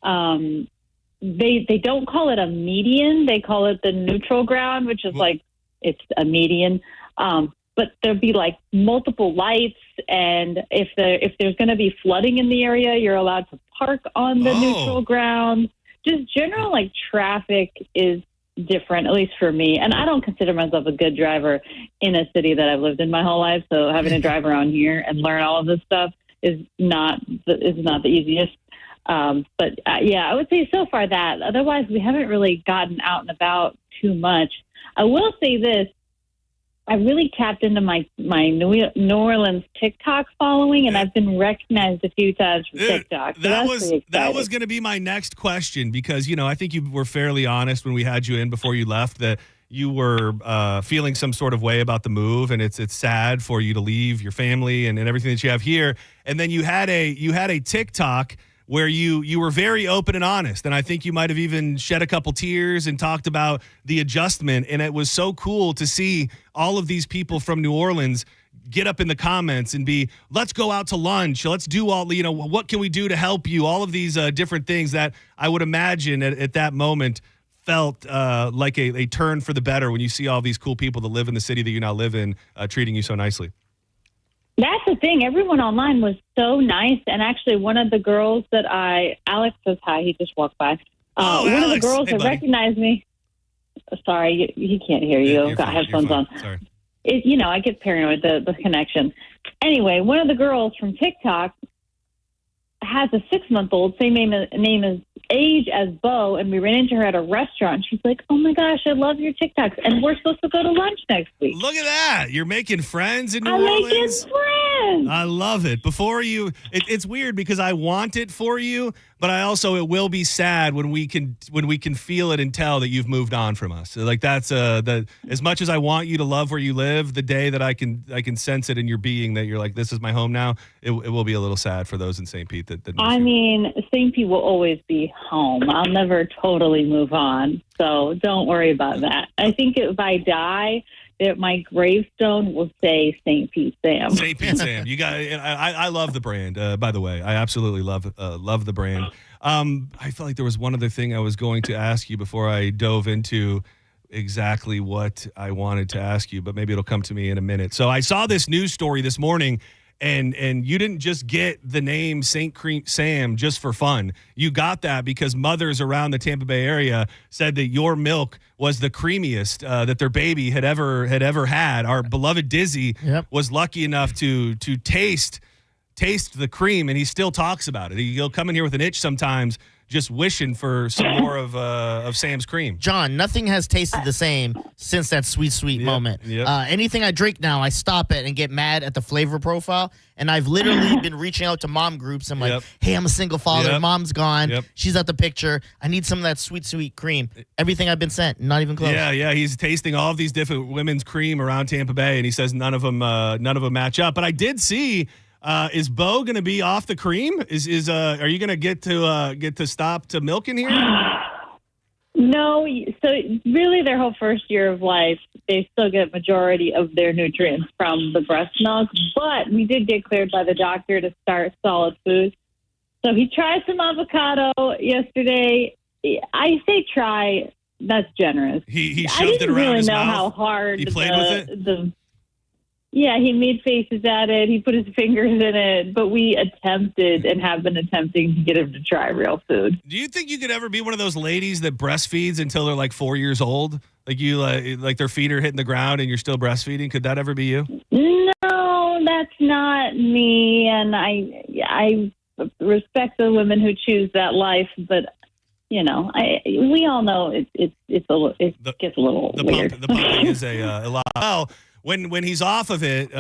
They don't call it a median. They call it the neutral ground, which is like, it's a median. But there'll be like multiple lights, and if there's going to be flooding in the area, you're allowed to park on the neutral ground. Just general like traffic is different, at least for me. And I don't consider myself a good driver in a city that I've lived in my whole life. So having to drive around here and learn all of this stuff is not the easiest. But I would say so far that. Otherwise, we haven't really gotten out and about too much. I will say this. I really tapped into my New Orleans TikTok following, and I've been recognized a few times from TikTok. So that was going to be my next question, because, I think you were fairly honest when we had you in before you left that you were feeling some sort of way about the move, and it's sad for you to leave your family and everything that you have here. And then you had a TikTok where you were very open and honest. And I think you might have even shed a couple tears and talked about the adjustment. And it was so cool to see all of these people from New Orleans get up in the comments and be, let's go out to lunch. Let's do all, what can we do to help you? All of these different things that I would imagine at that moment felt like a turn for the better when you see all these cool people that live in the city that you now live in treating you so nicely. That's the thing. Everyone online was so nice. And actually, one of the girls that Alex says hi, he just walked by. One of the girls that recognized me. Sorry, he can't hear you. Got headphones on. Sorry. I get paranoid, the connection. Anyway, one of the girls from TikTok has a 6-month-old, same age as Bo, and we ran into her at a restaurant. She's like, oh my gosh, I love your TikToks, and we're supposed to go to lunch next week. Look at that. You're making friends in New Orleans. I'm making friends. I love it. It's weird because I want it for you, but it will be sad when we can feel it and tell that you've moved on from us. Like that's as much as I want you to love where you live, the day that I can sense it in your being that you're like, this is my home now, it will be a little sad for those in St. Pete that I mean, St. Pete will always be home. I'll never totally move on. So don't worry about that. I think if I die, that my gravestone will say St. Pete Sam. St. Pete Sam. You got. I love the brand. By the way, I absolutely love the brand. I felt like there was one other thing I was going to ask you before I dove into exactly what I wanted to ask you, but maybe it'll come to me in a minute. So I saw this news story this morning. And you didn't just get the name St. Sam just for fun. You got that because mothers around the Tampa Bay area said that your milk was the creamiest that their baby had ever had. Our beloved Dizzy was lucky enough to taste the cream, and he still talks about it. He'll come in here with an itch sometimes, just wishing for some more of Sam's cream. John, nothing has tasted the same since that sweet moment. Yep. Anything I drink now, I stop it and get mad at the flavor profile. And I've literally been reaching out to mom groups. I'm like, hey, I'm a single father. Mom's gone. She's at the picture. I need some of that sweet cream. Everything I've been sent, not even close. Yeah. He's tasting all of these different women's cream around Tampa Bay, and he says none of them match up. But I did see. Is Bo going to be off the cream? Are you going to get to stop to milking here? No. So really, their whole first year of life, they still get majority of their nutrients from the breast milk. But we did get cleared by the doctor to start solid food. So he tried some avocado yesterday. I say try. That's generous. He shoved it around his mouth. I didn't really know how hard he played with it. Yeah, he made faces at it. He put his fingers in it. But we attempted and have been attempting to get him to try real food. Do you think you could ever be one of those ladies that breastfeeds until they're like 4 years old? Like you, like their feet are hitting the ground and you're still breastfeeding? Could that ever be you? No, that's not me. And I respect the women who choose that life, but. We all know it gets a little weird. The pumping is a lot. Well, when he's off of it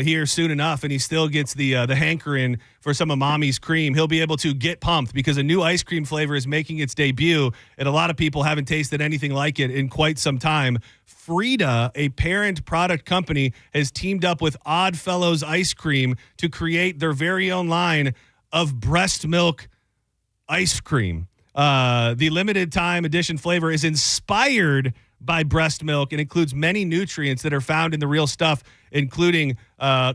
here soon enough, and he still gets the hankering for some of mommy's cream, he'll be able to get pumped because a new ice cream flavor is making its debut, and a lot of people haven't tasted anything like it in quite some time. Frida, a parent product company, has teamed up with Oddfellows Ice Cream to create their very own line of breast milk ice cream. The limited time edition flavor is inspired by breast milk and includes many nutrients that are found in the real stuff, including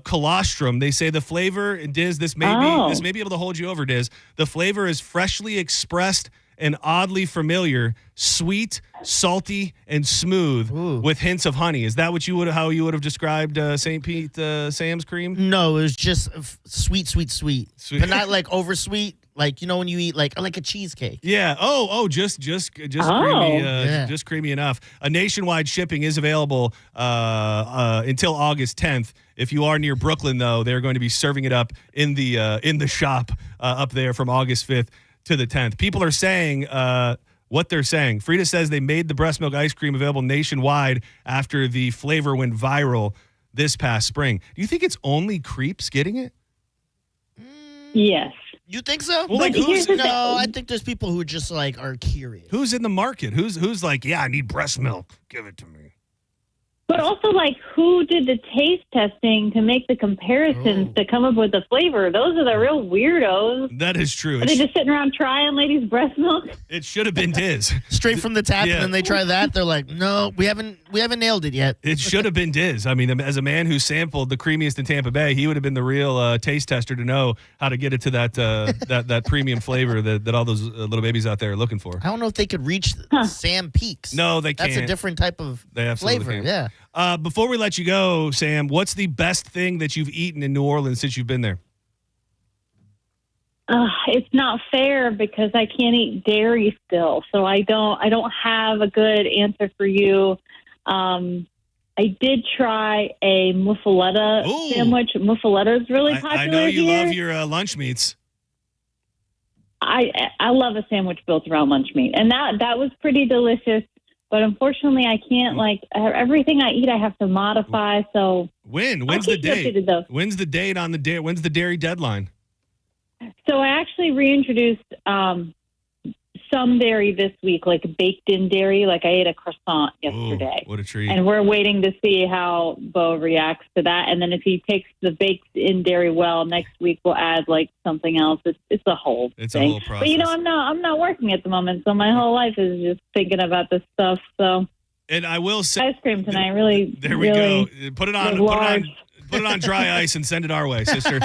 colostrum. They say the flavor, and Diz, this may be able to hold you over, Diz. The flavor is freshly expressed and oddly familiar, sweet, salty, and smooth with hints of honey. Is that how you would have described St. Pete Sam's cream? No, it was just sweet, but not like over sweet. Like, you know, when you eat like a cheesecake. Yeah. Just creamy, just creamy enough. A nationwide shipping is available until August 10th. If you are near Brooklyn, though, they're going to be serving it up in the shop up there from August 5th to the 10th. People are saying what they're saying. Frida says they made the breast milk ice cream available nationwide after the flavor went viral this past spring. Do you think it's only creeps getting it? Yes. You think so? Well, like, I think there's people who just like are curious. Who's in the market? Who's like, yeah, I need breast milk. Give it to me. But also, like, who did the taste testing to make the comparisons to come up with the flavor? Those are the real weirdos. That is true. Are they just sitting around trying ladies' breast milk? It should have been Diz. Straight from the tap, and then they try that. They're like, no, we haven't nailed it yet. It should have been Diz. I mean, as a man who sampled the creamiest in Tampa Bay, he would have been the real taste tester to know how to get it to that that premium flavor that all those little babies out there are looking for. I don't know if they could reach Sam Peaks. No, they can't. That's a different type of flavor. Can. Yeah. Before we let you go, Sam, what's the best thing that you've eaten in New Orleans since you've been there? It's not fair because I can't eat dairy still, so I don't have a good answer for you. I did try a muffaletta sandwich. Muffaletta is really popular. I know you here. love your lunch meats. I love a sandwich built around lunch meat, and that was pretty delicious. But unfortunately, I can't everything I eat. I have to modify. So when's the date? When's the date on the dairy? When's the dairy deadline? So I actually reintroduced some dairy this week, like baked in dairy. Like I ate a croissant yesterday. What a treat! And we're waiting to see how Bo reacts to that. And then if he takes the baked in dairy well, next week we'll add like something else. It's a whole thing. A whole process. But I'm not working at the moment, so my whole life is just thinking about this stuff. So. And I will say, ice cream tonight. Really, there we really go. Put it on. Put it on dry ice and send it our way, sister.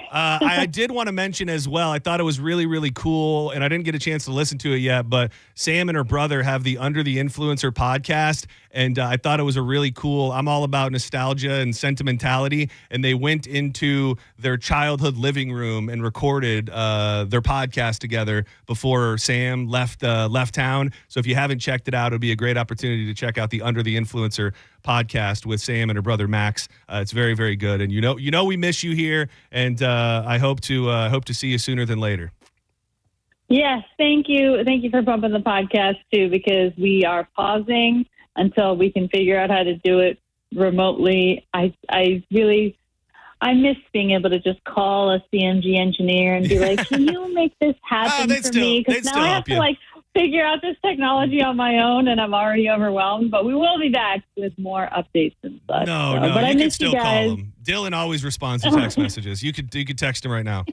I did want to mention as well, I thought it was really, really cool, and I didn't get a chance to listen to it yet, but Sam and her brother have the Under the Influencer podcast, and I thought it was a really cool, I'm all about nostalgia and sentimentality, and they went into their childhood living room and recorded their podcast together before Sam left town. So if you haven't checked it out, it would be a great opportunity to check out the Under the Influencer podcast with Sam and her brother Max. It's very, very good, and you know we miss you here, and I hope to see you sooner than later. Yes, thank you for bumping the podcast too, because we are pausing until we can figure out how to do it remotely. I miss being able to just call a CMG engineer and be like, "Can you make this happen for me?" Because now I have to figure out this technology on my own, and I'm already overwhelmed. But we will be back with more updates and such. No, but I you can miss still you guys. call him. Dylan always responds to text messages. You could text him right now.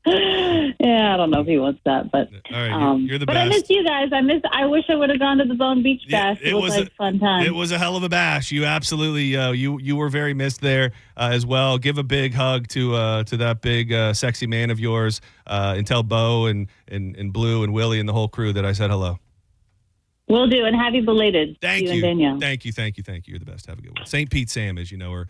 Yeah, I don't know if he wants that, but all right, you're the but best. I miss you guys. I wish I would have gone to the Bone Beach Bash. It was like a fun time. It was a hell of a bash. You absolutely you were very missed there as well. Give a big hug to that big sexy man of yours, and tell Bo and Blue and Willie and the whole crew that I said hello. Will do, and happy belated. Thank you. you. And Danielle. Thank you. You're the best. Have a good one. St. Pete Sam, as you know, her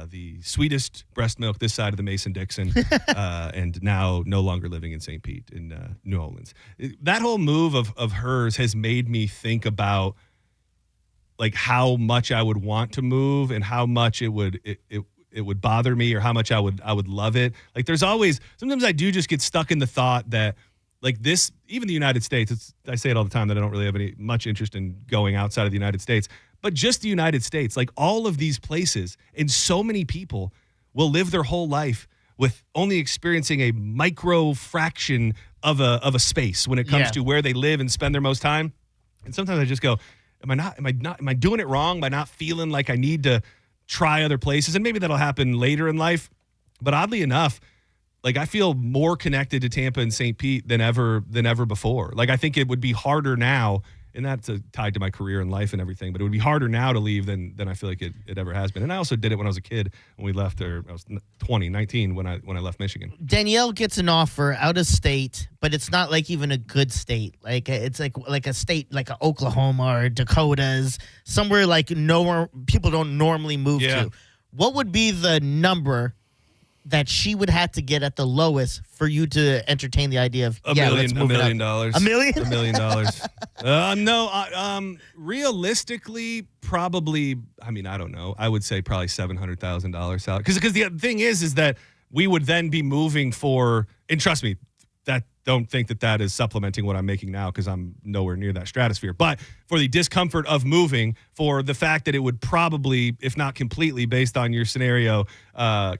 the sweetest breast milk this side of the Mason-Dixon, and now no longer living in St. Pete in New Orleans. That whole move of hers has made me think about like how much I would want to move and how much it would bother me or how much I would love it. Like sometimes I do just get stuck in the thought that like this, even the United States, I say it all the time that I don't really have much interest in going outside of the United States, but just the United States, like all of these places and so many people will live their whole life with only experiencing a micro fraction of a space when it comes to where they live and spend their most time. And sometimes I just go, am I doing it wrong? Am I not feeling like I need to try other places? And maybe that'll happen later in life. But oddly enough, like I feel more connected to Tampa and St. Pete than ever before. Like I think it would be harder now and that's tied to my career and life and everything. But it would be harder now to leave than I feel like it ever has been. And I also did it when I was a kid when we left, or I was 19 when I left Michigan. Danielle gets an offer out of state, but it's not like even a good state. Like it's like a state like Oklahoma or Dakotas, somewhere like nowhere people don't normally move to. What would be the number that she would have to get at the lowest for you to entertain the idea of $1 million? $1 million? $1 million. No, realistically, probably. I mean, I don't know. I would say probably $700,000 salary. Because the thing is that we would then be moving for. And trust me, don't think that is supplementing what I'm making now, because I'm nowhere near that stratosphere. But for the discomfort of moving, for the fact that it would probably, if not completely, based on your scenario,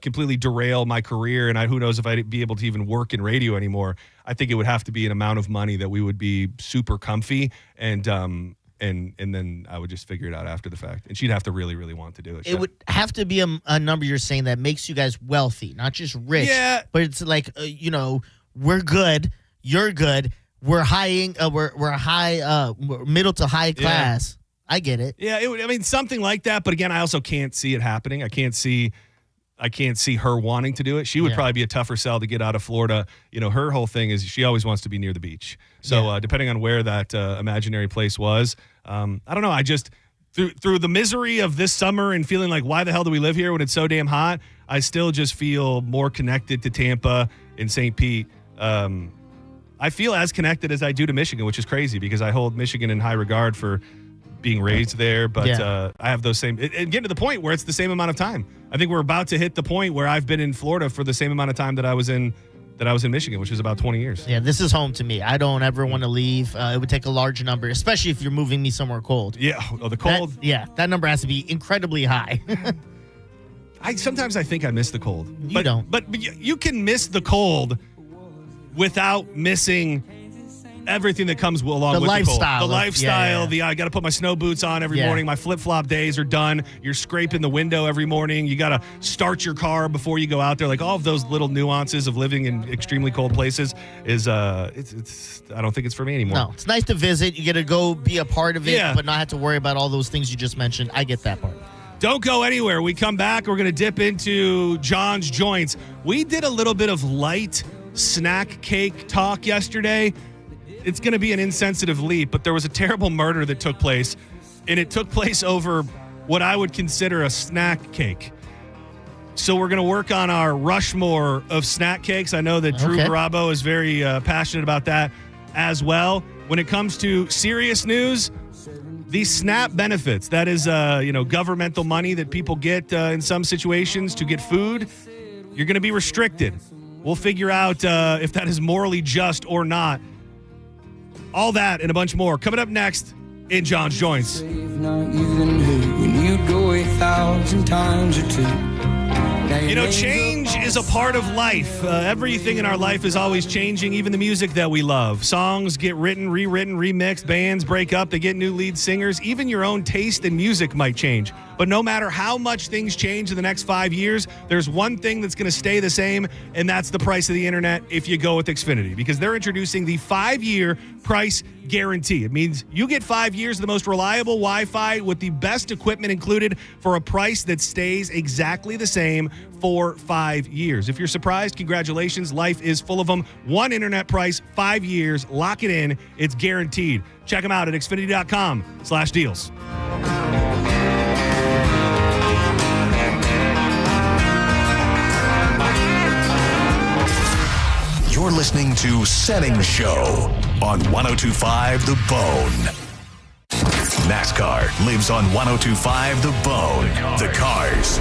completely derail my career, and who knows if I'd be able to even work in radio anymore. I think it would have to be an amount of money that we would be super comfy, and then I would just figure it out after the fact. And she'd have to really, really want to do it. It would have to be a number you're saying that makes you guys wealthy, not just rich. Yeah. But it's like, we're good, you're good, we're high, middle to high class. I get it. Yeah, something like that. But again, I also can't see it happening. I can't see her wanting to do it. She would probably be a tougher sell to get out of Florida. Her whole thing is she always wants to be near the beach. So depending on where that imaginary place was, I don't know. I just through the misery of this summer and feeling like, why the hell do we live here when it's so damn hot? I still just feel more connected to Tampa and St. Pete. I feel as connected as I do to Michigan, which is crazy because I hold Michigan in high regard for being raised there. But I have those same, and getting to the point where it's the same amount of time. I think we're about to hit the point where I've been in Florida for the same amount of time that I was in Michigan, which is about 20 years. Yeah, this is home to me. I don't ever want to leave. It would take a large number, especially if you're moving me somewhere cold. Yeah, the cold. That number has to be incredibly high. Sometimes I think I miss the cold. You don't. But you can miss the cold without missing everything that comes along with the cold. The lifestyle. I got to put my snow boots on every morning. My flip-flop days are done. You're scraping the window every morning. You got to start your car before you go out there. Like all of those little nuances of living in extremely cold places is it's I don't think it's for me anymore. No, it's nice to visit. You get to go be a part of it, but not have to worry about all those things you just mentioned. I get that part. Don't go anywhere. We come back. We're going to dip into John's Joints. We did a little bit of light snack cake talk yesterday. It's going to be an insensitive leap, but there was a terrible murder that took place, and it took place over what I would consider a snack cake. So we're going to work on our Rushmore of snack cakes. I know that Drew Garabo is very passionate about that as well. When it comes to serious news, the SNAP benefits, that is governmental money that people get in some situations to get food, you're going to be restricted. We'll figure out if that is morally just or not. All that and a bunch more coming up next in John's Joints. Change is a part of life. Everything in our life is always changing, even the music that we love. Songs get written, rewritten, remixed, bands break up, they get new lead singers. Even your own taste in music might change. But no matter how much things change in the next 5 years, there's one thing that's going to stay the same, and that's the price of the internet if you go with Xfinity, because they're introducing the 5-year price guarantee. It means you get 5 years of the most reliable Wi-Fi with the best equipment included for a price that stays exactly the same for 5 years. If you're surprised, congratulations. Life is full of them. One internet price, 5 years. Lock it in. It's guaranteed. Check them out at Xfinity.com/deals. You're listening to Senning Show on 102.5 The Bone. NASCAR lives on 102.5 The Bone. The cars,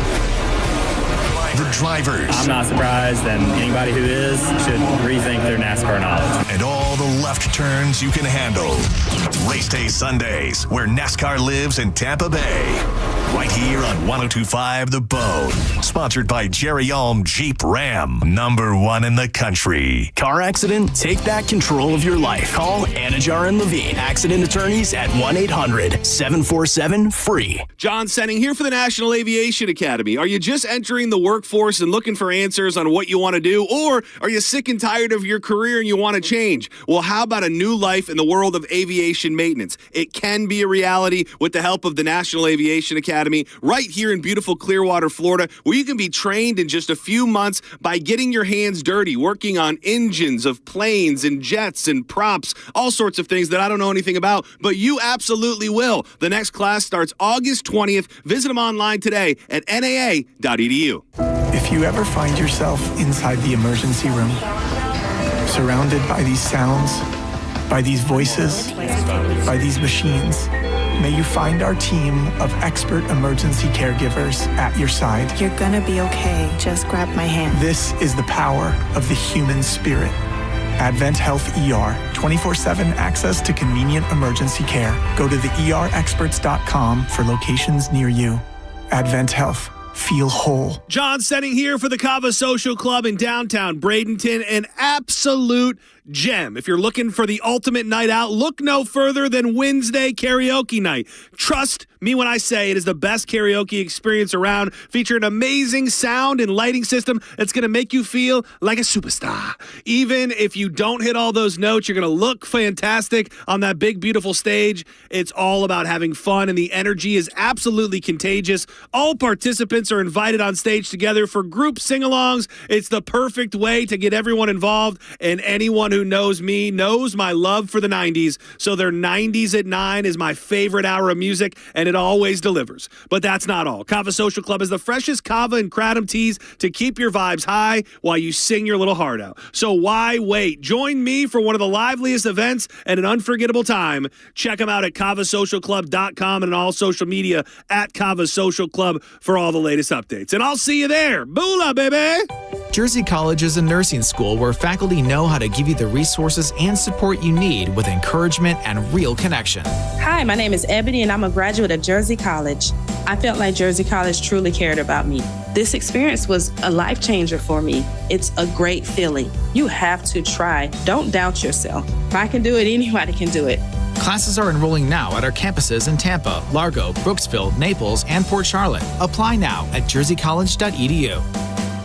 the drivers. I'm not surprised, and anybody who is should rethink their NASCAR knowledge. And all the left turns you can handle. Race Day Sundays, where NASCAR lives in Tampa Bay. Right here on 102.5 The Bone. Sponsored by Jerry Ulm Jeep Ram. #1 in the country. Car accident? Take back control of your life. Call Anajar and Levine. Accident attorneys at 1-800-747-FREE. John Senning here for the National Aviation Academy. Are you just entering the workforce and looking for answers on what you want to do? Or are you sick and tired of your career and you want to change? Well, how about a new life in the world of aviation maintenance? It can be a reality with the help of the National Aviation Academy right here in beautiful Clearwater, Florida, where you can be trained in just a few months by getting your hands dirty, working on engines of planes and jets and props, all sorts of things that I don't know anything about, but you absolutely will. The next class starts August 20th. Visit them online today at naa.edu. If you ever find yourself inside the emergency room, surrounded by these sounds, by these voices, by these machines, may you find our team of expert emergency caregivers at your side. You're gonna be okay. Just grab my hand. This is the power of the human spirit. Advent Health ER, 24/7 access to convenient emergency care. Go to theerexperts.com for locations near you. Advent Health. Feel whole. John Senning here for the Cava Social Club in downtown Bradenton, an absolute gem. If you're looking for the ultimate night out, look no further than Wednesday karaoke night. Trust me when I say it is the best karaoke experience around, featuring an amazing sound and lighting system that's going to make you feel like a superstar. Even if you don't hit all those notes, you're going to look fantastic on that big, beautiful stage. It's all about having fun, and the energy is absolutely contagious. All participants are invited on stage together for group sing-alongs. It's the perfect way to get everyone involved, and anyone who knows me knows my love for the 90s. So their 90s at 9 is my favorite hour of music, and it always delivers. But that's not all. Cava Social Club is the freshest Cava and Kratom teas to keep your vibes high while you sing your little heart out. So why wait? Join me for one of the liveliest events and an unforgettable time. Check them out at cavasocialclub.com and on all social media at Cava Social Club for all the latest updates. And I'll see you there. Boola, baby! Jersey College is a nursing school where faculty know how to give you the resources and support you need with encouragement and real connection. Hi, my name is Ebony, and I'm a graduate of Jersey College. I felt like Jersey College truly cared about me. This experience was a life changer for me. It's a great feeling. You have to try. Don't doubt yourself. If I can do it, anybody can do it. Classes are enrolling now at our campuses in Tampa, Largo, Brooksville, Naples, and Port Charlotte. Apply now at jerseycollege.edu.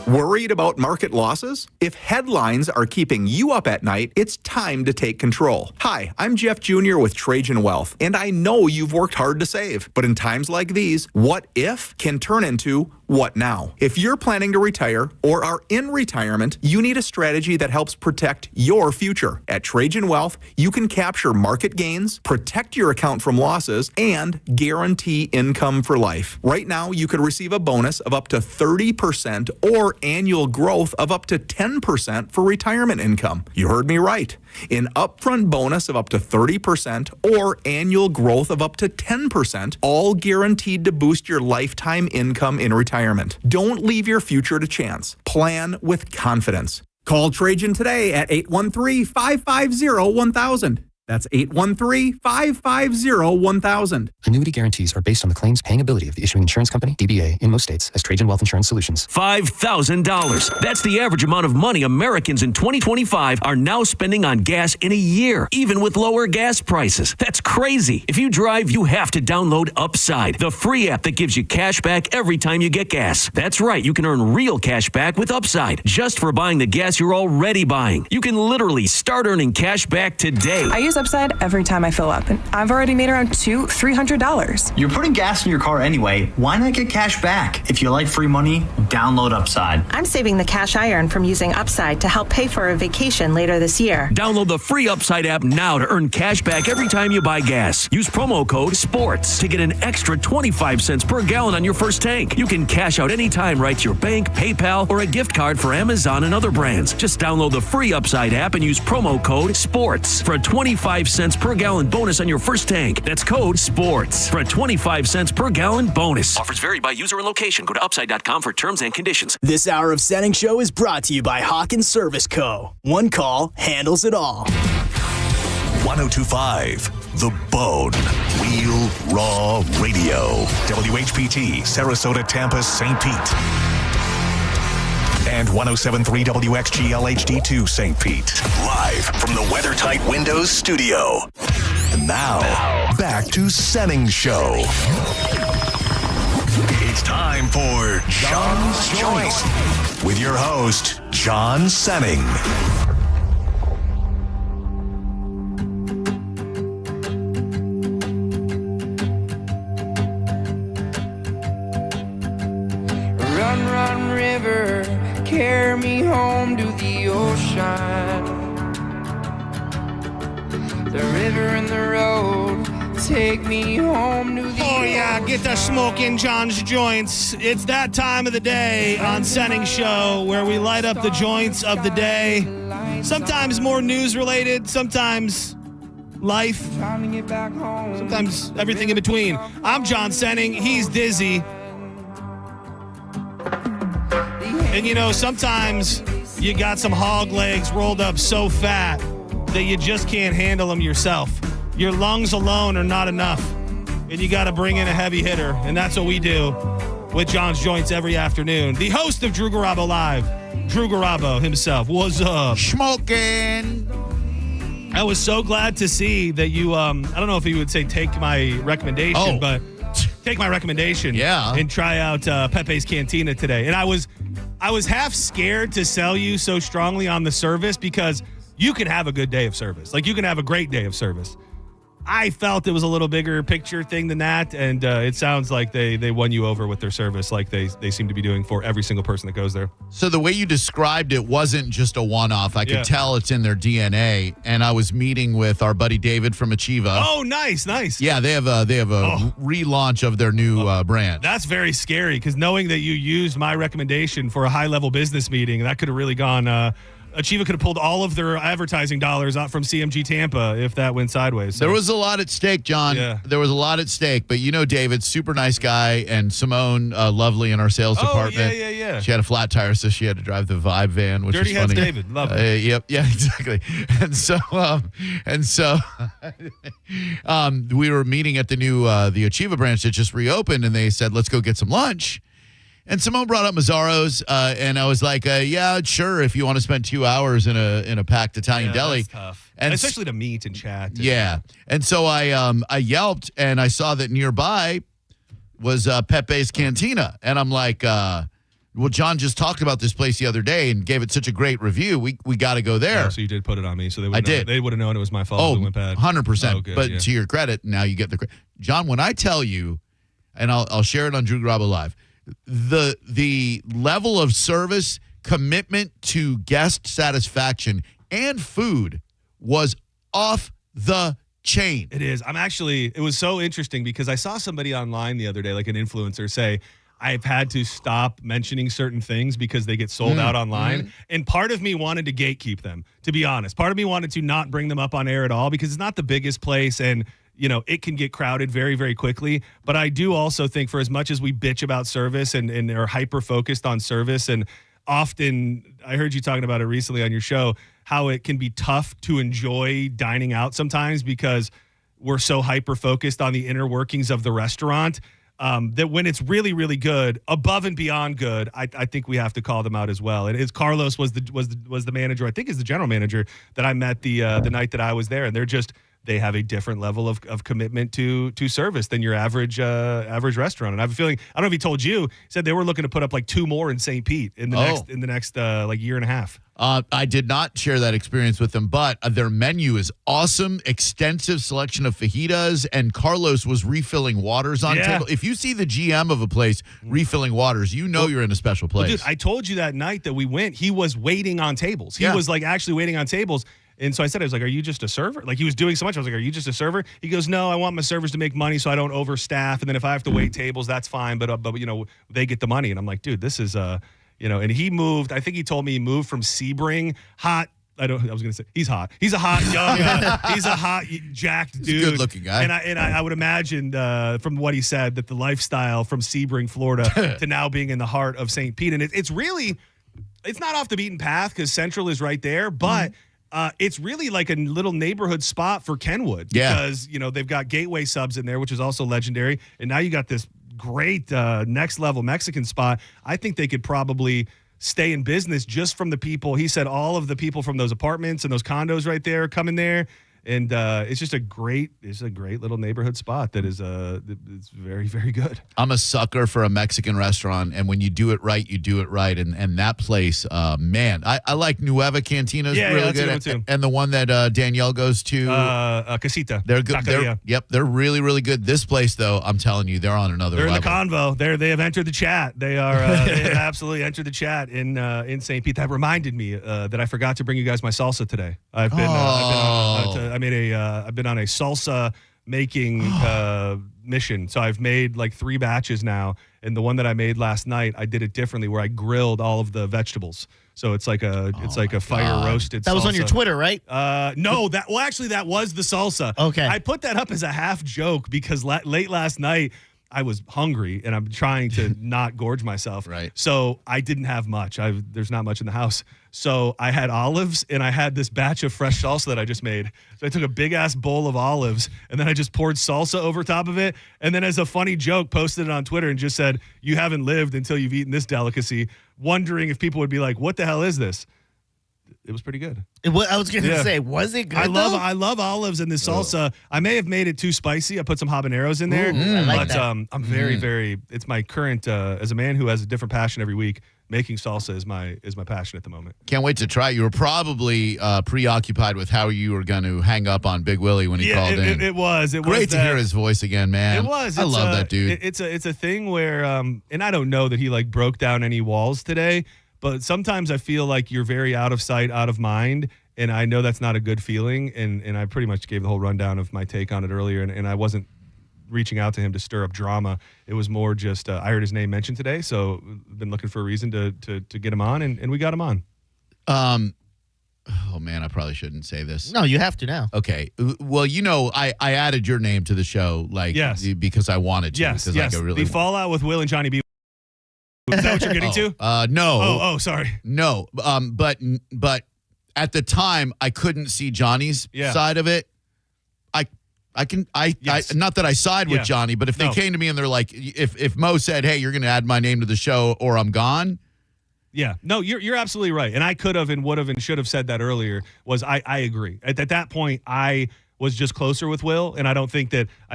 Worried about market losses? If headlines are keeping you up at night, it's time to take control. Hi, I'm Jeff Jr. with Trajan Wealth, and I know you've worked hard to save. But in times like these, what if can turn into what now? If you're planning to retire or are in retirement, you need a strategy that helps protect your future. At Trajan Wealth, you can capture market gains, protect your account from losses, and guarantee income for life. Right now, you could receive a bonus of up to 30% or annual growth of up to 10% for retirement income. You heard me right. An upfront bonus of up to 30% or annual growth of up to 10%, all guaranteed to boost your lifetime income in retirement. Don't leave your future to chance. Plan with confidence. Call Trajan today at 813-550-1000. That's 813-550-1000. Annuity guarantees are based on the claims paying ability of the issuing insurance company, DBA, in most states as Trajan Wealth Insurance Solutions. $5,000. That's the average amount of money Americans in 2025 are now spending on gas in a year, even with lower gas prices. That's crazy. If you drive, you have to download Upside, the free app that gives you cash back every time you get gas. That's right. You can earn real cash back with Upside just for buying the gas you're already buying. You can literally start earning cash back today. I use Upside every time I fill up, and I've already made around $200-$300. You're putting gas in your car anyway. Why not get cash back? If you like free money, download Upside. I'm saving the cash I earn from using Upside to help pay for a vacation later this year. Download the free Upside app now to earn cash back every time you buy gas. Use promo code SPORTS to get an extra 25 cents per gallon on your first tank. You can cash out anytime right to your bank, PayPal, or a gift card for Amazon and other brands. Just download the free Upside app and use promo code SPORTS for a 25 cents per gallon bonus on your first tank. That's code SPORTS for a 25 cents per gallon bonus. Offers vary by user and location. Go to upside.com for terms and conditions. This hour of Senning Show is brought to you by Hawkins Service Co. One call handles it all. 102.5 The Bone. Real Raw Radio. WHPT, Sarasota, Tampa, St. Pete. And 107.3 WXGL HD2 St. Pete. Live from the WeatherTight Windows studio. And now, back to Senning Show. It's time for John's Joint with your host, John Senning. Run, run, river, carry me home to the ocean. The river and the road take me home to the Oh, yeah, get the smoke in John's Joints. It's that time of the day on Senning Show where we light up the joints of the day. Sometimes more news-related, sometimes life, sometimes everything in between. I'm John Senning. He's Dizzy. And, you know, sometimes you got some hog legs rolled up so fat that you just can't handle them yourself. Your lungs alone are not enough, and you got to bring in a heavy hitter, and that's what we do with John's Joints every afternoon. The host of Drew Garabo Live, Drew Garabo himself. What's up? Smoking. I was so glad to see that you, I don't know if you would say take my recommendation, but take my recommendation and try out Pepe's Cantina today. And I was half scared to sell you so strongly on the service because you can have a good day of service. Like, you can have a great day of service. I felt it was a little bigger picture thing than that, and it sounds like they won you over with their service like they seem to be doing for every single person that goes there. So the way you described it wasn't just a one-off. I could tell it's in their DNA, and I was meeting with our buddy David from Achieva. Oh, nice. Yeah, they have a relaunch of their new brand. That's very scary because knowing that you used my recommendation for a high-level business meeting, that could have really gone Achieva could have pulled all of their advertising dollars out from CMG Tampa if that went sideways. So. There was a lot at stake, John. Yeah. There was a lot at stake, but you know David, super nice guy, and Simone, lovely in our sales department. Yeah. She had a flat tire, so she had to drive the Vibe van, which Dirty is funny. Heads David, love it. Yep, yeah, exactly. And so, we were meeting at the new the Achieva branch that just reopened, and they said, let's go get some lunch. And Simone brought up Mazzaro's, and I was like, yeah, sure, if you want to spend 2 hours in a packed Italian deli. That's tough. And especially to meet and chat. Yeah. And so I yelped, and I saw that nearby was Pepe's Cantina. And I'm like, well, John just talked about this place the other day and gave it such a great review. We got to go there. Oh, so you did put it on me. So they would have known it was my fault. Oh, if it went bad. 100%. Oh, good, but to your credit, now you get the credit. John, when I tell you, and I'll share it on Drew Garabo Live, the level of service, commitment to guest satisfaction, and food was off the chain. It is. It was so interesting because I saw somebody online the other day, like an influencer, say, I've had to stop mentioning certain things because they get sold out online. Mm-hmm. And part of me wanted to gatekeep them, to be honest. Part of me wanted to not bring them up on air at all because it's not the biggest place and it can get crowded very, very quickly. But I do also think for as much as we bitch about service and are hyper-focused on service, and often, I heard you talking about it recently on your show, how it can be tough to enjoy dining out sometimes because we're so hyper-focused on the inner workings of the restaurant, that when it's really, really good, above and beyond good, I think we have to call them out as well. And Carlos was the manager, I think is the general manager that I met the night that I was there, and they have a different level of commitment to service than your average restaurant. And I have a feeling, I don't know if he told you, he said they were looking to put up like 2 more in St. Pete in the next like year and a half. I did not share that experience with them, but their menu is awesome, extensive selection of fajitas, and Carlos was refilling waters on table. If you see the GM of a place refilling waters, you're in a special place. Well, dude, I told you that night that we went, he was waiting on tables. He was like actually waiting on tables. And so I said, I was like, are you just a server? Like, he was doing so much. I was like, are you just a server? He goes, no, I want my servers to make money so I don't overstaff. And then if I have to wait tables, that's fine. But they get the money. And I'm like, dude, this is, and he moved. I think he told me he moved from Sebring, hot. I was going to say, he's hot. He's a hot young, he's a hot, jacked dude. He's a good-looking guy. And I would imagine from what he said that the lifestyle from Sebring, Florida to now being in the heart of St. Pete. And it's really, it's not off the beaten path because Central is right there, but It's really like a little neighborhood spot for Kenwood because, they've got Gateway Subs in there, which is also legendary. And now you got this great next level Mexican spot. I think they could probably stay in business just from the people. He said all of the people from those apartments and those condos right there come in there. And it's just a great little neighborhood spot that is it's very, very good. I'm a sucker for a Mexican restaurant, and when you do it right, you do it right. And that place, man, I like Nueva Cantina's really good. Too. And the one that Danielle goes to, Casita. They're good. They're really, really good. This place, though, I'm telling you, they're on another level. They're in the convo. They have entered the chat. They are they have absolutely entered the chat in St. Pete. That reminded me that I forgot to bring you guys my salsa today. I've been on a salsa making mission. So I've made like 3 batches now. And the one that I made last night, I did it differently where I grilled all of the vegetables. So it's like a fire roasted salsa. That was on your Twitter, right? No, that was the salsa. Okay. I put that up as a half joke because late last night I was hungry and I'm trying to not gorge myself. Right. So I didn't have much. There's not much in the house. So I had olives and I had this batch of fresh salsa that I just made. So I took a big ass bowl of olives and then I just poured salsa over top of it. And then as a funny joke, posted it on Twitter and just said, "You haven't lived until you've eaten this delicacy," wondering if people would be like, "What the hell is this?" It was pretty good. I was going to say, was it good? I love olives in this salsa. I may have made it too spicy. I put some habaneros in there. I like but that. I'm very, it's my current, as a man who has a different passion every week, making salsa is my passion at the moment. Can't wait to try. You were probably preoccupied with how you were going to hang up on Big Willie when he called in. It was. Great to hear his voice again, man. It was. I love that dude. It's a thing where, and I don't know that he like broke down any walls today, but sometimes I feel like you're very out of sight, out of mind, and I know that's not a good feeling, and I pretty much gave the whole rundown of my take on it earlier, and I wasn't reaching out to him to stir up drama. It was more just I heard his name mentioned today, so been looking for a reason to get him on, and we got him on. Oh, man, I probably shouldn't say this. No, you have to now. Okay. Well, I added your name to the show because I wanted to. Yes. Like, The fallout with Will and Johnny B. Is that what you're getting to? No. Oh, sorry. No. But at the time, I couldn't see Johnny's side of it. I not that I side with Johnny, but if they came to me and they're like, if Mo said, "Hey, you're going to add my name to the show or I'm gone." Yeah. No, you're absolutely right. And I could have and would have and should have said that earlier I agree. At that point, I was just closer with Will. And I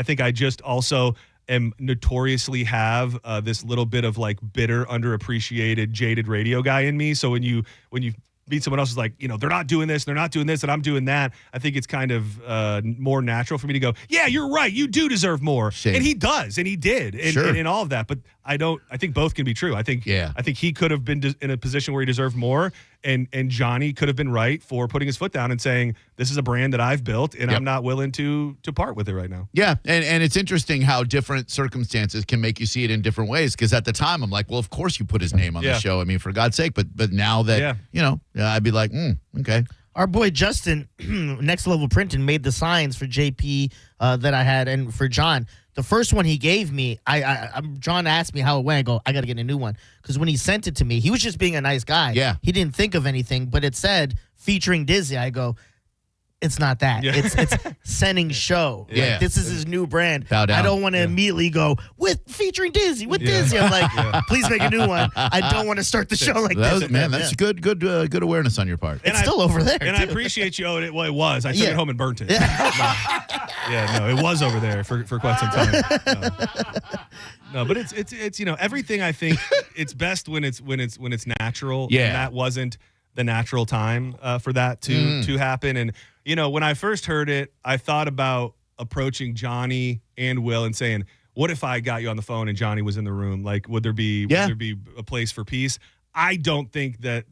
think I just also am notoriously have this little bit of like bitter, underappreciated, jaded radio guy in me. So when you meet someone else who's like, they're not doing this, and I'm doing that, I think it's kind of more natural for me to go, yeah, you're right, you do deserve more. Shame. And he does, and he did, and all of that. But I think both can be true. I think he could have been in a position where he deserved more, and Johnny could have been right for putting his foot down and saying, this is a brand that I've built, and I'm not willing to part with it right now. Yeah, and it's interesting how different circumstances can make you see it in different ways, because at the time, I'm like, well, of course you put his name on the show. I mean, for God's sake. But now that, I'd be like, okay. Our boy Justin, Next Level Printing, made the signs for JP that I had and for John. The first one he gave me, John asked me how it went. I go, I got to get a new one. Because when he sent it to me, he was just being a nice guy. Yeah. He didn't think of anything, but it said featuring Dizzy. I go, it's not that. Yeah. It's Senning Show. Yeah. Like, this is his new brand. Bow down. I don't want to immediately go with featuring Dizzy, Dizzy. I'm like, please make a new one. I don't want to start the show like this. Man, that's good awareness on your part. It's still over there. And too. I appreciate you. It was. I took it home and burnt it. It was over there for quite some time. No, but it's everything. I think it's best when it's natural. Yeah. And that wasn't the natural time for that to happen. And when I first heard it, I thought about approaching Johnny and Will and saying, what if I got you on the phone and Johnny was in the room? Like, would there be a place for peace? I don't think that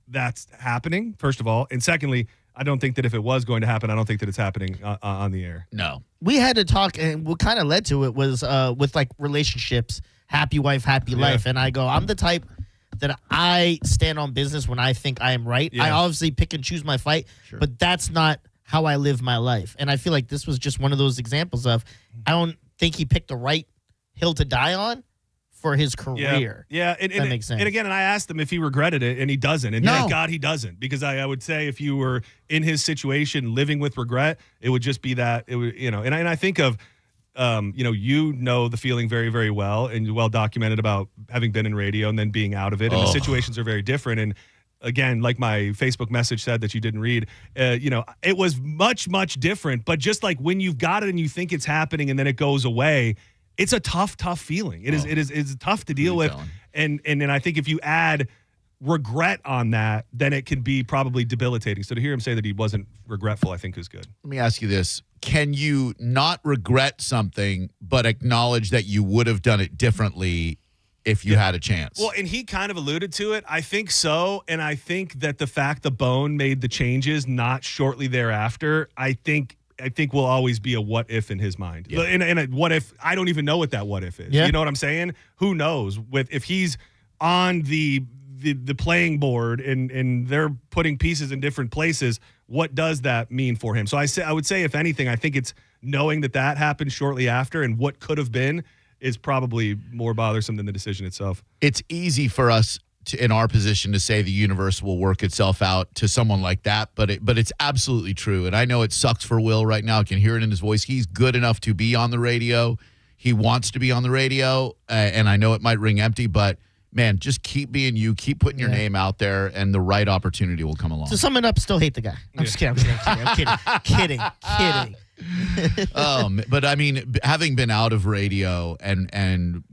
that's happening, first of all. And secondly, I don't think that if it was going to happen, I don't think that it's happening on the air. No. We had to talk, and what kind of led to it was with like relationships, happy wife, happy life. And I go, I'm the type that I stand on business when I think I am right. Yeah. I obviously pick and choose my fight, but that's not how I live my life. And I feel like this was just one of those examples of, I don't think he picked the right hill to die on for his career. Yeah. And that makes sense. And again, I asked him if he regretted it, and he doesn't. And No. thank God he doesn't, because I would say if you were in his situation living with regret, it would just be that it would, and I think of, the feeling very, very well, and well documented about having been in radio and then being out of it. And the situations are very different. And again, like my Facebook message said that you didn't read, it was much, much different. But just like when you've got it and you think it's happening and then it goes away, it's a tough feeling. It's tough to deal with. And then I think if you add regret on that, then it can be probably debilitating. So to hear him say that he wasn't regretful, I think is good. Let me ask you this. Can you not regret something, but acknowledge that you would have done it differently if you had a chance? Well, and he kind of alluded to it. I think so. And I think that the fact the Bone made the changes not shortly thereafter, I think will always be a what if in his mind. Yeah. And a what if, I don't even know what that what if is. Yeah. You know what I'm saying? Who knows? If he's on the playing board and they're putting pieces in different places, what does that mean for him? So I would say, if anything, I think it's knowing that happened shortly after, and what could have been is probably more bothersome than the decision itself. It's easy for us in our position to say the universe will work itself out to someone like that, but it's absolutely true. And I know it sucks for Will right now. I can hear it in his voice. He's good enough to be on the radio. He wants to be on the radio, and I know it might ring empty, but man, just keep being you. Keep putting your name out there, and the right opportunity will come along. To sum it up, still hate the guy. I'm just kidding. I'm kidding. But I mean, having been out of radio and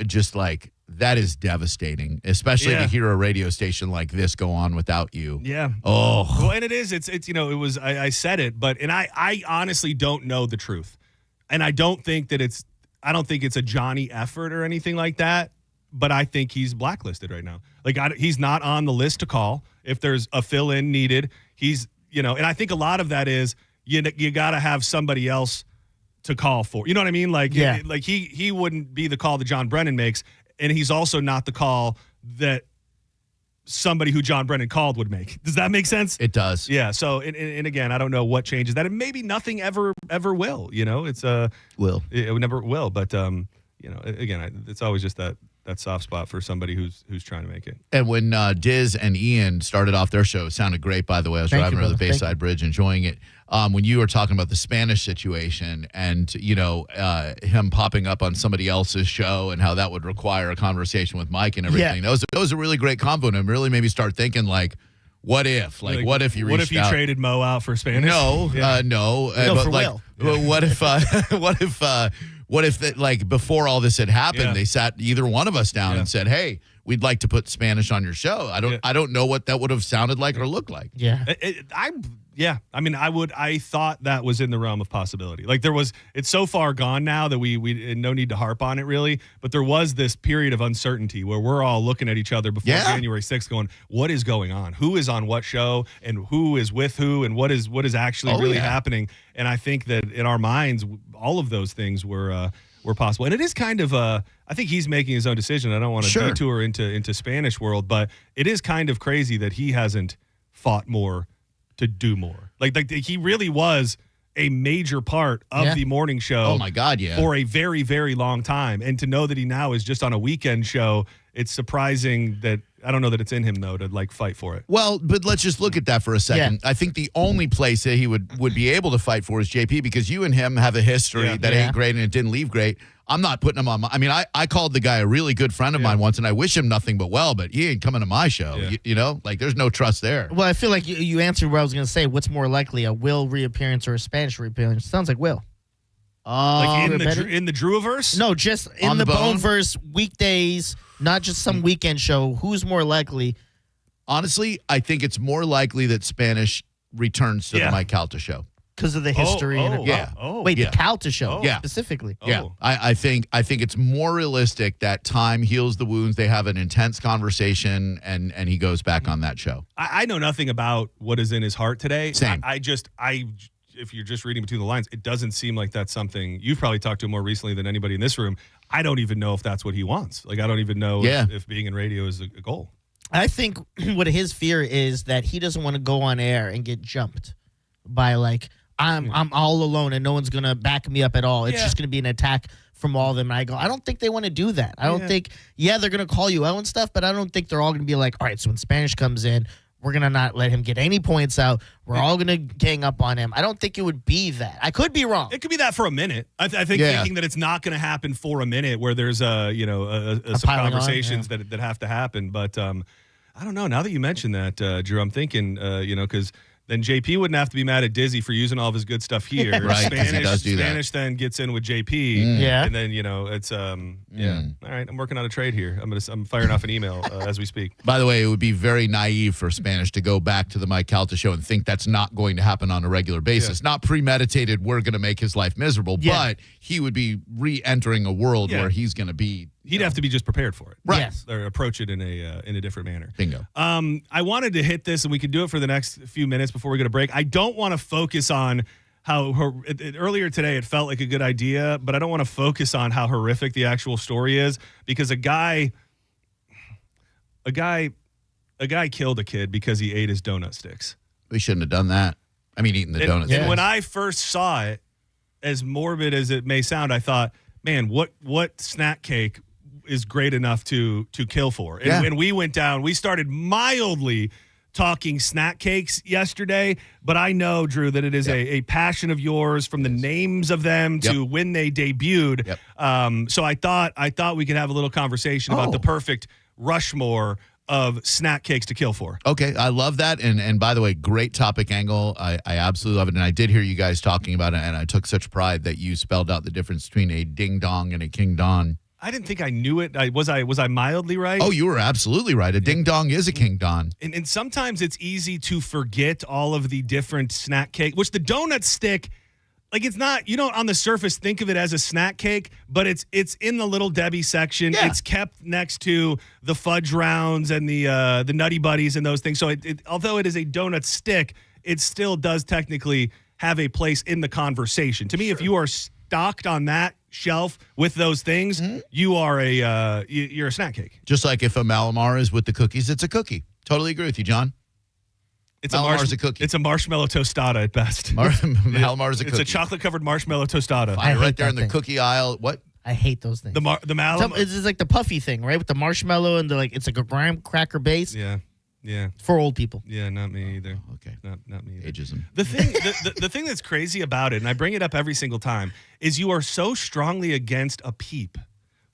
just like, that is devastating, especially to hear a radio station like this go on without you. Yeah. Oh. Well, and it is. It's it was. I said it, but I honestly don't know the truth, and I don't think it's a Johnny effort or anything like that. But I think he's blacklisted right now. Like, he's not on the list to call if there's a fill-in needed. He's, and I think a lot of that is you got to have somebody else to call for. You know what I mean? Like, like he wouldn't be the call that John Brennan makes, and he's also not the call that somebody who John Brennan called would make. Does that make sense? It does. Yeah. So, and again, I don't know what changes that, and maybe nothing ever will. It's will. It never will. But again, it's always just that soft spot for somebody who's trying to make it. And when Diz and Ian started off their show, it sounded great, by the way. I was driving over the Bayside Bridge, enjoying it. When you were talking about the Spanish situation and, him popping up on somebody else's show and how that would require a conversation with Mike and everything. That was a really great convo, and it really made me start thinking, like, what if? Like, what if you reached out? What if you traded Mo out for Spanish? No, no. But for like, Will. What if that, like, before all this had happened, they sat either one of us down and said, "Hey, we'd like to put Spanish on your show." I don't know what that would have sounded like or looked like. Yeah. I mean, I thought that was in the realm of possibility. Like, it's so far gone now that we no need to harp on it really, but there was this period of uncertainty where we're all looking at each other before January 6th going, what is going on? Who is on what show and who is with who and what is actually really happening? And I think that in our minds, all of those things were possible. And it is kind of I think he's making his own decision. I don't want to detour into Spanish world, but it is kind of crazy that he hasn't fought more to do more. Like he really was a major part of the morning show. Oh my God, yeah. For a very, very long time. And to know that he now is just on a weekend show, it's surprising that I don't know that it's in him though to like fight for it. Well, but let's just look at that for a second. I think the only place that he would be able to fight for is JP, because you and him have a history that ain't great and it didn't leave great. I'm not putting him on my, I mean, I called the guy a really good friend of mine once, and I wish him nothing but well, but he ain't coming to my show. You know, like, there's no trust there. Well, I feel like you answered what I was going to say. What's more likely, a Will reappearance or a Spanish reappearance? Sounds like Will. Like in the Drewiverse? No, just in the Boneverse, weekdays, not just some weekend show. Who's more likely? Honestly, I think it's more likely that Spanish returns to the Mike Calta show. Because of the history. The Calta show specifically. Yeah, I think it's more realistic that time heals the wounds. They have an intense conversation, and he goes back on that show. I know nothing about what is in his heart today. Same. If you're just reading between the lines, it doesn't seem like that's something you've probably talked to him more recently than anybody in this room. I don't even know if that's what he wants. Like, I don't even know if being in radio is a goal. I think what his fear is that he doesn't want to go on air and get jumped by, like, I'm all alone and no one's gonna back me up at all. It's just gonna be an attack from all of them. And I go, I don't think they want to do that. I don't think, they're gonna call you out and stuff, but I don't think they're all gonna be like, all right, so when Spanish comes in, we're gonna not let him get any points out. We're all gonna gang up on him. I don't think it would be that. I could be wrong. It could be that for a minute. I think thinking that it's not going to happen for a minute, where there's some conversations that have to happen. But I don't know. Now that you mentioned that, Drew, I'm thinking, because then JP wouldn't have to be mad at Dizzy for using all of his good stuff here. Right, he does do that. Spanish then gets in with JP. Yeah. And then, it's, All right, I'm working on a trade here. I'm firing off an email as we speak. By the way, it would be very naive for Spanish to go back to the Mike Calta show and think that's not going to happen on a regular basis. Not premeditated, we're going to make his life miserable, but he would be re-entering a world where he's going to be. He'd have to be just prepared for it. Right. Yes. Or approach it in a different manner. Bingo. I wanted to hit this, and we could do it for the next few minutes before we go to break. I don't want to focus on how earlier today it felt like a good idea, but I don't want to focus on how horrific the actual story is, because a guy killed a kid because he ate his donut sticks. We shouldn't have done that. I mean, eating the donuts. And when I first saw it, as morbid as it may sound, I thought, man, what snack cake is great enough to kill for? And when we went down, we started mildly talking snack cakes yesterday, but I know, Drew, that it is a passion of yours, from the names of them to when they debuted. So I thought we could have a little conversation about the perfect Rushmore of snack cakes to kill for. Okay, I love that. And by the way, great topic angle. I absolutely love it. And I did hear you guys talking about it, and I took such pride that you spelled out the difference between a ding dong and a king don. I didn't think I knew it. Was I mildly right? Oh, you were absolutely right. A ding dong is a king don. And sometimes it's easy to forget all of the different snack cake, which the donut stick, like, it's not, you don't on the surface think of it as a snack cake, but it's in the Little Debbie section. Yeah. It's kept next to the fudge rounds and the Nutty Buddies and those things. So although it is a donut stick, it still does technically have a place in the conversation. To me, if you are stocked on that shelf with those things, you are you're a snack cake. Just like if a Malamar is with the cookies, it's a cookie. Totally agree with you, John. It's Malamar's a cookie. It's a marshmallow tostada at best. Malamar's a cookie. It's a chocolate-covered marshmallow tostada. Right there in the cookie aisle. What? I hate those things. The Malamar. It's like the puffy thing, right? With the marshmallow and it's like a graham cracker base. Yeah. For old people. Yeah, not me either. Okay. Not me either. Ageism. The thing that's crazy about it, and I bring it up every single time, is you are so strongly against a Peep,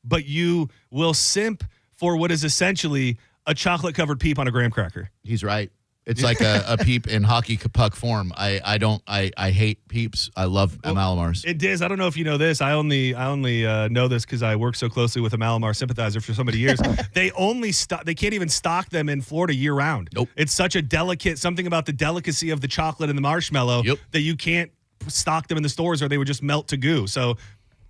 but you will simp for what is essentially a chocolate-covered Peep on a graham cracker. He's right. It's like a Peep in hockey puck form. I hate Peeps. I love Malamars. It is. I don't know if you know this. I only know this because I work so closely with a Malamar sympathizer for so many years. They can't even stock them in Florida year round. Nope. It's such a something about the delicacy of the chocolate and the marshmallow that you can't stock them in the stores, or they would just melt to goo. So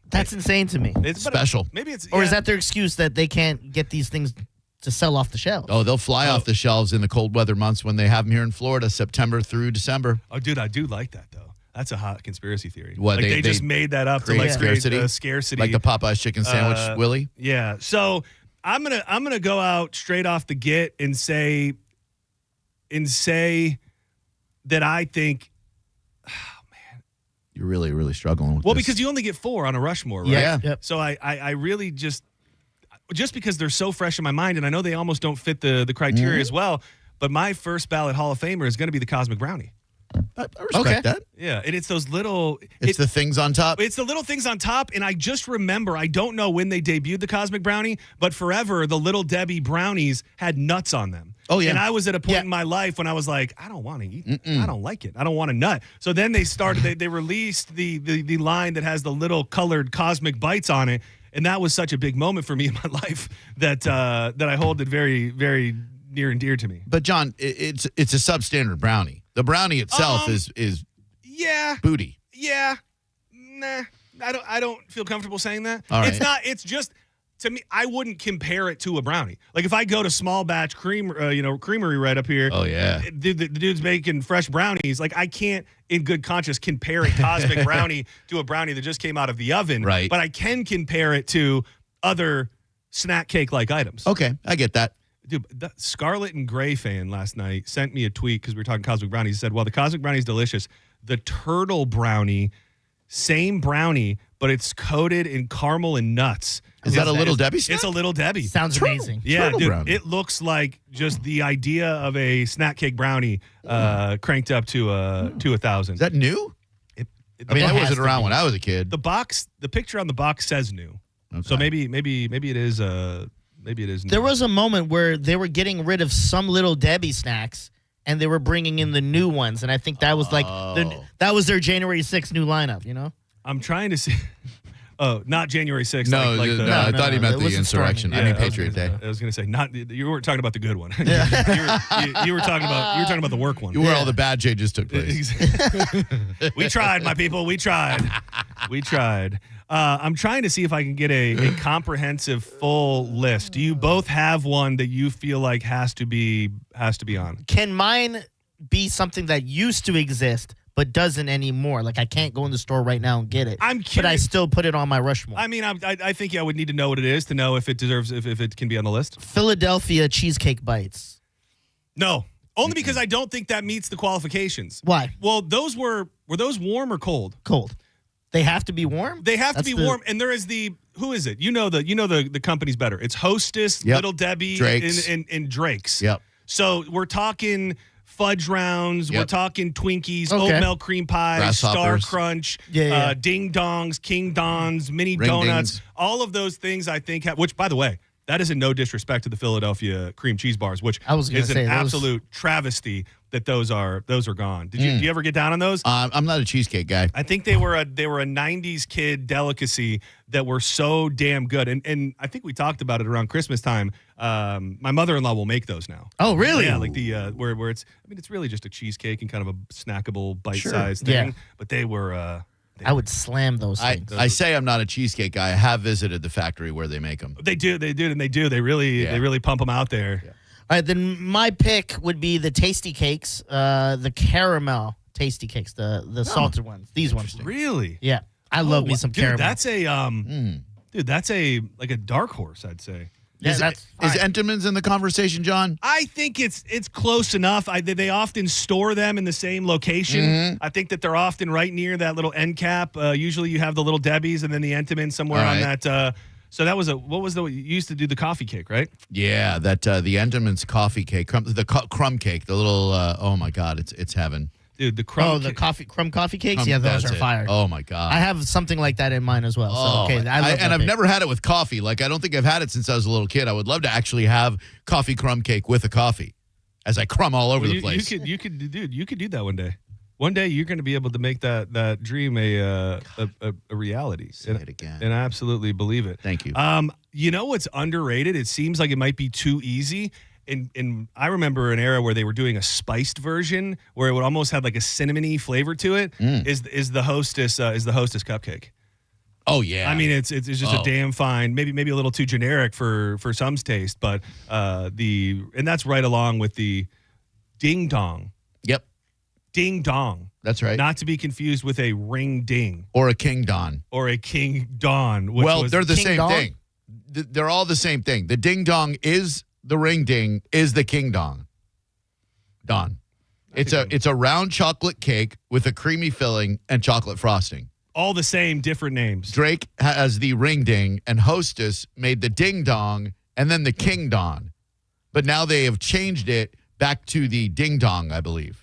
that's insane to me. It's special. Maybe it's is that their excuse that they can't get these things to sell off the shelves? Oh, they'll fly off the shelves in the cold weather months when they have them here in Florida, September through December. Oh, dude, I do like that, though. That's a hot conspiracy theory. What, they just made that up to create scarcity. Like the Popeye's chicken sandwich, Willie? Yeah. So I'm gonna go out straight off the get and say that I think, you're really, really struggling with this. Well, because you only get 4 on a Rushmore, right? Yeah. Yep. So I really just because they're so fresh in my mind, and I know they almost don't fit the criteria as well, but my first ballot Hall of Famer is going to be the Cosmic Brownie. I respect that. Yeah, and it's those little... It's the things on top. It's the little things on top, and I just remember, I don't know when they debuted the Cosmic Brownie, but forever, the Little Debbie brownies had nuts on them. Oh, yeah. And I was at a point in my life when I was like, I don't want to eat it. I don't like it. I don't want a nut. So then they started, they released the line that has the little colored Cosmic Bites on it, and that was such a big moment for me in my life that I hold it very, very near and dear to me. But John, it's a substandard brownie. The brownie itself is booty. Yeah. Nah. I don't feel comfortable saying that. All right. It's not. It's just, to me, I wouldn't compare it to a brownie. Like if I go to small batch creamery right up here. Oh yeah. The dude's making fresh brownies. Like I can't, in good conscience, compare a Cosmic Brownie to a brownie that just came out of the oven. Right. But I can compare it to other snack cake like items. Okay, I get that. Dude, the Scarlet and Gray fan last night sent me a tweet because we were talking Cosmic Brownies. He said, well, the Cosmic Brownie is delicious. the turtle brownie, same brownie, but it's coated in caramel and nuts. Is that a Little Debbie snack? It's a Little Debbie. Sounds amazing. Yeah, Turtle dude, brownie. it looks like just the idea of a snack cake brownie cranked up to 1,000. Is that new? I mean, that wasn't around when I was a kid. The picture on the box says new. Okay. So maybe it is maybe it is new. There was a moment where they were getting rid of some Little Debbie snacks, and they were bringing in the new ones, and I think that was that was their January 6th new lineup. You know, I'm trying to see. Oh, not January 6th. No, I thought he meant the insurrection. I mean Patriot Day. I was going to say you weren't talking about the good one. you were talking about the work one. Where all the bad changes took place. We tried, my people. We tried. I'm trying to see if I can get a comprehensive full list. Do you both have one that you feel like has to be on? Can mine be something that used to exist but doesn't anymore? Like, I can't go in the store right now and get it. I'm curious. But I still put it on my Rushmore. I mean, I think I would need to know what it is to know if it deserves, if it can be on the list. Philadelphia cheesecake bites. No, only because I don't think that meets the qualifications. Why? Well, were those warm or cold? Cold. They have to be warm? They have to be warm. And there is who is it? You know the company's better. It's Hostess, Little Debbie, Drake's. and Drake's. Yep. So we're talking fudge rounds. Yep. We're talking Twinkies, Okay. oat milk cream pies, Star Grasshoppers. Crunch, Yeah. Ding Dongs, King Dons, mini Ring donuts. dings. All of those things I think have, which, by the way, that is in no disrespect to the Philadelphia cream cheese bars, which I was gonna is an say, those- absolute travesty that those are gone. Do you ever get down on those? I'm not a cheesecake guy. I think they were a 90s kid delicacy that were so damn good. And I think we talked about it around Christmas time. My mother-in-law will make those now. Oh, really? Yeah, like the where it's, I mean, it's really just a cheesecake and kind of a snackable bite-sized thing. Yeah. But they were I would slam those things. I say I'm not a cheesecake guy. I have visited the factory where they make them. they do. They really pump them out there. Yeah. All right, then my pick would be the tasty cakes, the caramel tasty cakes, the salted ones. These ones. Really? Yeah. I love me some dude, caramel. That's a dude, that's a dark horse, I'd say. Yeah, Is Entenmann's in the conversation, John? I think it's close enough. They often store them in the same location. Mm-hmm. I think that they're often right near that little end cap. Usually you have the Little Debbie's and then the Entenmann somewhere on that. So that was you used to do the coffee cake, right? Yeah, that the Entenmann's coffee cake, the crumb cake, the little. Oh my God, it's heaven. Dude, the crumb. the crumb coffee cakes. Crumb- Yeah, those that's are it. fire. Oh my God. I have something like that in mine as well. So Oh, okay, I love that I've pick. never had it with coffee. Like, I don't think I've had it since I was a little kid. I would love to actually have coffee crumb cake with a coffee as I crumb all over the place. You could do that one day. One day you're going to be able to make that dream a reality. Say it again. And I absolutely believe it. Thank you. You know what's underrated? It seems like it might be too easy. And I remember an era where they were doing a spiced version where it would almost have like a cinnamony flavor to it. Is the Hostess cupcake? Oh yeah. I mean, it's just a damn fine. Maybe a little too generic for some's taste, but and that's right along with the Ding Dong. Yep. Ding Dong. That's right. Not to be confused with a Ring Ding Or a King Don. or a King Don. Well, they're the King same Dong? thing. They're all the same thing. The Ding Dong is the Ring Ding is the King Dong. Don. It's a round chocolate cake with a creamy filling and chocolate frosting. all the same, different names. Drake has the Ring Ding, and Hostess made the Ding Dong and then the King Don. But now they have changed it back to the Ding Dong, I believe.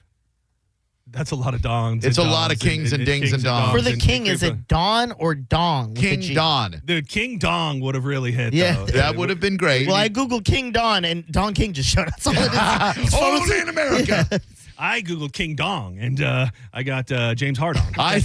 That's a lot of dongs. It's a lot of kings and dings and dongs. For the king, is it Don or Dong? King Don. Dude, King Dong would have really hit, Yeah. though. That would have been great. Well, I Googled King Don, and Don King just showed up. That's all it is. Only in America. Yeah. I Googled King Dong, and I got James Hardong. I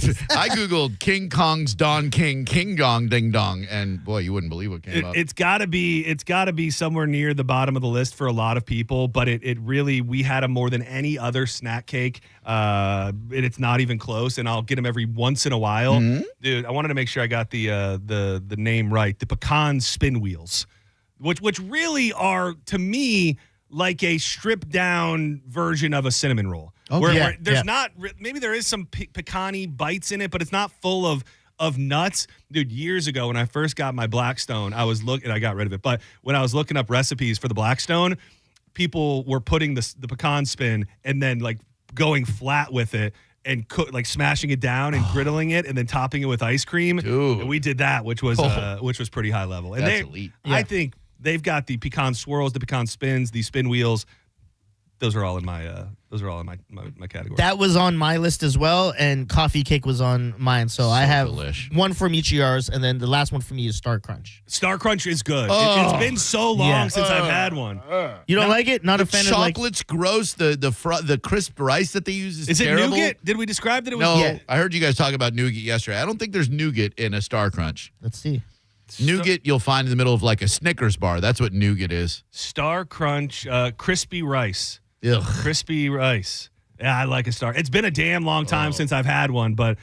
Googled King Kong's Don King, King Dong, Ding Dong, and boy, you wouldn't believe what came up. It's got to be somewhere near the bottom of the list for a lot of people, but it really, we had them more than any other snack cake, and it's not even close, and I'll get them every once in a while. Mm-hmm. Dude, I wanted to make sure I got the name right. The pecan spin wheels, which really are, to me, like a stripped down version of a cinnamon roll. Oh, where there's not, maybe there is some pecan-y bites in it, but it's not full of nuts. Dude, years ago when I first got my Blackstone, I got rid of it, but when I was looking up recipes for the Blackstone, people were putting the pecan spin and then like going flat with it and smashing it down and griddling it and then topping it with ice cream. Dude. And we did that, which was pretty high level. And That's elite. I think they've got the pecan swirls, the pecan spins, the spin wheels. Those are all in my category. That was on my list as well, and coffee cake was on mine. So I have one from each of yours, and then the last one from you is Star Crunch. Star Crunch is good. Oh. It's been so long since I've had one. You don't like it? Not a fan of chocolate's gross. The crisp rice that they use is it terrible. nougat? Did we describe that it was? No, I heard you guys talk about nougat yesterday. I don't think there's nougat in a Star Crunch. Let's see. Nougat you'll find in the middle of like a Snickers bar. That's what nougat is. Star Crunch, crispy rice. Ugh. Crispy rice. Yeah, I like a Star. It's been a damn long time since I've had one, but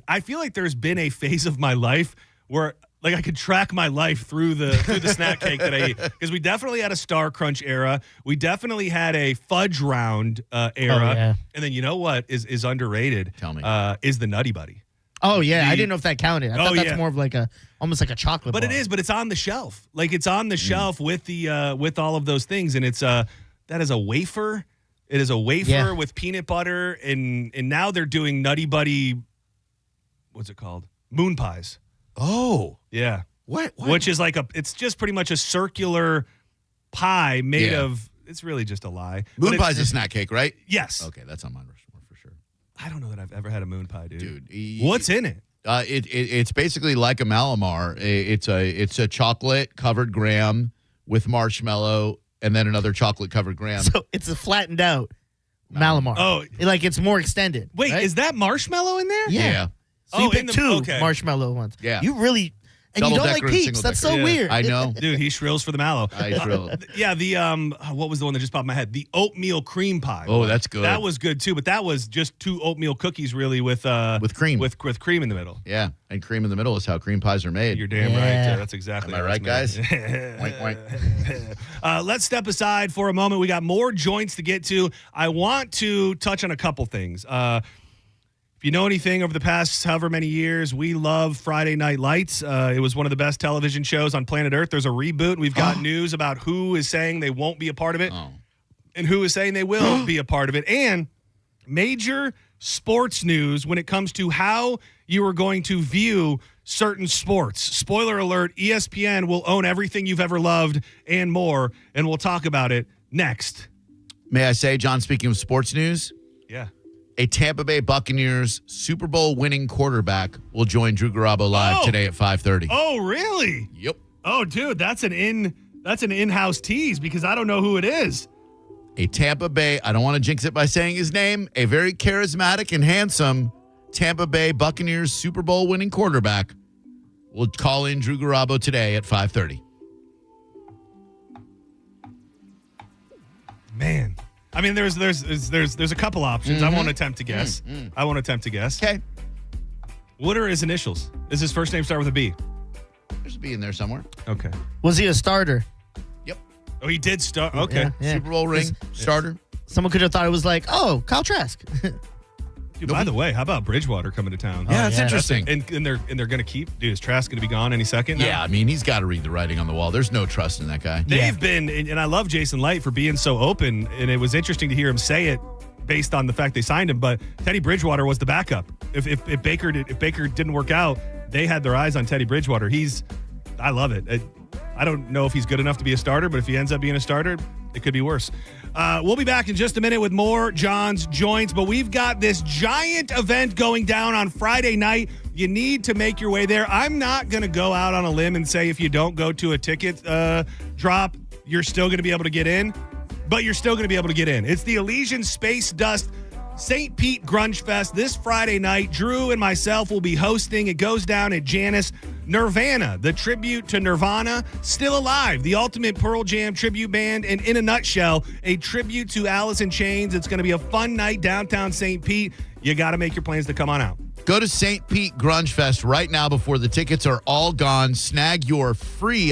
I feel like there's been a phase of my life where I could track my life through the snack cake that I eat, because we definitely had a Star Crunch era. We definitely had a fudge round era. yeah. And then you know what is underrated? Tell me. Is the Nutty Buddy. Oh yeah, I didn't know if that counted. I thought that's more of almost like a chocolate But bar. it is, but it's on the shelf. It's on the shelf with the with all of those things, and it's that is a wafer. It is a wafer with peanut butter, and now they're doing Nutty Buddy. What's it called? Moon pies. Oh, yeah. What? Which is it's just pretty much a circular pie made of. It's really just a lie. Moon pie's a snack cake, right? Yes. Okay, that's on mine for sure. I don't know that I've ever had a moon pie, dude. What's in it? It's basically like a Malamar. It's a chocolate covered graham with marshmallow, and then another chocolate covered graham. So it's a flattened out Malamar. Oh, it's more extended. Wait, right? is that marshmallow in there? Yeah. So you picked two marshmallow ones. Yeah. You really. And you don't like peeps. That's so weird. I know. Dude, he shrills for the mallow. I shrill. Yeah, the what was the one that just popped in my head? The oatmeal cream pie. Oh, that's good. That was good too, but that was just two oatmeal cookies really with cream. With cream in the middle. Yeah, and cream in the middle is how cream pies are made. You're damn right. That's exactly. Am I right, guys? Wink, wink. Let's step aside for a moment. We got more joints to get to. I want to touch on a couple things. If you know anything over the past however many years, we love Friday Night Lights. It was one of the best television shows on planet Earth. There's a reboot. We've got news about who is saying they won't be a part of it and who is saying they will be a part of it. And major sports news when it comes to how you are going to view certain sports. Spoiler alert, ESPN will own everything you've ever loved and more, and we'll talk about it next. May I say, John, speaking of sports news? Yeah. A Tampa Bay Buccaneers Super Bowl winning quarterback will join Drew Garabo live today at 5:30. Oh, really? Yep. Oh, dude, that's an in-house tease because I don't know who it is. A Tampa Bay, I don't want to jinx it by saying his name, a very charismatic and handsome Tampa Bay Buccaneers Super Bowl winning quarterback will call in Drew Garabo today at 5:30. Man. I mean, there's a couple options. I won't attempt to guess. I won't attempt to guess. Okay. What are his initials? Does his first name start with a B? There's a B in there somewhere. Okay. Was he a starter? Yep. Oh, he did start. Okay. Yeah. Super Bowl ring starter. Someone could have thought it was like, Kyle Trask. Dude, by the way, how about Bridgewater coming to town? Yeah, that's interesting. And they're going to keep. Dude, is Trask going to be gone any second now? Yeah, I mean, he's got to read the writing on the wall. There's no trust in that guy. They've been, and I love Jason Light for being so open, and it was interesting to hear him say it based on the fact they signed him. But Teddy Bridgewater was the backup. If Baker didn't work out, they had their eyes on Teddy Bridgewater. I love it. I don't know if he's good enough to be a starter, but if he ends up being a starter, it could be worse. We'll be back in just a minute with more John's Joints, but we've got this giant event going down on Friday night. You need to make your way there. I'm not going to go out on a limb and say if you don't go to a ticket drop, you're still going to be able to get in, but you're still going to be able to get in. It's the Elysian Space Dust St. Pete Grunge Fest this Friday night. Drew and myself will be hosting. It goes down at Janus. Nirvana, the tribute to Nirvana, still alive. The ultimate Pearl Jam tribute band, and in a nutshell, a tribute to Alice in Chains. It's going to be a fun night downtown St. Pete. You got to make your plans to come on out. Go to St. Pete Grunge Fest right now before the tickets are all gone. Snag your free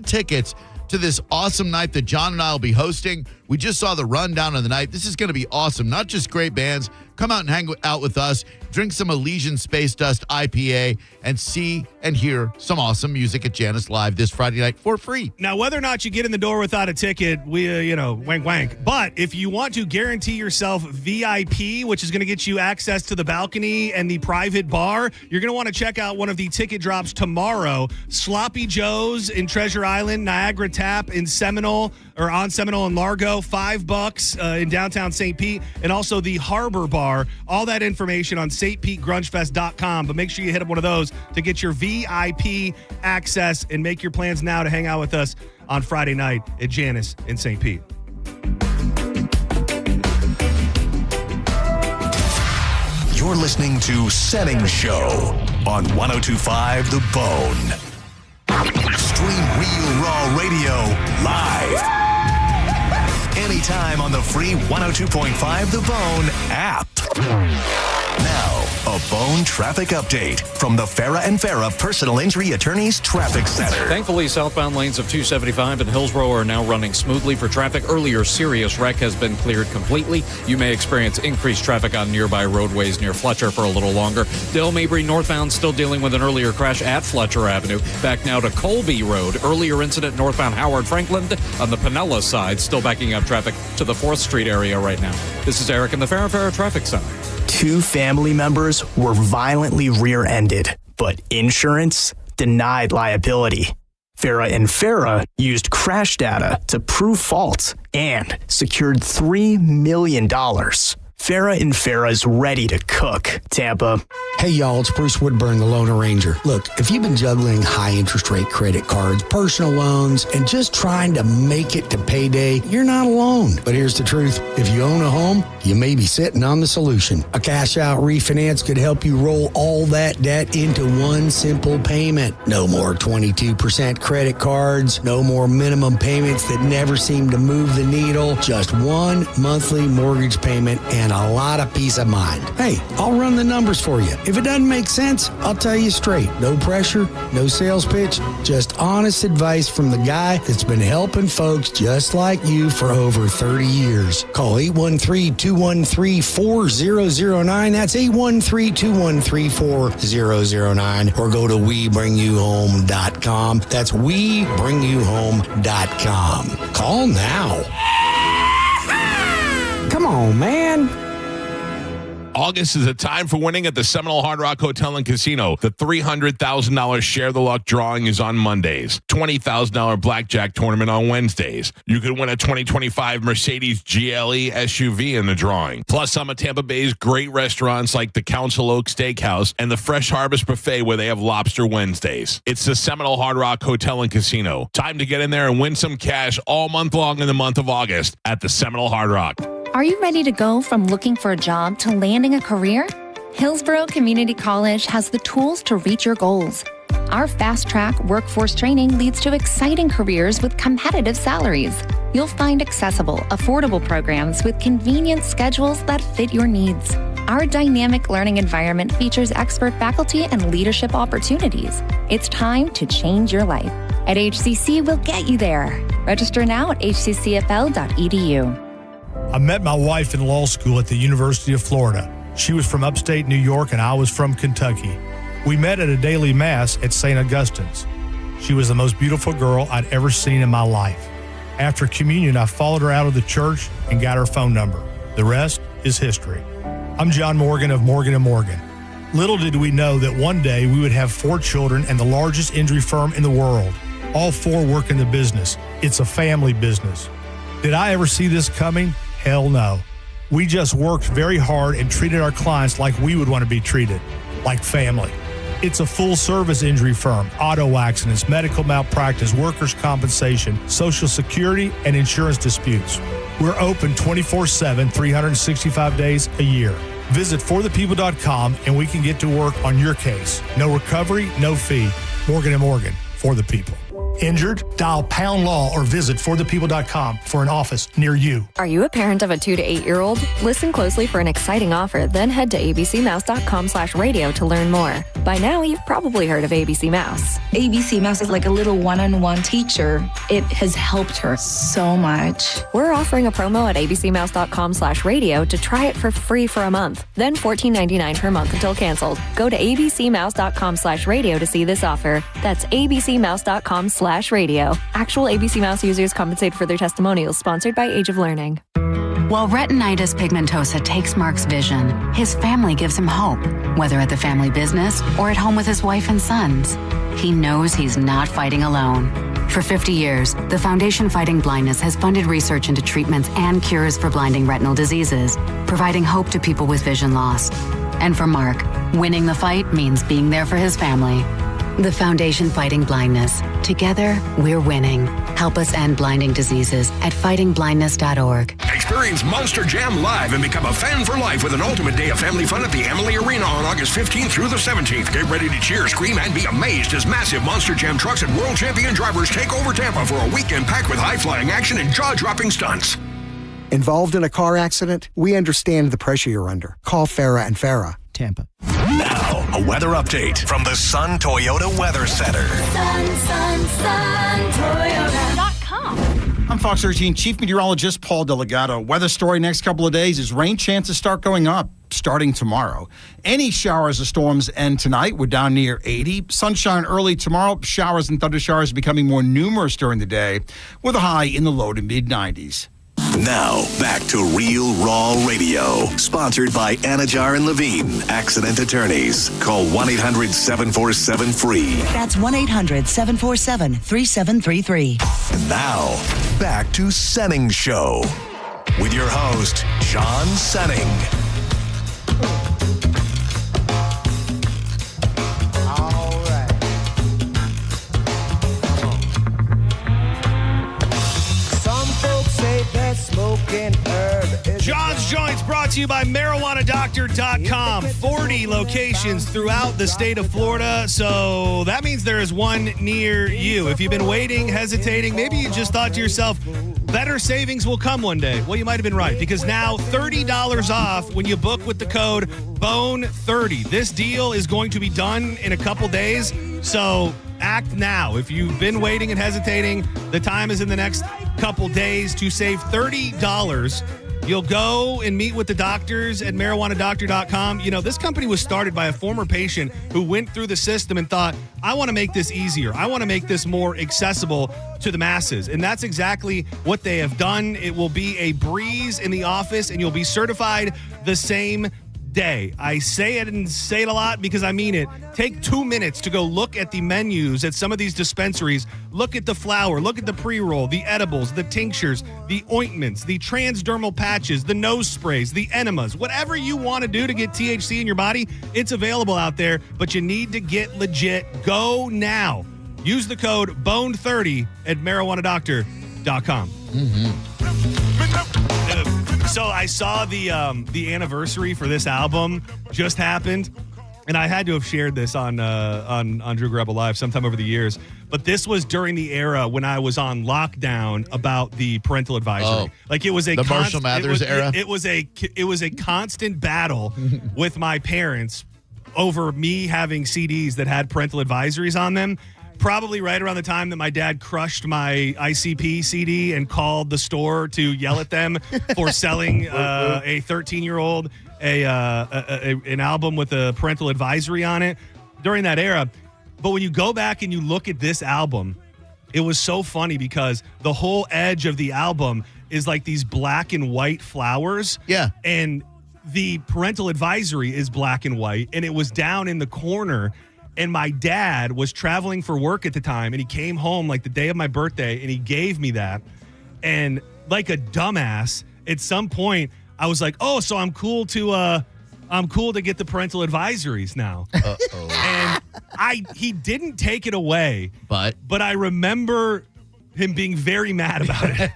tickets to this awesome night that John and I will be hosting. We just saw the rundown of the night. This is going to be awesome. Not just great bands, Come out and hang out with us, drink some Elysian Space Dust IPA, and see and hear some awesome music at Janice Live this Friday night for free. Now, whether or not you get in the door without a ticket, we, wank, wank. But if you want to guarantee yourself VIP, which is going to get you access to the balcony and the private bar, you're going to want to check out one of the ticket drops tomorrow. Sloppy Joe's in Treasure Island, Niagara Tap in Seminole, or on Seminole and Largo, $5 in downtown St. Pete, and also the Harbor Bar. All that information on stpetegrungefest.com, but make sure you hit up one of those to get your VIP access and make your plans now to hang out with us on Friday night at Janice in St. Pete. You're listening to Senning Show on 102.5 The Bone. Stream Real Raw Radio live. Anytime on the free 102.5 The Bone app. Now, a Bone traffic update from the Farah and Farah Personal Injury Attorneys Traffic Center. Thankfully, southbound lanes of 275 and Hillsborough are now running smoothly for traffic. Earlier serious wreck has been cleared completely. You may experience increased traffic on nearby roadways near Fletcher for a little longer. Dale Mabry northbound still dealing with an earlier crash at Fletcher Avenue. Back now to Colby Road. Earlier incident northbound Howard Franklin on the Pinella side. Still backing up traffic to the 4th Street area right now. This is Eric in the Farah and Farah Traffic Center. 2 family members were violently rear-ended, but insurance denied liability. Farah and Farah used crash data to prove fault and secured $3 million. Farah and Farah's ready to cook. Tampa. Hey, y'all, it's Bruce Woodburn, the Loan Arranger. Look, if you've been juggling high interest rate credit cards, personal loans, and just trying to make it to payday, you're not alone. But here's the truth. If you own a home, you may be sitting on the solution. A cash out refinance could help you roll all that debt into one simple payment. No more 22% credit cards, no more minimum payments that never seem to move the needle, just one monthly mortgage payment and a lot of peace of mind. Hey, I'll run the numbers for you. If it doesn't make sense, I'll tell you straight. No pressure, no sales pitch, just honest advice from the guy that's been helping folks just like you for over 30 years. Call 813-213-4009. That's 813-213-4009. Or go to WeBringYouHome.com. That's WeBringYouHome.com. Call now. Come on, man. August is a time for winning at the Seminole Hard Rock Hotel and Casino. The $300,000 Share the Luck drawing is on Mondays. $20,000 blackjack tournament on Wednesdays. You could win a 2025 Mercedes GLE SUV in the drawing. Plus, some of Tampa Bay's great restaurants like the Council Oak Steakhouse and the Fresh Harvest Buffet where they have Lobster Wednesdays. It's the Seminole Hard Rock Hotel and Casino. Time to get in there and win some cash all month long in the month of August at the Seminole Hard Rock. Are you ready to go from looking for a job to landing a career? Hillsborough Community College has the tools to reach your goals. Our fast-track workforce training leads to exciting careers with competitive salaries. You'll find accessible, affordable programs with convenient schedules that fit your needs. Our dynamic learning environment features expert faculty and leadership opportunities. It's time to change your life. At HCC, we'll get you there. Register now at hccfl.edu. I met my wife in law school at the University of Florida. She was from upstate New York and I was from Kentucky. We met at a daily mass at St. Augustine's. She was the most beautiful girl I'd ever seen in my life. After communion, I followed her out of the church and got her phone number. The rest is history. I'm John Morgan of Morgan & Morgan. Little did we know that one day we would have 4 children and the largest injury firm in the world. All 4 work in the business. It's a family business. Did I ever see this coming? Hell no. We just worked very hard and treated our clients like we would want to be treated, like family. It's a full-service injury firm, auto accidents, medical malpractice, workers' compensation, Social Security, and insurance disputes. We're open 24/7, 365 days a year. Visit forthepeople.com and we can get to work on your case. No recovery, no fee. Morgan & Morgan, for the people. Injured? Dial pound law or visit forthepeople.com for an office near you. Are you a parent of a 2 to 8 year old? Listen closely for an exciting offer, then head to abcmouse.com/radio to learn more. By now, you've probably heard of ABC Mouse. ABC Mouse is like a little one-on-one teacher. It has helped her so much. We're offering a promo at abcmouse.com/radio to try it for free for a month, then $14.99 per month until canceled. Go to abcmouse.com/radio to see this offer. That's abcmouse.com/radio. Actual ABC Mouse users compensate for their testimonials, sponsored by Age of Learning. While retinitis pigmentosa takes Mark's vision, his family gives him hope, whether at the family business or at home with his wife and sons. He knows he's not fighting alone. For 50 years, the Foundation Fighting Blindness has funded research into treatments and cures for blinding retinal diseases, providing hope to people with vision loss. And for Mark, winning the fight means being there for his family. The Foundation Fighting Blindness. Together, we're winning. Help us end blinding diseases at fightingblindness.org. Experience Monster Jam live and become a fan for life with an ultimate day of family fun at the Amalie Arena on August 15th through the 17th. Get ready to cheer, scream, and be amazed as massive Monster Jam trucks and world champion drivers take over Tampa for a weekend packed with high-flying action and jaw-dropping stunts. Involved in a car accident? We understand the pressure you're under. Call Farah and Farah, Tampa. Now, a weather update from the Sun Toyota Weather Center. SunToyota.com. I'm Fox 13 Chief Meteorologist Paul Delgado. Weather story next couple of days is rain chances start going up starting tomorrow. Any showers or storms end tonight. We're down near 80. Sunshine early tomorrow. Showers and thunder showers becoming more numerous during the day with a high in the low to mid 90s. Now, back to Real Raw Radio. Sponsored by Anajar and Levine, Accident Attorneys. Call 1-800-747-FREE. That's 1-800-747-3733. And now, back to Senning Show. With your host, John Senning. John's Joints brought to you by MarijuanaDoctor.com. 40 locations throughout the state of Florida, so that means there is one near you. If you've been waiting, hesitating, maybe you just thought to yourself, better savings will come one day. Well, you might have been right, because now $30 off when you book with the code BONE30. This deal is going to be done in a couple days, so act now. If you've been waiting and hesitating, the time is in the next couple days to save $30. You'll go and meet with the doctors at MarijuanaDoctor.com. You know, this company was started by a former patient who went through the system and thought, I want to make this easier. I want to make this more accessible to the masses. And that's exactly what they have done. It will be a breeze in the office, and you'll be certified the same day. I say it and say it a lot because I mean it. Take 2 minutes to go look at the menus at some of these dispensaries. Look at the flour, look at the pre-roll, the edibles, the tinctures, the ointments, the transdermal patches, the nose sprays, the enemas. Whatever you want to do to get THC in your body, it's available out there, but you need to get legit. Go now. Use the code BONE30 at MarijuanaDoctor.com. So I saw the anniversary for this album just happened, and I had to have shared this on Drew Garabo Live sometime over the years. But this was during the era when I was on lockdown about the parental advisory. Oh, like it was a Marshall Mathers era. It was a constant battle with my parents over me having CDs that had parental advisories on them. Probably right around the time that my dad crushed my ICP CD and called the store to yell at them for selling a 13-year-old an album with a parental advisory on it during that era. But when you go back and you look at this album, it was so funny because the whole edge of the album is like these black and white flowers. Yeah. And the parental advisory is black and white, and it was down in the corner. And my dad was traveling for work at the time, and he came home like the day of my birthday, and he gave me that. And like a dumbass, at some point, I was like, "Oh, so I'm cool to get the parental advisories now." And he didn't take it away, but I remember him being very mad about it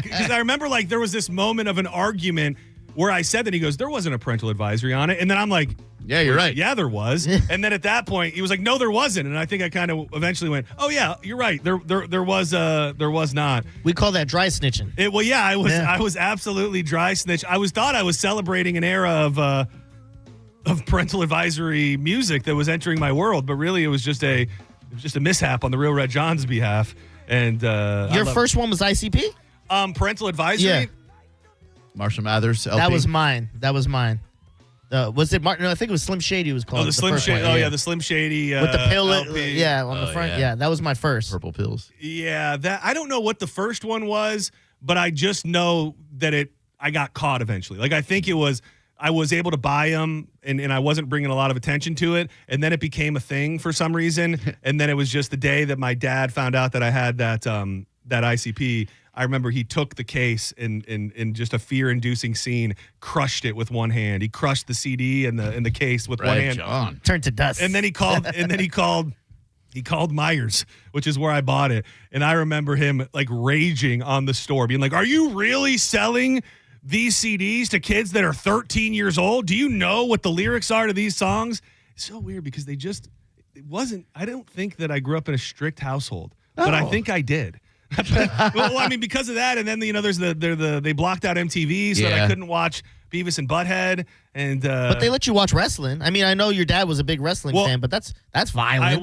because I remember like there was this moment of an argument where I said that, he goes, there wasn't a parental advisory on it. And then I'm like, yeah, you're right. Yeah, there was. And then at that point, he was like, no, there wasn't. And I think I kind of eventually went, oh yeah, you're right. There was not. We call that dry snitching. I was absolutely dry snitch. Thought I was celebrating an era of parental advisory music that was entering my world, but really it was just a mishap on the Real Red John's behalf. And your first one was ICP? Parental advisory? Yeah. Marshall Mathers, LP. That was mine. Was it Martin? No, I think it was Slim Shady was called. Oh, the Slim Shady. Oh, yeah, the Slim Shady. With the pill, LP. yeah, on the front. Yeah, that was my first. Purple pills. Yeah, that I don't know what the first one was, but I just know that I got caught eventually. Like, I think I was able to buy them, and I wasn't bringing a lot of attention to it, and then it became a thing for some reason, and then it was just the day that my dad found out that I had that ICP. I remember he took the case in just a fear-inducing scene, crushed it with one hand. He crushed the CD and the case with one hand. John. Turned to dust. And then he called Myers, which is where I bought it. And I remember him like raging on the store, being like, "Are you really selling these CDs to kids that are 13 years old? Do you know what the lyrics are to these songs?" It's so weird because I don't think that I grew up in a strict household, but I think I did. Well, I mean, because of that, and then there's they blocked out MTV so that I couldn't watch Beavis and Butthead, and but they let you watch wrestling. I mean, I know your dad was a big wrestling fan, but that's violent. I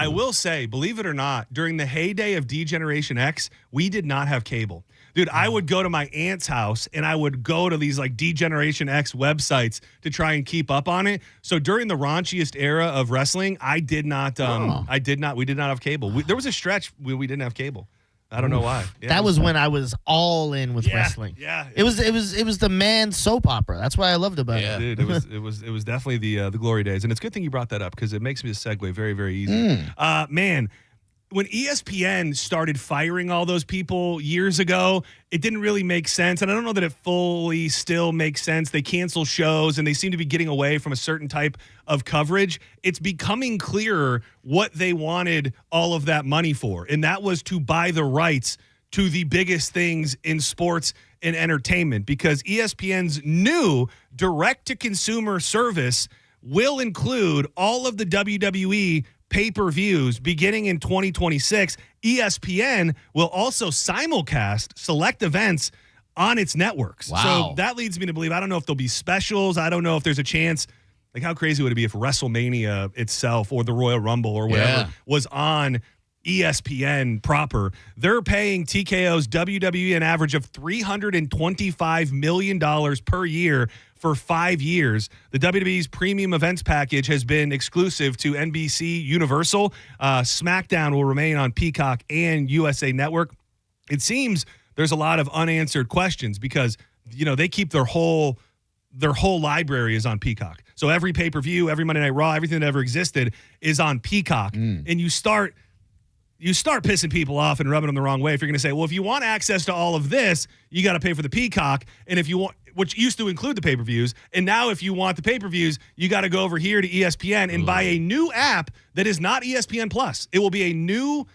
will say, believe it or not, during the heyday of D-Generation X, we did not have cable. Dude, I would go to my aunt's house and I would go to these like D-Generation X websites to try and keep up on it. So during the raunchiest era of wrestling, we did not have cable. There was a stretch where we didn't have cable. I don't know why. Yeah, that was when I was all in with wrestling. Yeah. It was the man soap opera. That's what I loved about it. Dude, it was definitely the glory days. And it's a good thing you brought that up because it makes me a segue very, very easy. Man, when ESPN started firing all those people years ago, it didn't really make sense. And I don't know that it fully still makes sense. They cancel shows and they seem to be getting away from a certain type of coverage. It's becoming clearer what they wanted all of that money for. And that was to buy the rights to the biggest things in sports and entertainment, because ESPN's new direct-to-consumer service will include all of the WWE pay-per-views beginning in 2026. ESPN will also simulcast select events on its networks. Wow. So that leads me to believe, I don't know if there'll be specials. I don't know if there's a chance. Like, how crazy would it be if WrestleMania itself or the Royal Rumble or whatever was on ESPN proper? They're paying TKO's WWE an average of $325 million per year for 5 years. The WWE's premium events package has been exclusive to NBC Universal. SmackDown will remain on Peacock and USA Network. It seems there's a lot of unanswered questions because, they keep their whole library is on Peacock. So every pay-per-view, every Monday Night Raw, everything that ever existed is on Peacock. And you start pissing people off and rubbing them the wrong way if you're going to say, well, if you want access to all of this, you got to pay for the Peacock. And if you want, which used to include the pay-per-views, and now if you want the pay-per-views, you got to go over here to ESPN and buy a new app that is not ESPN Plus. It'll be a new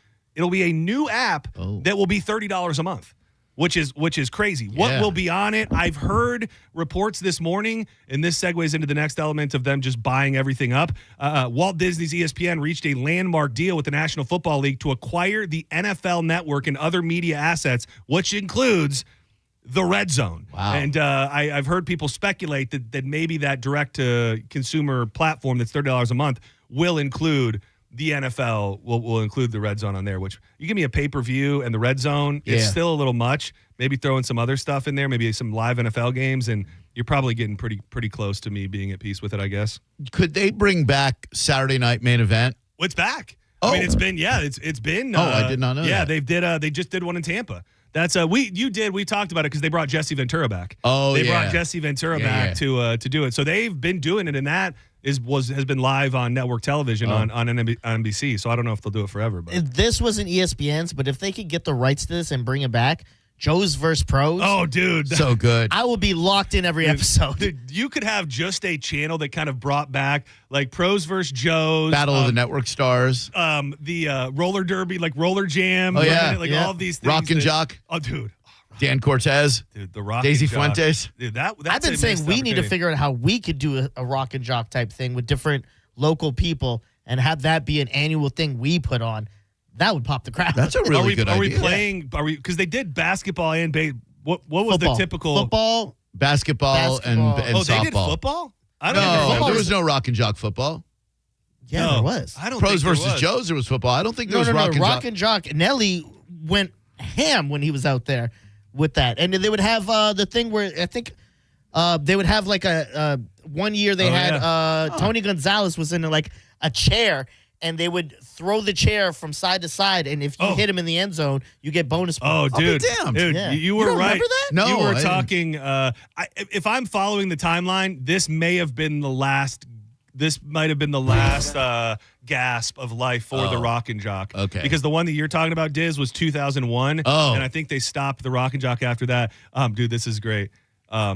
app that will be $30 a month. Which is crazy. What will be on it? I've heard reports this morning, and this segues into the next element of them just buying everything up. Walt Disney's ESPN reached a landmark deal with the National Football League to acquire the NFL Network and other media assets, which includes the Red Zone. Wow. And I've heard people speculate that maybe that direct-to-consumer platform that's $30 a month will include the NFL, will include the Red Zone on there, which you give me a pay-per-view and the Red Zone, it's still a little much. Maybe throwing some other stuff in there, maybe some live NFL games, and you're probably getting pretty close to me being at peace with it, I guess. Could they bring back Saturday Night Main Event? Well, it's back. I mean, it's been. I did not know that. They just did one in Tampa. That's we talked about it because they brought Jesse Ventura back. They brought Jesse Ventura back to do it. So they've been doing it, and that has been live on network television on NBC. So I don't know if they'll do it forever. But if this wasn't ESPN's, but if they could get the rights to this and bring it back, Joe's versus Pros. Oh, dude, so good. I will be locked in every episode. Dude, you could have just a channel that kind of brought back like Pros versus Joe's, Battle of the Network Stars, the roller derby, like Roller Jam. Oh yeah, all of these things. Rock and Jock. Oh, dude. Dan Cortez. Dude, the rock Daisy and jock. Fuentes. Dude, that's I've been a saying missed we need to opportunity. figure out how we could do a rock and jock type thing with different local people and have that be an annual thing we put on. That would pop the crowd. That's a really good Are we idea. playing? Are we? Because they did basketball and what was Football. the typical football? Basketball and Oh, softball. they did football. I don't No, remember. there was no rock and jock football. Yeah, No, there was. I don't Pros think there versus was. Joes, there was football. I don't think there was No, rock and rock jock. and jock. Nelly went ham when he was out there with that, and they would have the thing where I think they would have like a 1 year they had Tony Gonzalez was in like a chair. And they would throw the chair from side to side, and if you hit him in the end zone, you get bonus points. Oh, dude, dude, Yeah. you were don't right. Remember that? No, you were I didn't. talking. If I'm following the timeline, this may have been the last. This might have been the last gasp of life for the Rock and Jock. Okay. Because the one that you're talking about, Diz, was 2001. Oh. And I think they stopped the Rock and Jock after that. Dude, this is great.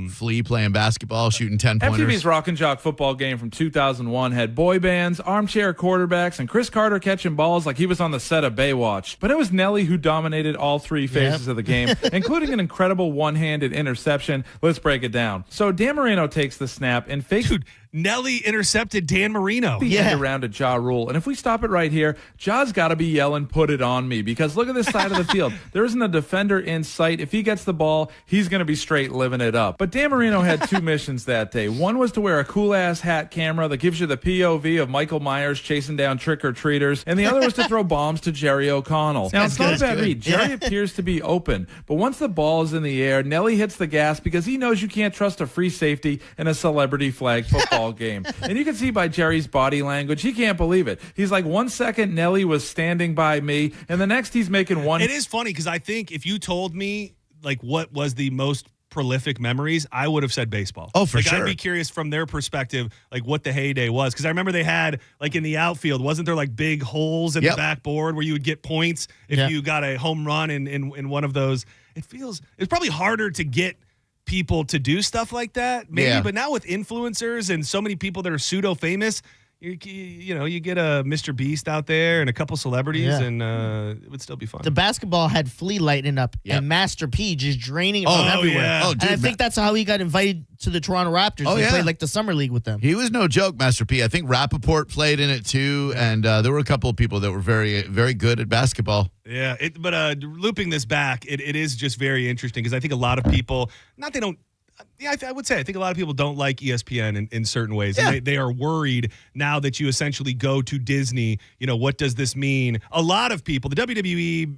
Flea playing basketball, shooting 10-pointers. MTV's Rock and Jock football game from 2001 had boy bands, armchair quarterbacks, and Chris Carter catching balls like he was on the set of Baywatch. But it was Nelly who dominated all three phases of the game, including an incredible one-handed interception. Let's break it down. So Dan Marino takes the snap and fakes... Dude, Nelly intercepted Dan Marino. The end around a Ja Rule. And if we stop it right here, Ja's got to be yelling, put it on me. Because look at this side of the field. There isn't a defender in sight. If he gets the ball, he's going to be straight living it up. But Dan Marino had two missions that day. One was to wear a cool-ass hat camera that gives you the POV of Michael Myers chasing down trick-or-treaters. And the other was to throw bombs to Jerry O'Connell. Now, it's not a bad read. Jerry appears to be open. But once the ball is in the air, Nelly hits the gas because he knows you can't trust a free safety in a celebrity flag football game. And you can see by Jerry's body language, he can't believe it. He's like, 1 second Nelly was standing by me, and the next he's making one. It is funny because I think if you told me like what was the most prolific memories, I would have said baseball. Oh, for sure. I'd be curious from their perspective, like what the heyday was. Because I remember they had, like in the outfield, wasn't there like big holes in the backboard where you would get points if you got a home run in one of those? It's probably harder to get people to do stuff like that, maybe. But now with influencers and so many people that are pseudo famous, you get a Mr. Beast out there and a couple celebrities, and it would still be fun. The basketball had Flea lighting up and Master P just draining it from everywhere. Yeah. Oh, dude, and I think that's how he got invited to the Toronto Raptors. Oh, They yeah. played like the summer league with them. He was no joke, Master P. I think Rappaport played in it too, and there were a couple of people that were very, very good at basketball. Yeah, but looping this back, it is just very interesting because I think a lot of people, I would say I think a lot of people don't like ESPN in certain ways. Yeah. And they are worried now that you essentially go to Disney. What does this mean? A lot of people, the WWE,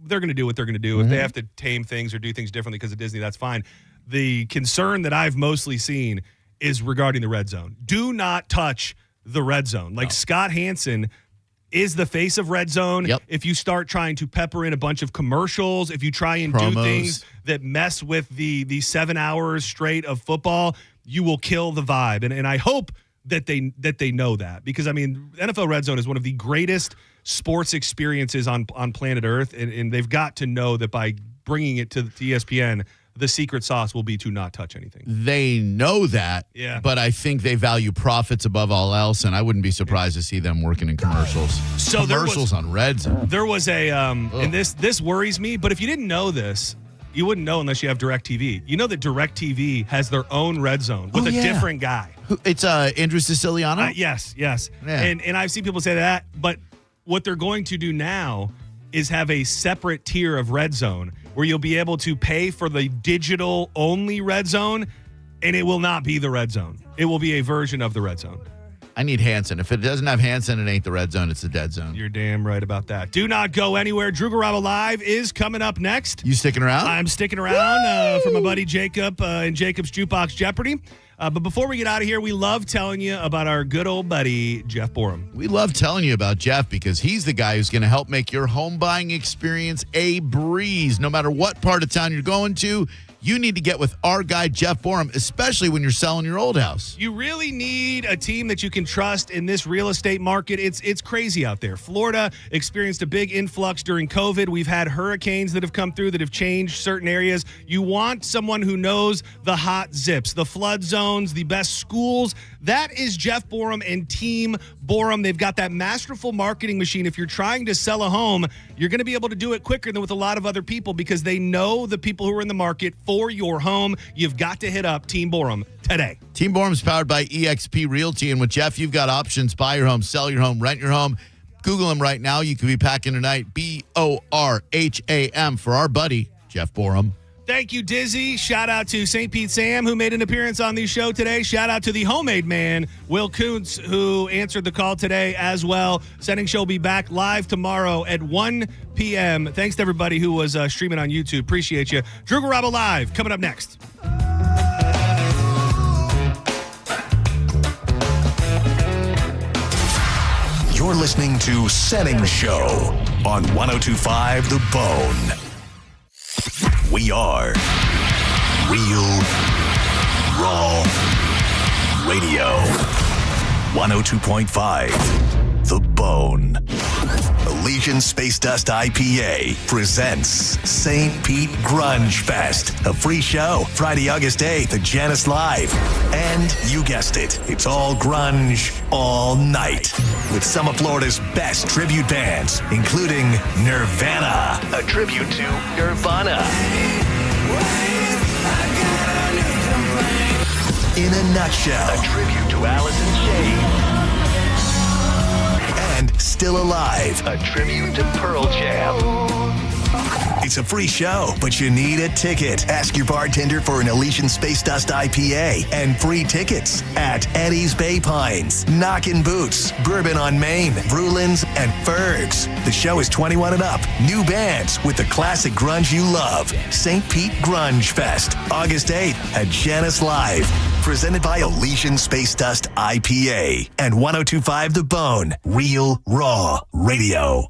they're going to do what they're going to do. If they have to tame things or do things differently because of Disney, that's fine. The concern that I've mostly seen is regarding the red zone. Do not touch the red zone. Like Scott Hansen is the face of Red Zone. Yep. If you start trying to pepper in a bunch of commercials, if you try and do Promos. things that mess with the 7 hours straight of football, you will kill the vibe. And I hope that they know that, because I mean, NFL Red Zone is one of the greatest sports experiences on planet Earth, and they've got to know that by bringing it to ESPN, the secret sauce will be to not touch anything. They know that, but I think they value profits above all else, and I wouldn't be surprised to see them working in commercials. So commercials on Red Zone. There was a, and this worries me, but if you didn't know this, you wouldn't know unless you have DirecTV. You know that DirecTV has their own Red Zone with a different guy. It's Andrew Siciliano? Yes. Yeah. And I've seen people say that, but what they're going to do now is have a separate tier of Red Zone where you'll be able to pay for the digital only Red Zone, and it will not be the Red Zone. It will be a version of the Red Zone. I need Hansen. If it doesn't have Hansen, it ain't the Red Zone. It's the Dead Zone. You're damn right about that. Do not go anywhere. Drew Garabo Live is coming up next. You sticking around? I'm sticking around for my buddy Jacob and Jacob's Jukebox Jeopardy. But before we get out of here, we love telling you about our good old buddy, Jeff Borum. We love telling you about Jeff because he's the guy who's going to help make your home buying experience a breeze. No matter what part of town you're going to, you need to get with our guy, Jeff Borum, especially when you're selling your old house. You really need a team that you can trust in this real estate market. It's crazy out there. Florida experienced a big influx during COVID. We've had hurricanes that have come through that have changed certain areas. You want someone who knows the hot zips, the flood zones, the best schools. That is Jeff Borum and Team Borum. They've got that masterful marketing machine. If you're trying to sell a home, you're going to be able to do it quicker than with a lot of other people because they know the people who are in the market for your home. You've got to hit up Team Borum today. Team Borum is powered by eXp Realty, and with Jeff, you've got options: buy your home, sell your home, rent your home. Google him right now. You could be packing tonight. BORHAM for our buddy Jeff Borum. Thank you, Dizzy. Shout out to St. Pete Sam, who made an appearance on the show today. Shout out to the homemade man, Will Kuntz, who answered the call today as well. Senning Show will be back live tomorrow at 1 p.m. Thanks to everybody who was streaming on YouTube. Appreciate you. Drew Garabo Live coming up next. You're listening to Senning Show on 102.5 The Bone. We are Real Raw Radio. 102.5 The Bone. Elysian Space Dust IPA presents St. Pete Grunge Fest, a free show Friday, August 8th at Janice Live. And you guessed it, it's all grunge all night with some of Florida's best tribute bands, including Nirvana, a tribute to Nirvana. In a Nutshell, a tribute to Alice in Chains. And Still Alive, a tribute to Pearl Jam. It's a free show, but you need a ticket. Ask your bartender for an Elysian Space Dust IPA and free tickets at Eddie's Bay Pines, Knockin' Boots, Bourbon on Main, Brulin's, and Ferg's. The show is 21 and up. New bands with the classic grunge you love. St. Pete Grunge Fest, August 8th at Janice Live. Presented by Elysian Space Dust IPA and 102.5 The Bone, Real Raw Radio.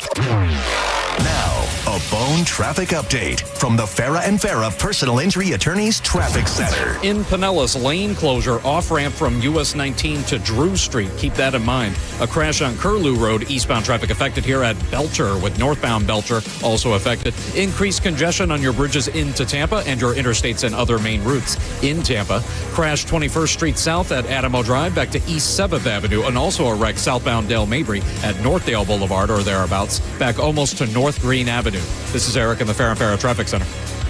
Now, a Bone traffic update from the Farah and Farah Personal Injury Attorneys Traffic Center. In Pinellas, lane closure off-ramp from US 19 to Drew Street. Keep that in mind. A crash on Curlew Road, eastbound traffic affected here at Belcher, with northbound Belcher also affected. Increased congestion on your bridges into Tampa and your interstates and other main routes in Tampa. Crash 21st Street South at Adamo Drive back to East 7th Avenue, and also a wreck southbound Dale Mabry at Northdale Boulevard or thereabouts, back almost to North Green Avenue. This is Eric in the Farah and Farah Traffic Center.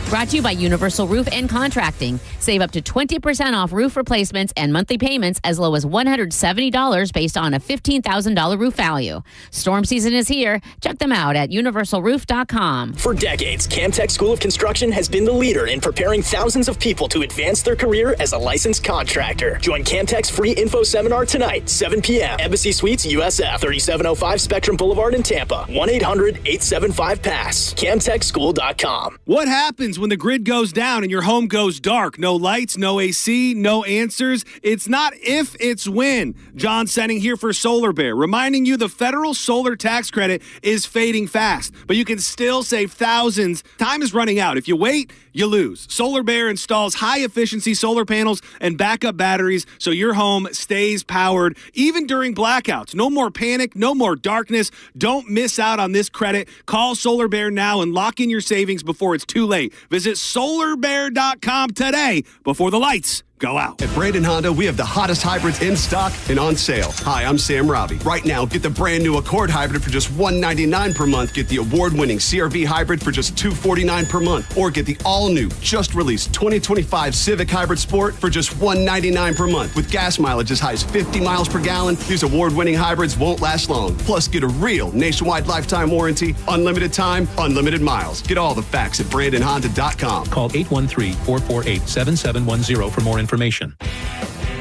Brought to you by Universal Roof and Contracting. Save up to 20% off roof replacements and monthly payments as low as $170 based on a $15,000 roof value. Storm season is here. Check them out at universalroof.com. For decades, Camtech School of Construction has been the leader in preparing thousands of people to advance their career as a licensed contractor. Join Camtech's free info seminar tonight, 7 p.m. Embassy Suites, USF, 3705 Spectrum Boulevard in Tampa. 1-800-875-PASS. CamtechSchool.com. What happens when the grid goes down and your home goes dark? No lights, no AC, no answers. It's not if, it's when. John Senning here for Solar Bear, reminding you the federal solar tax credit is fading fast, but you can still save thousands. Time is running out. If you wait, you lose. Solar Bear installs high-efficiency solar panels and backup batteries so your home stays powered even during blackouts. No more panic, no more darkness. Don't miss out on this credit. Call Solar Bear now and lock in your savings before it's too late. Visit solarbear.com today before the lights go out. At Brandon Honda, we have the hottest hybrids in stock and on sale. Hi, I'm Sam Robbie. Right now, get the brand new Accord hybrid for just $199 per month. Get the award-winning CR-V hybrid for just $249 per month. Or get the all-new, just released 2025 Civic Hybrid Sport for just $199 per month. With gas mileage as high as 50 miles per gallon, these award-winning hybrids won't last long. Plus, get a real nationwide lifetime warranty, unlimited time, unlimited miles. Get all the facts at BrandonHonda.com. Call 813-448-7710 for more information.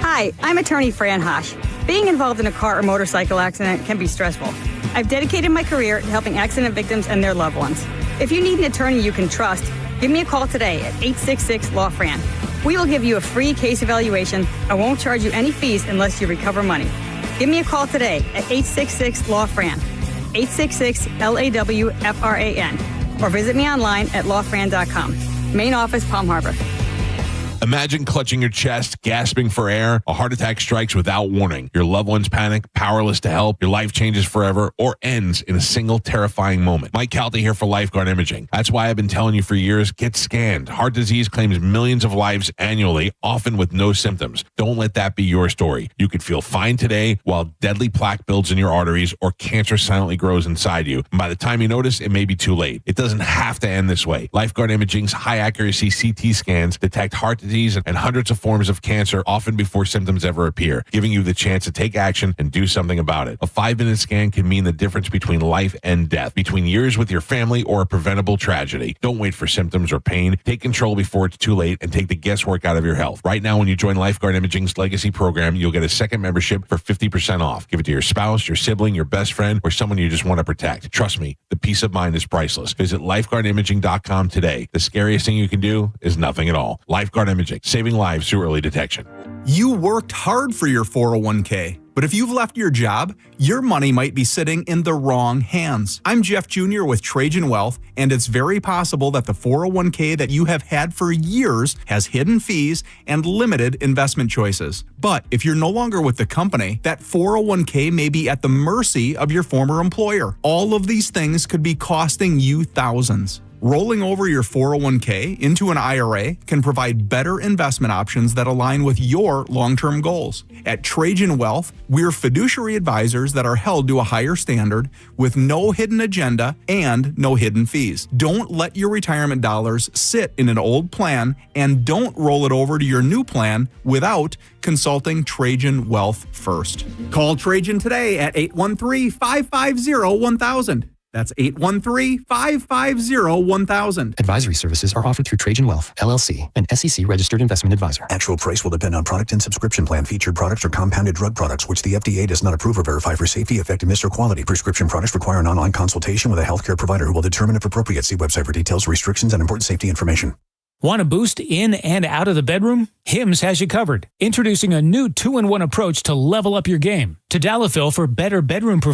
Hi, I'm attorney Fran Hosh. Being involved in a car or motorcycle accident can be stressful. I've dedicated my career to helping accident victims and their loved ones. If you need an attorney you can trust, give me a call today at 866-LAW-FRAN. We will give you a free case evaluation and won't charge you any fees unless you recover money. Give me a call today at 866-LAW-FRAN, 866-LAWFRAN, or visit me online at lawfran.com. Main office, Palm Harbor. Imagine clutching your chest, gasping for air. A heart attack strikes without warning. Your loved ones panic, powerless to help. Your life changes forever or ends in a single terrifying moment. Mike Calta here for Lifeguard Imaging. That's why I've been telling you for years, get scanned. Heart disease claims millions of lives annually, often with no symptoms. Don't let that be your story. You could feel fine today while deadly plaque builds in your arteries or cancer silently grows inside you. And by the time you notice, it may be too late. It doesn't have to end this way. Lifeguard Imaging's high-accuracy CT scans detect heart disease and hundreds of forms of cancer, often before symptoms ever appear, giving you the chance to take action and do something about it. A 5-minute scan can mean the difference between life and death, between years with your family or a preventable tragedy. Don't wait for symptoms or pain. Take control before it's too late and take the guesswork out of your health. Right now, when you join Lifeguard Imaging's Legacy program, you'll get a second membership for 50% off. Give it to your spouse, your sibling, your best friend, or someone you just want to protect. Trust me, the peace of mind is priceless. Visit lifeguardimaging.com today. The scariest thing you can do is nothing at all. Lifeguard Imaging, saving lives through early detection. You worked hard for your 401k, but if you've left your job, your money might be sitting in the wrong hands. I'm Jeff Jr. with Trajan Wealth, and it's very possible that the 401k that you have had for years has hidden fees and limited investment choices. But if you're no longer with the company, that 401k may be at the mercy of your former employer. All of these things could be costing you thousands. Rolling over your 401k into an IRA can provide better investment options that align with your long-term goals. At Trajan Wealth, we're fiduciary advisors that are held to a higher standard with no hidden agenda and no hidden fees. Don't let your retirement dollars sit in an old plan and don't roll it over to your new plan without consulting Trajan Wealth first. Call Trajan today at 813-550-1000. That's 813-550-1000. Advisory services are offered through Trajan Wealth, LLC, an SEC-registered investment advisor. Actual price will depend on product and subscription plan. Featured products are compounded drug products, which the FDA does not approve or verify for safety, effectiveness, or quality. Prescription products require an online consultation with a healthcare provider who will determine if appropriate. See website for details, restrictions, and important safety information. Want a boost in and out of the bedroom? Hims has you covered. Introducing a new 2-in-1 approach to level up your game. Tadalafil for better bedroom performance.